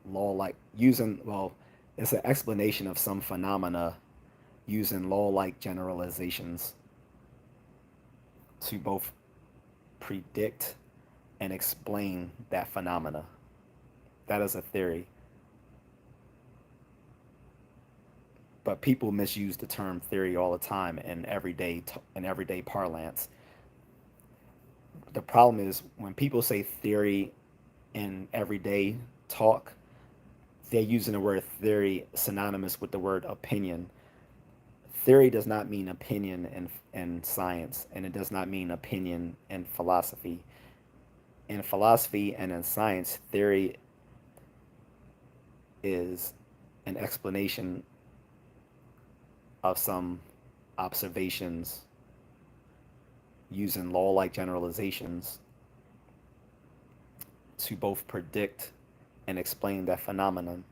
law, like using, well, it's an explanation of some phenomena using law like generalizations to both predict and explain that phenomena. That is a theory. But people misuse the term theory all the time in everyday parlance. The problem is when people say theory in everyday talk, they're using the word theory synonymous with the word opinion. Theory does not mean opinion in science, and it does not mean opinion in philosophy. In philosophy and in science, theory is an explanation of some observations using law like generalizations to both predict and explain that phenomenon.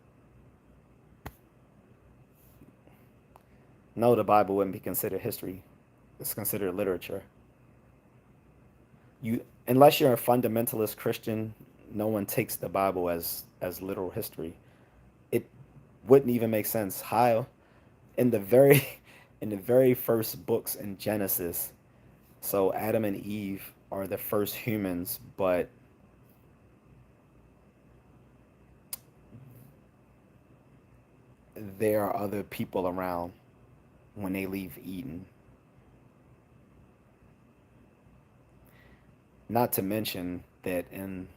No, the Bible wouldn't be considered history. It's considered literature. You, unless you're a fundamentalist Christian, no one takes the Bible as literal history. It wouldn't even make sense. How in the very in the very first books in Genesis, so Adam and Eve are the first humans, but there are other people around when they leave Eden. Not to mention that in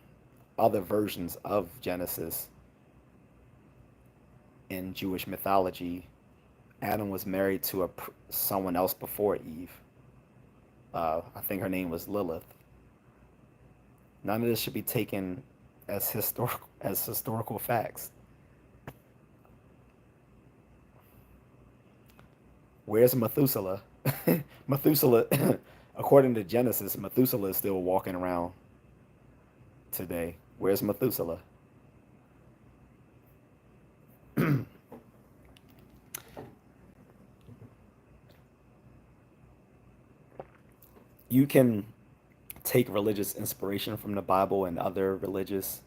other versions of Genesis in Jewish mythology, Adam was married to someone else before Eve. I think her name was Lilith. None of this should be taken as historical facts. Where's Methuselah? Methuselah, according to Genesis, Methuselah is still walking around today. Where's Methuselah? You can take religious inspiration from the Bible and other religious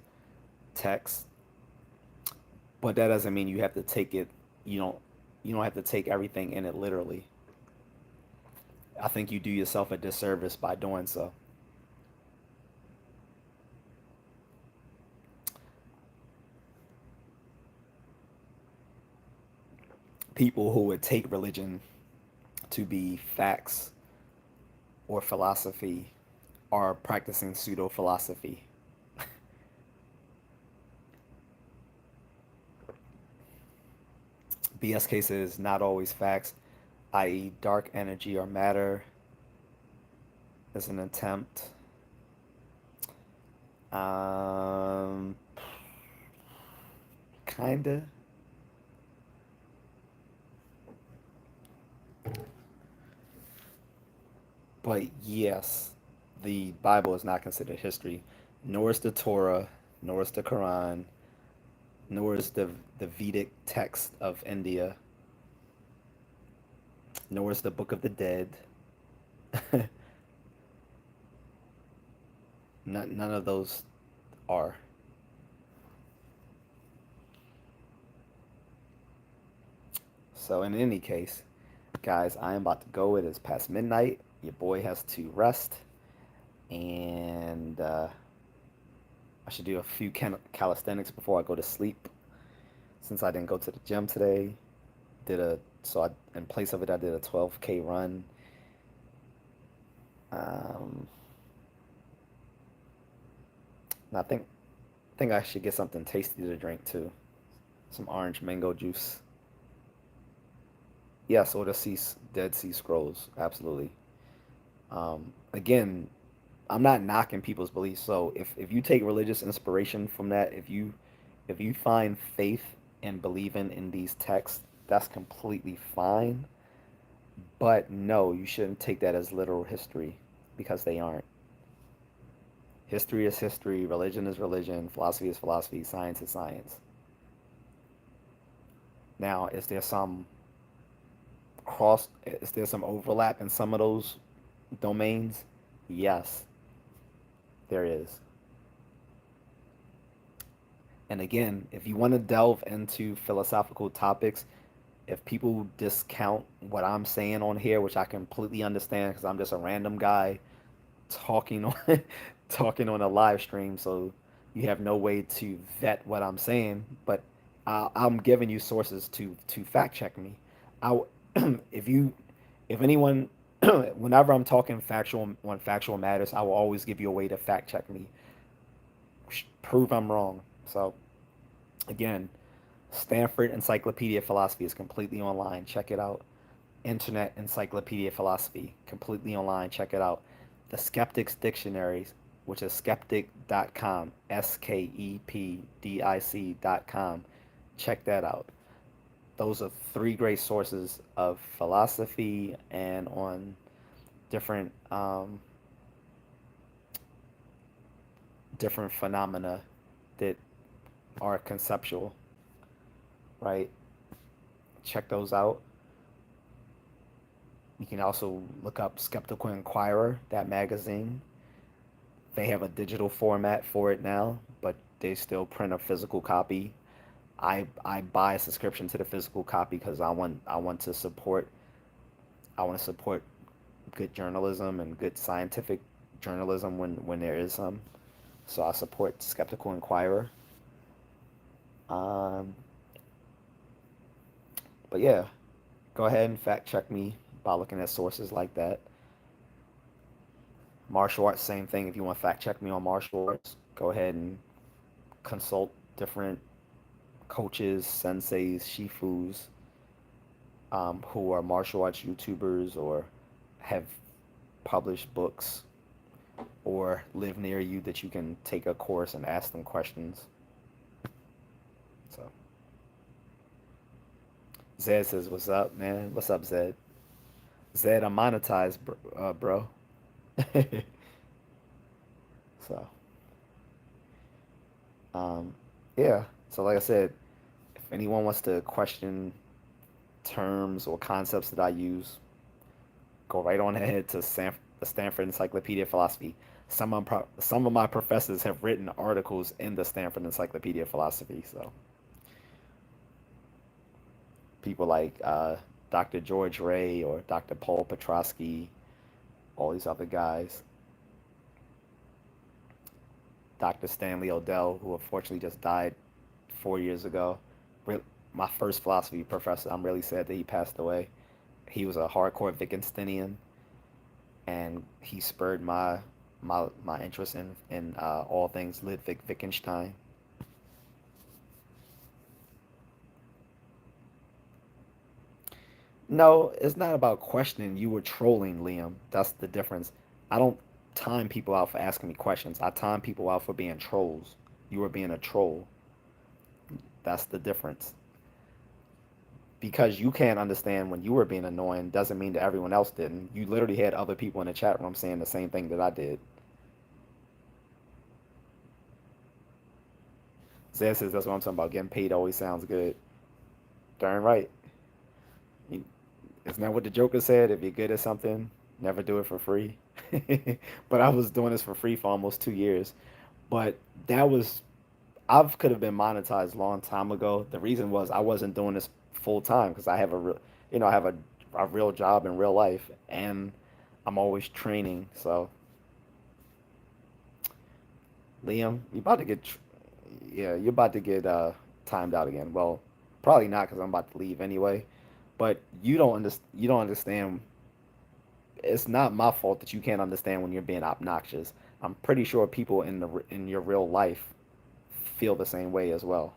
texts, but that doesn't mean you have to take it. You don't. You don't have to take everything in it literally. I think you do yourself a disservice by doing so. People who would take religion to be facts or philosophy are practicing pseudo-philosophy. BS cases not always facts, i.e., dark energy or matter is an attempt. Um, Kinda. But yes, the Bible is not considered history, nor is the Torah, nor is the Quran, nor is the Vedic text of India, nor is the Book of the Dead. None of those are. So in any case, guys, I am about to go. It is past midnight. Your boy has to rest, and I should do a few calisthenics before I go to sleep. Since I didn't go to the gym today, in place of it, I did a 12K run. Um, and I think I should get something tasty to drink too. Some orange mango juice. Yes, or the Dead Sea Scrolls. Absolutely. Again, I'm not knocking people's beliefs. So if you take religious inspiration from that, if you find faith and believing in these texts, that's completely fine. But no, you shouldn't take that as literal history because they aren't. History is history, religion is religion, philosophy is philosophy, science is science. Now, is there some overlap in some of those domains? Yes, there is. And again, if you want to delve into philosophical topics, if people discount what I'm saying on here, which I completely understand because I'm just a random guy talking on talking on a live stream, so you have no way to vet what I'm saying. But I'm giving you sources to fact check me. I if you if anyone whenever I'm talking factual on factual matters, I will always give you a way to fact check me, prove I'm wrong. So again, Stanford Encyclopedia of Philosophy is completely online. Check it out. Internet Encyclopedia of Philosophy, completely online. Check it out. The Skeptics Dictionary, which is skeptic.com, skepdic.com. Check that out. Those are three great sources of philosophy and on different different phenomena that are conceptual, right? Check those out. You can also look up Skeptical Inquirer, that magazine. They have a digital format for it now, but they still print a physical copy. I buy a subscription to the physical copy because I want to support good journalism and good scientific journalism when there is some. So I support Skeptical Inquirer. Um, but yeah, go ahead and fact check me by looking at sources like that. Martial arts, same thing. If you want to fact check me on martial arts, go ahead and consult different coaches, senseis, shifus, who are martial arts YouTubers or have published books or live near you that you can take a course and ask them questions. So Zed says, "What's up, man? What's up, Zed? Zed, I'm monetized, bro." So, um, yeah. So, like I said, if anyone wants to question terms or concepts that I use, go right on ahead to the Stanford Encyclopedia of Philosophy. Some of my professors have written articles in the Stanford Encyclopedia of Philosophy. So people like Dr. George Ray or Dr. Paul Petrosky, all these other guys, Dr. Stanley Odell, who unfortunately just died 4 years ago. My first philosophy professor, I'm really sad that he passed away. He was a hardcore Wittgensteinian, and he spurred my interest in all things Ludwig Wittgenstein. No, it's not about questioning. You were trolling, Liam. That's the difference. I don't time people out for asking me questions. I time people out for being trolls. You were being a troll. That's the difference. Because you can't understand when you were being annoying doesn't mean that everyone else didn't. You literally had other people in the chat room saying the same thing that I did. Zed says that's what I'm talking about. Getting paid always sounds good. Darn right. You, isn't that what the Joker said? If you're good at something, Never do it for free. But I was doing this for free for almost 2 years. But that was I could have been monetized a long time ago. The reason was I wasn't doing this full time because I have a real, I have a real job in real life, and I'm always training. So Liam, you about to get, yeah, you're about to get timed out again. Well, probably not because I'm about to leave anyway. But you don't understand. It's not my fault that you can't understand when you're being obnoxious. I'm pretty sure people in your real life feel the same way as well.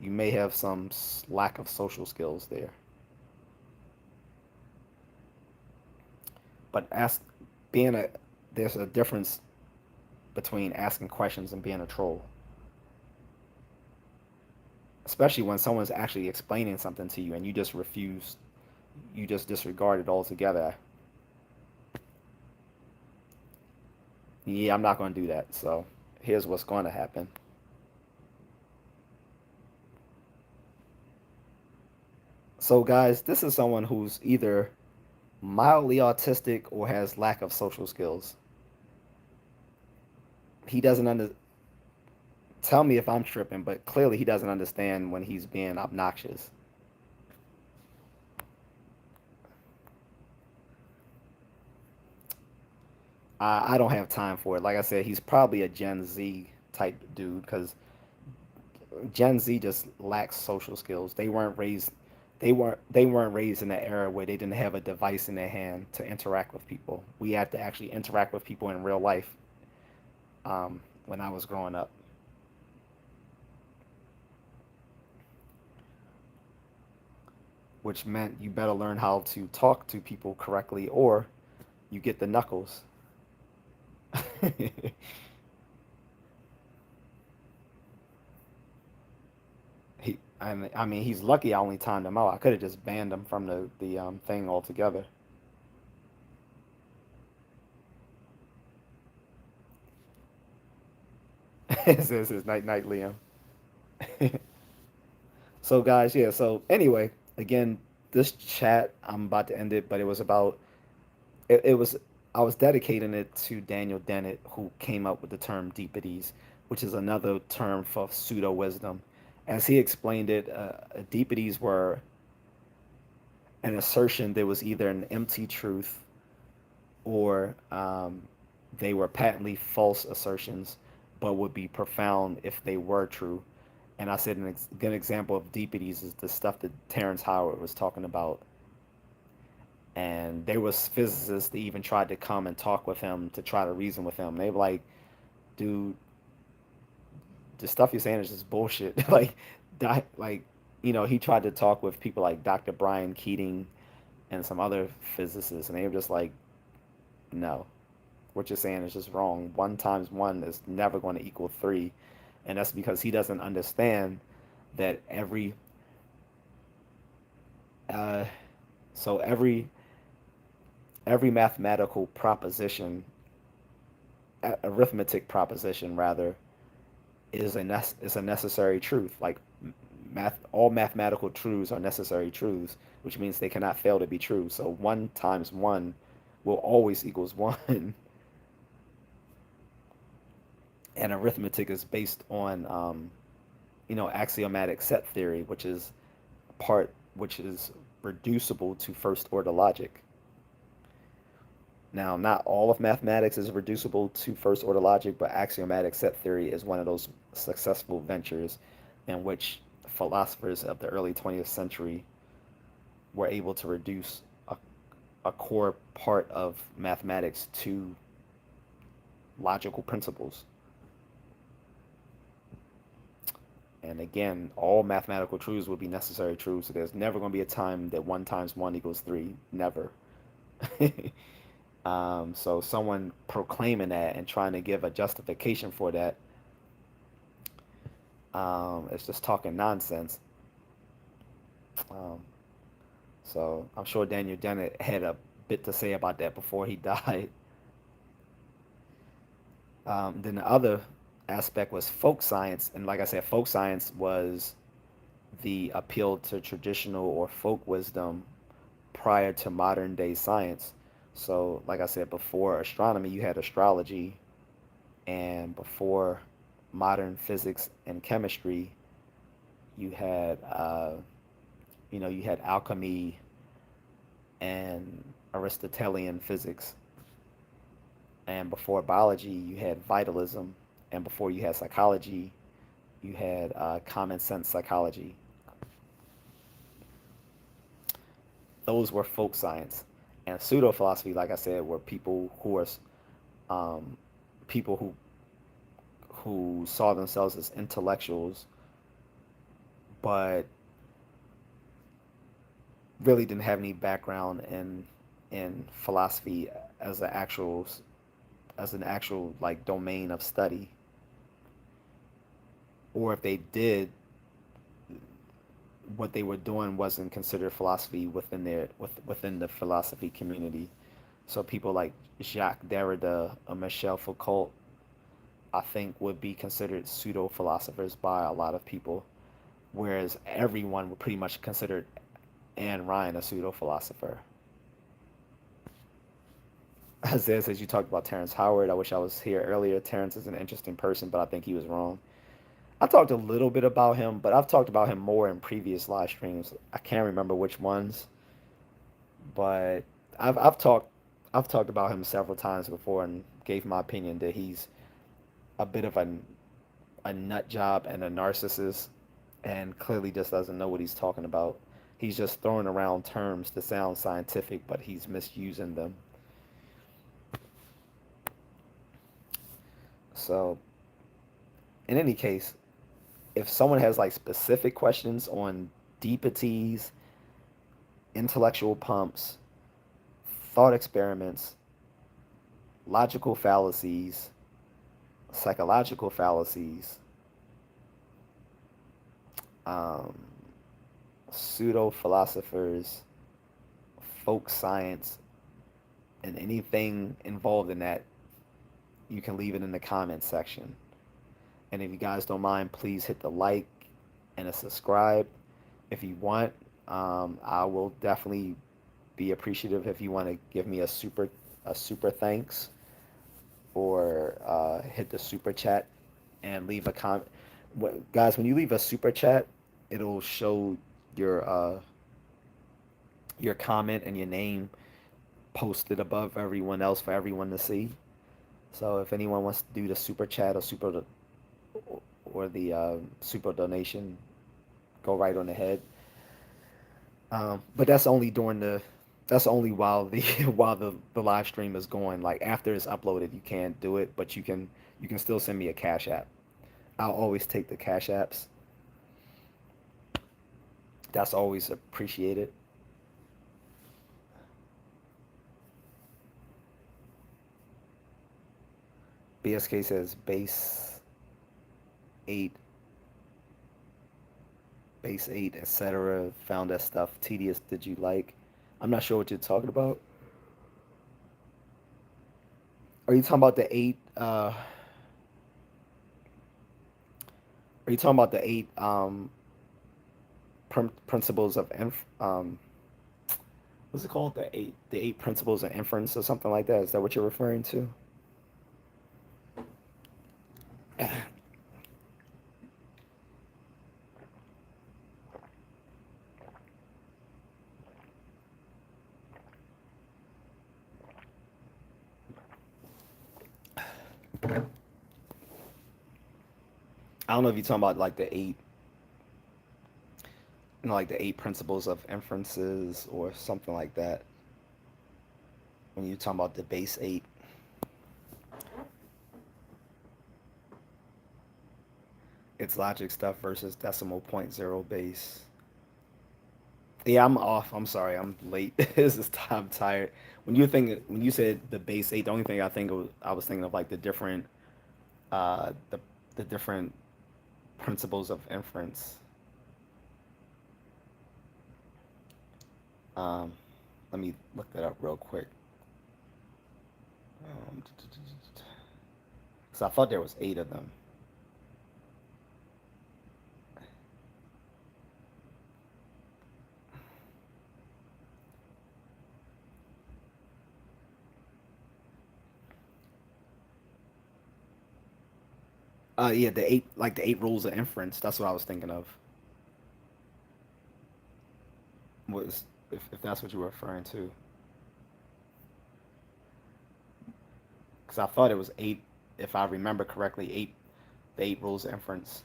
You may have some lack of social skills there, but ask being a there's a difference between asking questions and being a troll, especially when someone's actually explaining something to you and you just refuse, you just disregard it altogether. Yeah, I'm not going to do that. So here's what's going to happen. So guys, this is someone who's either mildly autistic or has lack of social skills. He doesn't under tell me if I'm tripping, but clearly he doesn't understand when he's being obnoxious. I don't have time for it. Like I said, he's probably a Gen Z type dude because Gen Z just lacks social skills. They weren't raised in an era where they didn't have a device in their hand to interact with people. We had to actually interact with people in real life when I was growing up, which meant you better learn how to talk to people correctly or you get the knuckles. I mean, he's lucky I only timed him out. I could have just banned him from the thing altogether. It says his night night, Liam. So guys, yeah. So anyway, again, this chat I'm about to end it, but it was about it was I was dedicating it to Daniel Dennett, who came up with the term Deepities, which is another term for pseudo wisdom. As he explained it, Deepities were an assertion that was either an empty truth or they were patently false assertions, but would be profound if they were true. And I said good example of Deepities is the stuff that Terrence Howard was talking about. And there was physicists that even tried to come and talk with him to try to reason with him. They were like, dude, the stuff you're saying is just bullshit. Like, he tried to talk with people like Dr. Brian Keating and some other physicists, and they were just like, no, what you're saying is just wrong. One times one is never going to equal three. And that's because he doesn't understand that uh, every mathematical proposition, arithmetic proposition rather, is a necessary truth. Like all mathematical truths are necessary truths, which means they cannot fail to be true. So one times one will always equals one. And arithmetic is based on axiomatic set theory, which is reducible to first order logic. Now, not all of mathematics is reducible to first order logic, but axiomatic set theory is one of those successful ventures in which philosophers of the early 20th century were able to reduce a core part of mathematics to logical principles. And again, all mathematical truths will be necessary truths. So there's never going to be a time that one times one equals three. Never. So someone proclaiming that and trying to give a justification for that is just talking nonsense. Um, so I'm sure Daniel Dennett had a bit to say about that before he died. Then the other aspect was folk science, and like I said, folk science was the appeal to traditional or folk wisdom prior to modern day science. So, like I said, before astronomy, you had astrology, and before modern physics and chemistry, you had, you had alchemy and Aristotelian physics. And before biology, you had vitalism, and before you had psychology, you had common sense psychology. Those were folk science, and pseudo philosophy, like I said, were um, people who saw themselves as intellectuals, but really didn't have any background in philosophy as an actual like domain of study, or if they did, what they were doing wasn't considered philosophy within the philosophy community. So people like Jacques Derrida or Michel Foucault, I think, would be considered pseudo philosophers by a lot of people, whereas everyone would pretty much consider Anne Ryan a pseudo philosopher. Isaiah says you talked about Terrence Howard. I wish I was here earlier. Terrence is an interesting person, but I think he was wrong. I talked a little bit about him, but I've talked about him more in previous live streams. I can't remember which ones, but I've I've talked I've talked about him several times before and gave my opinion that he's a bit of a nut job and a narcissist, and clearly just doesn't know what he's talking about. He's just throwing around terms to sound scientific, but he's misusing them. So, in any case, if someone has like specific questions on deepities, intellectual pumps, thought experiments, logical fallacies, psychological fallacies, um, pseudo philosophers, folk science, and anything involved in that, you can leave it in the comments section. And if you guys don't mind, please hit the like and a subscribe if you want. I will definitely be appreciative if you want to give me a super thanks, or hit the super chat and leave a comment. Guys, when you leave a super chat, it'll show your uh, your comment and your name posted above everyone else for everyone to see. So if anyone wants to do the super chat or the super donation, go right on ahead. But that's only while the while the live stream is going. Like after it's uploaded, you can't do it, but you can still send me a cash app. I'll always take the cash apps. That's always appreciated. BSK says eight, base eight, etc. Found that stuff tedious. Did you like? I'm not sure what you're talking about. Are you talking about the eight? Are you talking about the eight principles of what's it called? The eight principles of inference or something like that? Is that what you're referring to? I don't know if you're talking about like the eight, like the eight principles of inferences or something like that. When you're talking about the base eight, it's logic stuff versus decimal point zero base. Yeah, I'm off. I'm sorry. I'm late. This is I'm tired. When you said the base eight, the only thing I was thinking of like the different uh the the different principles of inference. Um, Let me look that up real quick. So I thought there was eight of them. Yeah, the eight, like the eight rules of inference. That's what I was thinking of. Was if that's what you were referring to, because I thought it was eight, if I remember correctly, eight, the eight rules of inference.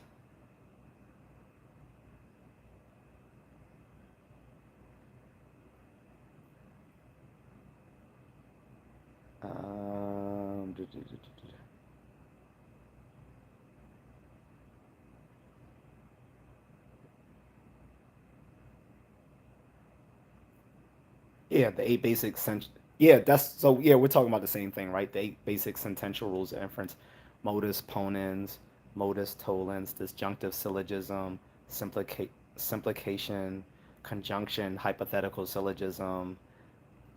Do, do, do, do, do. Yeah, the eight basic Yeah, that's so. Yeah, we're talking about the same thing, right? The eight basic sentential rules of inference: modus ponens, modus tollens, disjunctive syllogism, simplication, conjunction, hypothetical syllogism,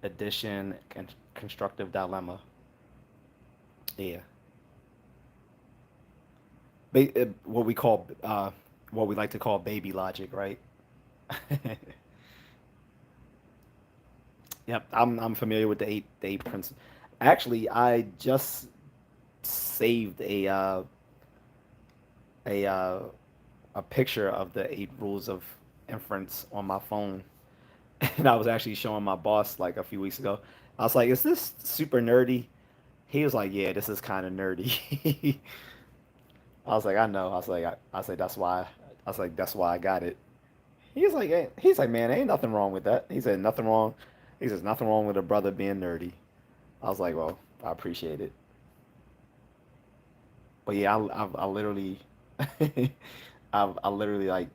addition, and constructive dilemma. Yeah, what we call what we like to call baby logic, right? Yep, I'm familiar with the eight principles. Actually, I just saved a uh, a picture of the eight rules of inference on my phone, and I was actually showing my boss like a few weeks ago. I was like, "Is this super nerdy?" He was like, "Yeah, this is kind of nerdy." I was like, "I know." I was like, "That's why." I was like, "That's why I got it." He's like, "Man, ain't nothing wrong with that." He said, "Nothing wrong." He says, "Nothing wrong with a brother being nerdy." I was like, "Well, I appreciate it." But yeah, I literally, I literally like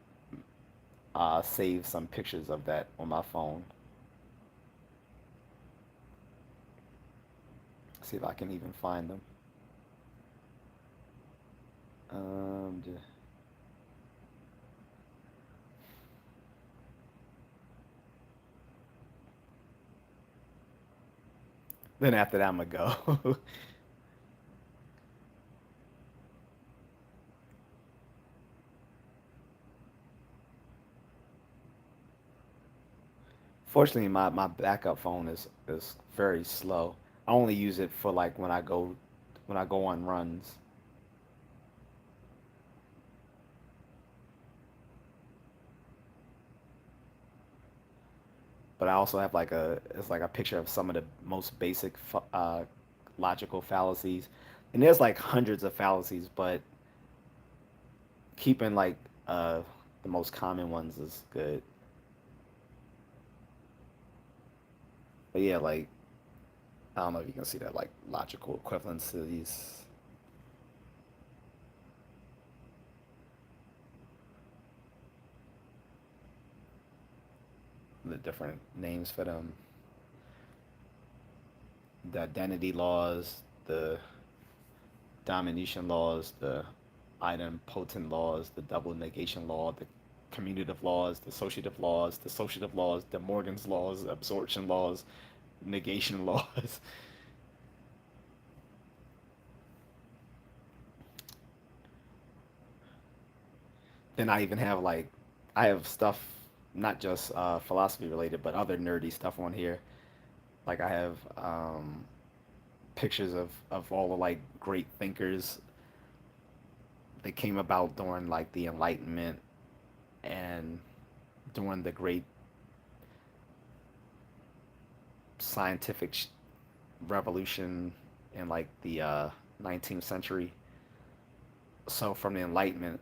saved some pictures of that on my phone. See if I can even find them. Um, then after that, I'm gonna go. Fortunately, my backup phone is very slow. I only use it for like when I go on runs. But I also have like a it's like a picture of some of the most basic logical fallacies, and there's like hundreds of fallacies, but keeping like uh the most common ones is good. But yeah, like I don't know if you can see that like logical equivalents to these the different names for them. The identity laws, the domination laws, the idempotent laws, the double negation law, the commutative laws, the associative laws, the Morgan's laws, absorption laws, negation laws. Then I even have like I have stuff not just philosophy related, but other nerdy stuff on here. Like I have pictures of all the like great thinkers that came about during like the Enlightenment and during the great scientific revolution in like the 19th century. So from the Enlightenment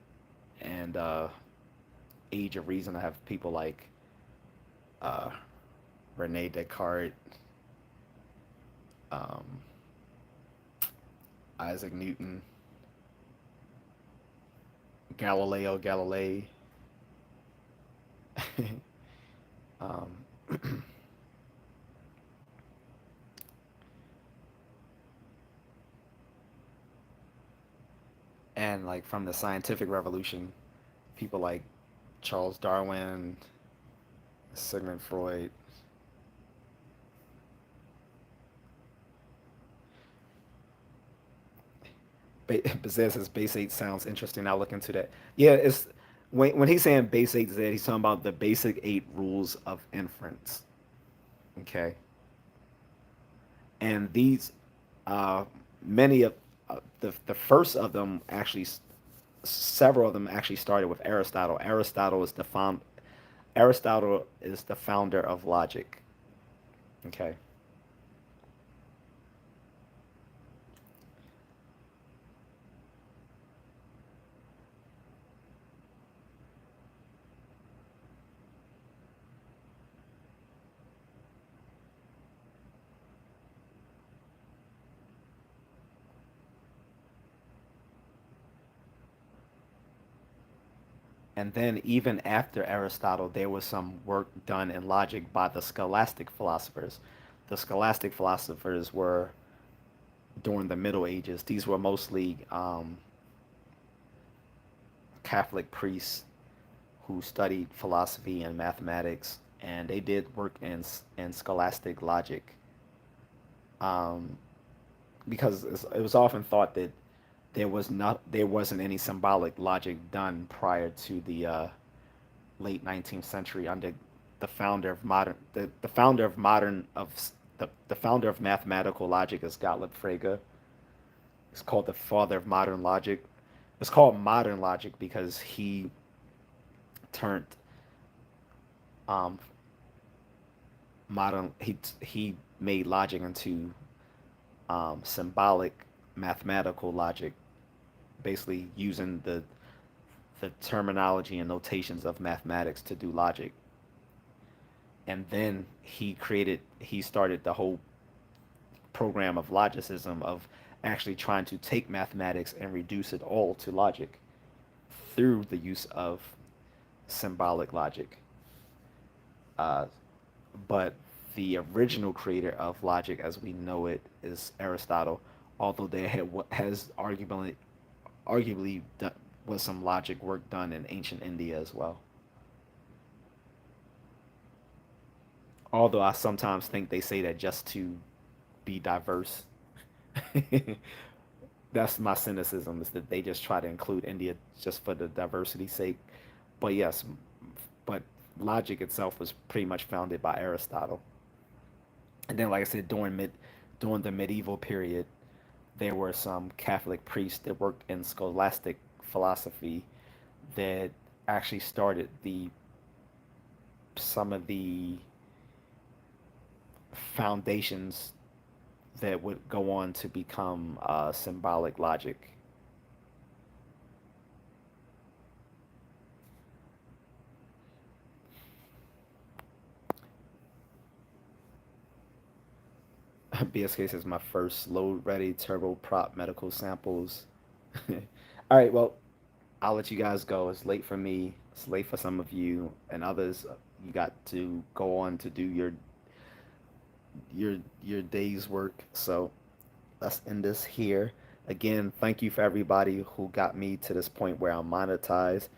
and Age of Reason, I have people like uh, Rene Descartes, um, Isaac Newton, Galileo Galilei. um, and like from the scientific revolution, people like Charles Darwin, Sigmund Freud. Bazet says base eight sounds interesting. I'll look into that. Yeah, it's when he's saying base eight Z, he's talking about the basic eight rules of inference. Okay, and these, uh, many of the first of them actually. several of them actually started with Aristotle. Aristotle is the founder of logic. Okay. And then even after Aristotle, there was some work done in logic by the scholastic philosophers. The scholastic philosophers were during the Middle Ages. These were mostly Catholic priests who studied philosophy and mathematics, and they did work in scholastic logic. Um, because it was often thought that there wasn't any symbolic logic done prior to the late 19th century under the founder of modern of the founder of mathematical logic is Gottlob Frege. It's called the father of modern logic. It's called modern logic because he turned um, modern he made logic into symbolic mathematical logic, basically using the terminology and notations of mathematics to do logic. And then he started the whole program of logicism, of actually trying to take mathematics and reduce it all to logic through the use of symbolic logic. Uh, but the original creator of logic as we know it is Aristotle, although there has arguably was some logic work done in ancient India as well. Although I sometimes think they say that just to be diverse. That's my cynicism, is that they just try to include India just for the diversity's sake. But yes, but logic itself was pretty much founded by Aristotle. And then, like I said, during the medieval period, there were some Catholic priests that worked in scholastic philosophy that actually started the some of the foundations that would go on to become symbolic logic. BSK says my first load ready turboprop medical samples. All right, well, I'll let you guys go. It's late for me. It's late for some of you and others. You got to go on to do your day's work. So let's end this here. Again, thank you for everybody who got me to this point where I'm monetized.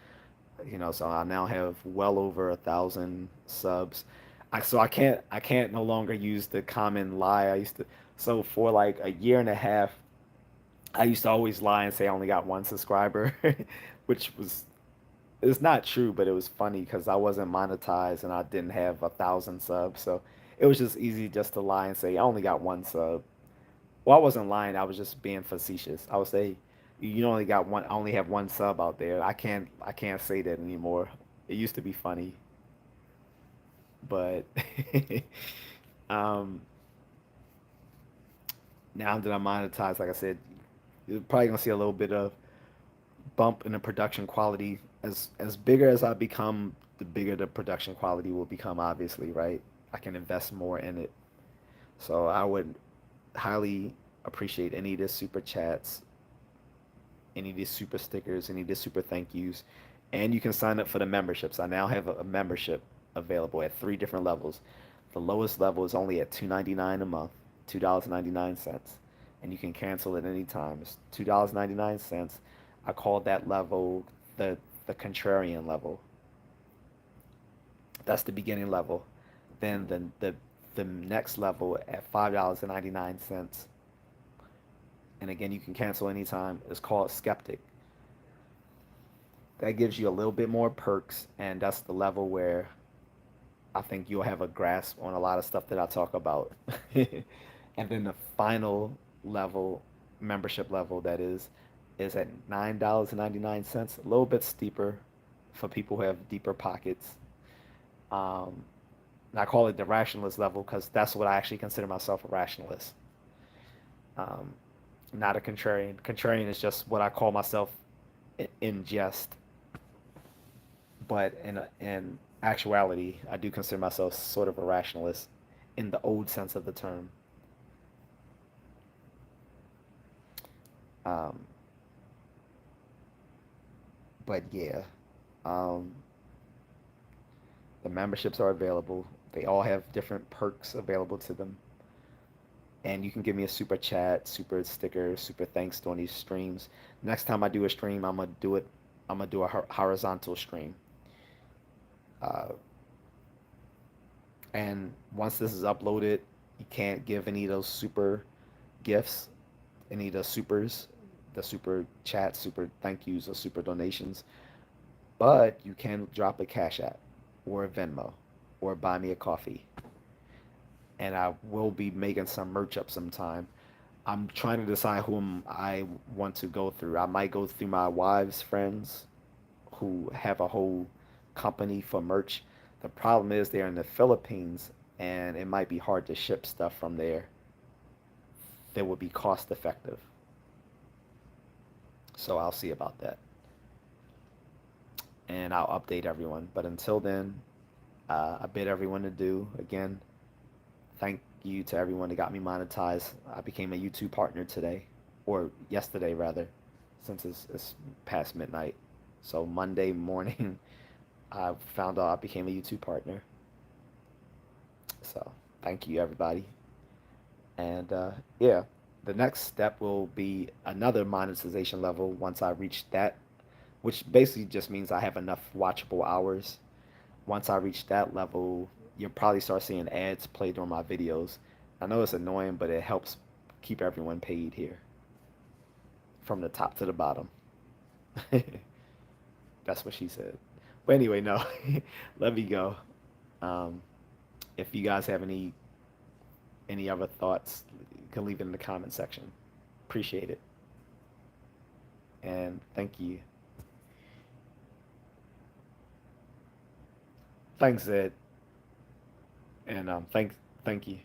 So I now have well over 1,000 subs. I can't no longer use the common lie I used to. So for like a year and a half, I used to always lie and say I only got one subscriber, which was it's not true, but it was funny because I wasn't monetized and I didn't have 1,000 subs. So it was just easy just to lie and say I only got one sub. Well, I wasn't lying. I was just being facetious. I would say you only got one. I only have one sub out there. I can't say that anymore. It used to be funny, but um, now that I'm monetized, like I said, you're probably gonna see a little bit of bump in the production quality. As bigger as I become, the bigger the production quality will become. Obviously, right? I can invest more in it. So I would highly appreciate any of the super chats, any of these super stickers, any of these super thank yous, and you can sign up for the memberships. I now have a membership available at three different levels. The lowest level is only at $2.99 a month, $2.99, and you can cancel at any time. It's $2.99. I call that level the the contrarian level. That's the beginning level. Then the next level at $5.99, and again you can cancel anytime, is called skeptic. That gives you a little bit more perks, and that's the level where I think you'll have a grasp on a lot of stuff that I talk about. And then the final level, membership level, that is, is at $9.99, a little bit steeper for people who have deeper pockets. Um, and I call it the rationalist level because that's what I actually consider myself, a rationalist. Um, Not a contrarian. Contrarian is just what I call myself in jest, but in actuality, I do consider myself sort of a rationalist in the old sense of the term. Um, but yeah, um, the memberships are available. They all have different perks available to them. And you can give me a super chat, super sticker, super thanks on these streams. Next time I do a stream, I'm gonna do it. I'm gonna do a horizontal stream. Uh, and once this is uploaded, you can't give any of those super gifts, any of the supers, the super chats, super thank yous, or super donations. But you can drop a Cash App or a Venmo or buy me a coffee. And I will be making some merch up sometime. I'm trying to decide whom I want to go through. I might go through my wife's friends who have a whole company for merch. The problem is they're in the Philippines and it might be hard to ship stuff from there that would be cost effective. So I'll see about that. And I'll update everyone. But until then, I bid everyone to do again. Thank you to everyone that got me monetized. I became a YouTube partner today, or yesterday rather, since it's past midnight. So Monday morning, I found out I became a YouTube partner. So thank you everybody. And yeah, the next step will be another monetization level once I reach that, which basically just means I have enough watchable hours. Once I reach that level, you'll probably start seeing ads play during my videos. I know it's annoying, but it helps keep everyone paid here from the top to the bottom. That's what she said. But anyway, no, let me go. Um, if you guys have any other thoughts, you can leave it in the comment section. Appreciate it. And thank you. Thanks, Ed. And thank you.